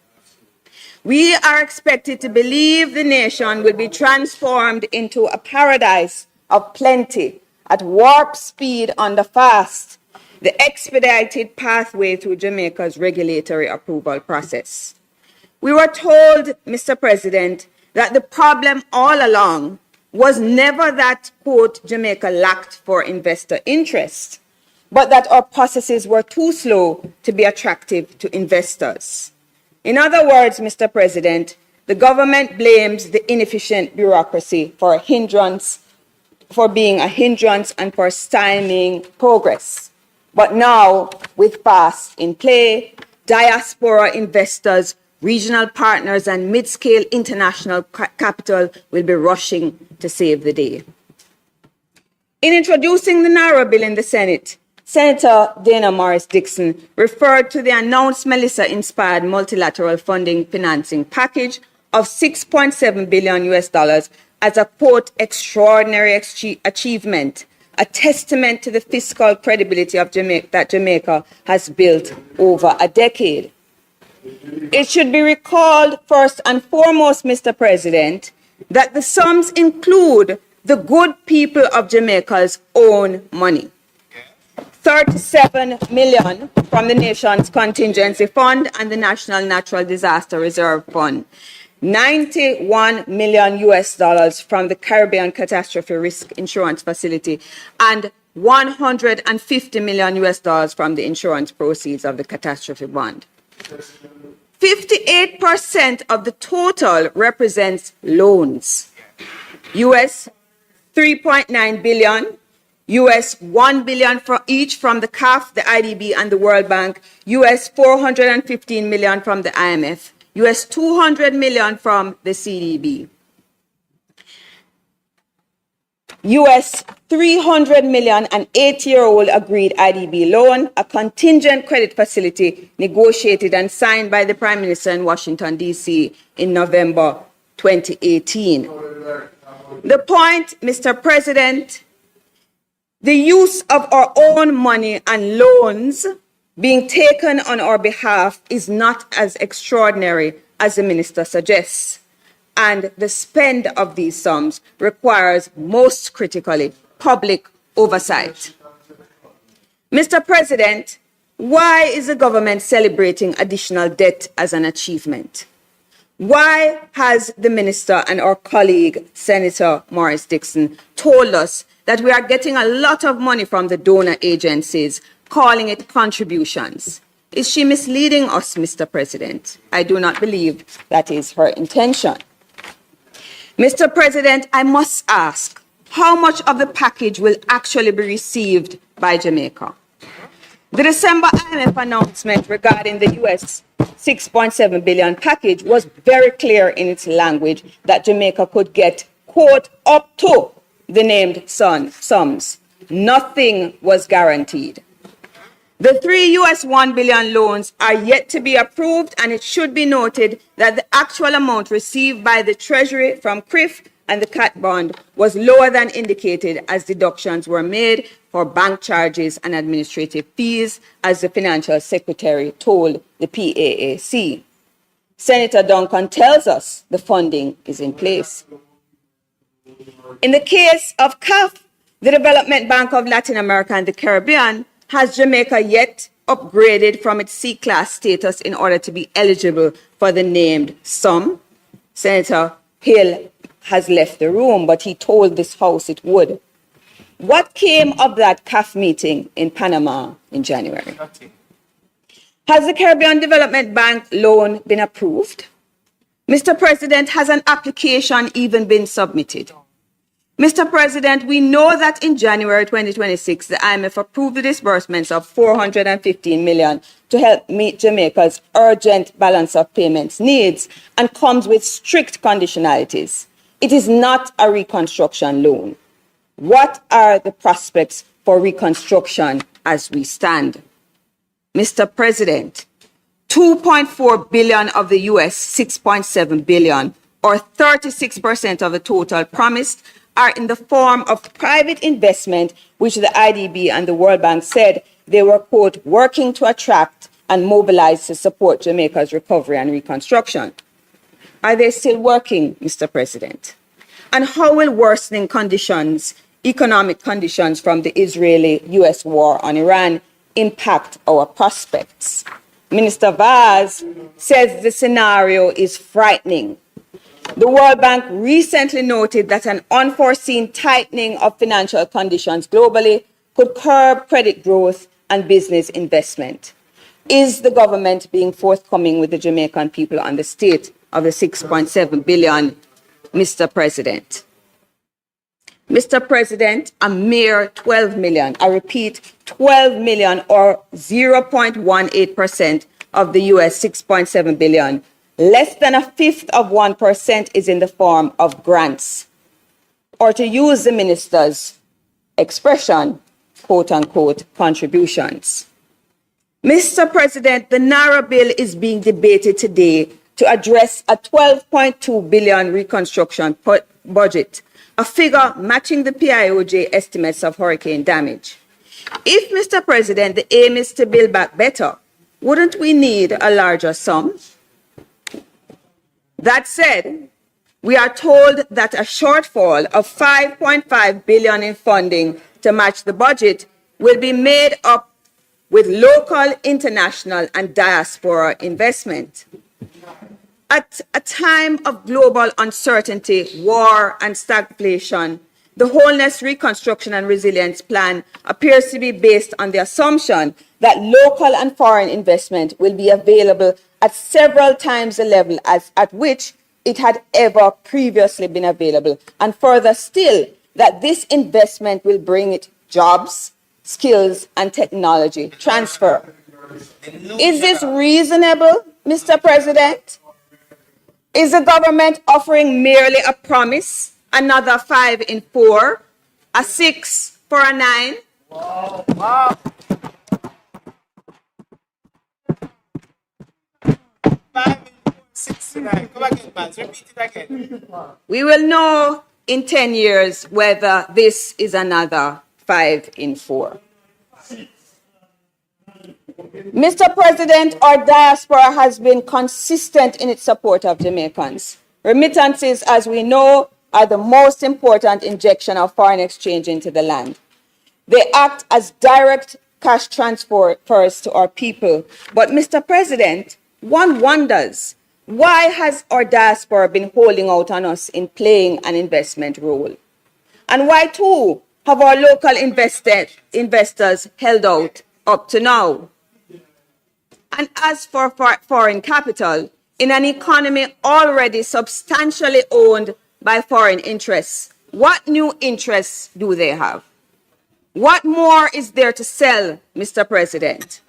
We are expected to believe the nation will be transformed into a paradise of plenty at warp speed on the fast, the expedited pathway through Jamaica's regulatory approval process. We were told, Mr. President, that the problem all along was never that, quote, Jamaica lacked for investor interest, but that our processes were too slow to be attractive to investors. In other words, Mr. President, the government blames the inefficient bureaucracy for being a hindrance and for stymieing progress. But now, with FAST in play, diaspora investors, regional partners, and mid-scale international capital will be rushing to save the day. In introducing the NaRRA bill in the Senate, Senator Dana Morris Dixon referred to the announced Melissa-inspired multilateral funding financing package of $6.7 billion as a, quote, extraordinary achievement, a testament to the fiscal credibility of that Jamaica has built over a decade. It should be recalled first and foremost, Mr. President, that the sums include the good people of Jamaica's own money. 37 million from the nation's contingency fund and the National Natural Disaster Reserve Fund, $91 million from the Caribbean Catastrophe Risk Insurance Facility, and $150 million from the insurance proceeds of the catastrophe bond. 58% of the total represents loans. US 3.9 billion, US 1 billion for each from the CAF, the IDB, and the World Bank, US 415 million from the IMF, US 200 million from the CDB. US 300 million an 8-year-old agreed IDB loan, a contingent credit facility negotiated and signed by the Prime Minister in Washington, D.C. in November 2018. The point, Mr. President, the use of our own money and loans being taken on our behalf is not as extraordinary as the minister suggests. And the spend of these sums requires, most critically, public oversight. Mr. President, why is the government celebrating additional debt as an achievement? Why has the minister and our colleague, Senator Morris Dixon, told us that we are getting a lot of money from the donor agencies, calling it contributions? Is she misleading us, Mr. President? I do not believe that is her intention. Mr. President, I must ask, how much of the package will actually be received by Jamaica? The December IMF announcement regarding the US $6.7 billion package was very clear in its language that Jamaica could get, quote, up to the named sums. Nothing was guaranteed. The 3 US $1 billion loans are yet to be approved, and it should be noted that the actual amount received by the Treasury from CRIF and the CAT bond was lower than indicated, as deductions were made for bank charges and administrative fees, as the Financial Secretary told the PAAC. Senator Duncan tells us the funding is in place. In the case of CAF, the Development Bank of Latin America and the Caribbean, has Jamaica yet upgraded from its C-class status in order to be eligible for the named sum? Senator Hill has left the room, but he told this House it would. What came of that CAF meeting in Panama in January? Has the Caribbean Development Bank loan been approved? Mr. President, has an application even been submitted? Mr. President, we know that in January 2026, the IMF approved the disbursements of $415 million to help meet Jamaica's urgent balance of payments needs and comes with strict conditionalities. It is not a reconstruction loan. What are the prospects for reconstruction as we stand? Mr. President, 2.4 billion of the US 6.7 billion, or 36% of the total promised, are in the form of private investment, which the IDB and the World Bank said they were, quote, working to attract and mobilize to support Jamaica's recovery and reconstruction. Are they still working, Mr. President? And how will worsening conditions, economic conditions from the Israeli-US war on Iran impact our prospects? Minister Vaz says the scenario is frightening. The World Bank recently noted that an unforeseen tightening of financial conditions globally could curb credit growth and business investment. Is the government being forthcoming with the Jamaican people on the state of the 6.7 billion, Mr. President? Mr. President, a mere 12 million, I repeat, 12 million or 0.18% of the US 6.7 billion, less than a fifth of 1% is in the form of grants, or to use the minister's expression, quote unquote, contributions. Mr. President, the NaRRA bill is being debated today to address a 12.2 billion reconstruction budget, a figure matching the PIOJ estimates of hurricane damage. If, Mr. President, the aim is to build back better, wouldn't we need a larger sum? That said, we are told that a shortfall of 5.5 billion in funding to match the budget will be made up with local, international, and diaspora investment. At a time of global uncertainty, war, and stagflation, the Wholeness, Reconstruction, and Resilience Plan appears to be based on the assumption that local and foreign investment will be available at several times the level at which it had ever previously been available, and further still, that this investment will bring it jobs, skills, and technology transfer. Is this reasonable, Mr. President? Is the government offering merely a promise, another 5 in 4, a 6 for a 9? Wow. 5 in 4, 6 to 9. Come again, man. Repeat it again. We will know in 10 years whether this is another 5 in 4. Mr. President, our diaspora has been consistent in its support of Jamaicans. Remittances, as we know, are the most important injection of foreign exchange into the land. They act as direct cash transfers to our people. But, Mr. President, one wonders, why has our diaspora been holding out on us in playing an investment role? And why, too, have our local investors held out up to now? And as for foreign capital, in an economy already substantially owned by foreign interests, what new interests do they have? What more is there to sell, Mr. President?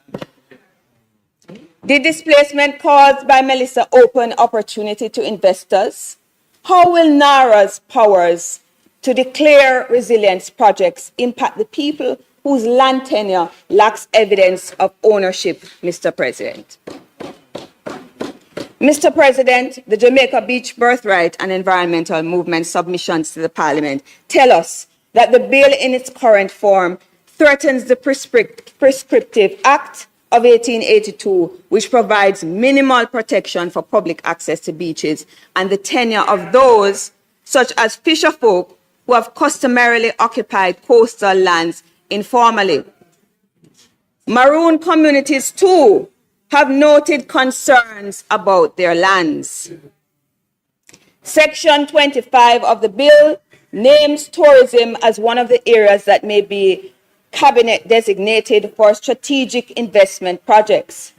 Did displacement caused by Melissa open opportunity to investors? How will NaRRA's powers to declare resilience projects impact the people whose land tenure lacks evidence of ownership, Mr. President? Mr. President, the Jamaica Beach Birthright and Environmental Movement submissions to the Parliament tell us that the bill in its current form threatens the Prescriptive Act of 1882, which provides minimal protection for public access to beaches and the tenure of those, such as fisherfolk, who have customarily occupied coastal lands informally. Maroon communities, too, have noted concerns about their lands. Section 25 of the bill names tourism as one of the areas that may be cabinet designated for strategic investment projects.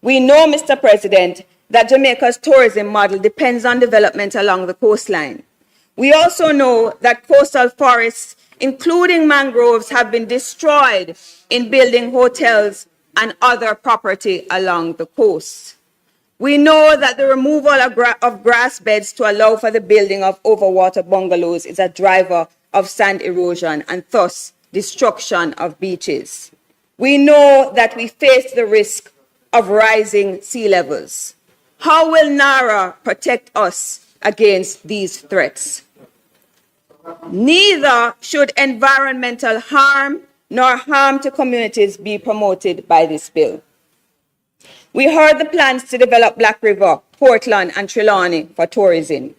We know, Mr. President, that Jamaica's tourism model depends on development along the coastline. We also know that coastal forests, including mangroves, have been destroyed in building hotels and other property along the coast. We know that the removal of grass beds to allow for the building of overwater bungalows is a driver of sand erosion and thus destruction of beaches. We know that we face the risk of rising sea levels. How will NaRRA protect us against these threats? Neither should environmental harm nor harm to communities be promoted by this bill. We heard the plans to develop Black River, Portland, and Trelawney for tourism.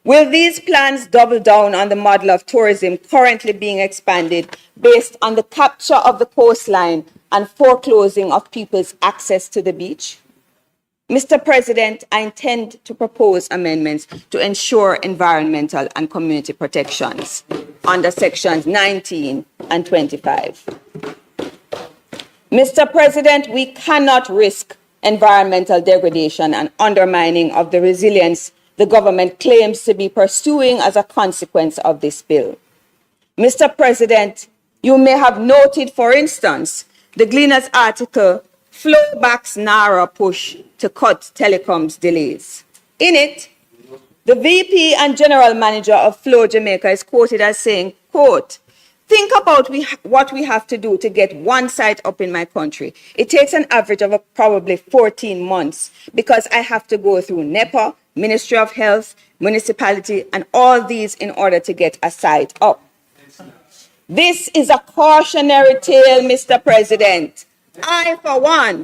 Will these plans double down on the model of tourism currently being expanded based on the capture of the coastline and foreclosing of people's access to the beach? Mr. President, I intend to propose amendments to ensure environmental and community protections under sections 19 and 25. Mr. President, we cannot risk environmental degradation and undermining of the resilience the government claims to be pursuing as a consequence of this bill. Mr. President, you may have noted, for instance, the Gleaner's article, Flow Backs NaRRA Push to Cut Telecoms Delays. In it, the VP and General Manager of Flow Jamaica is quoted as saying, quote, think about what we have to do to get one site up in my country. It takes an average of probably 14 months because I have to go through NEPA, Ministry of Health, municipality, and all these in order to get a site up. This is a cautionary tale, Mr. President. I, for one,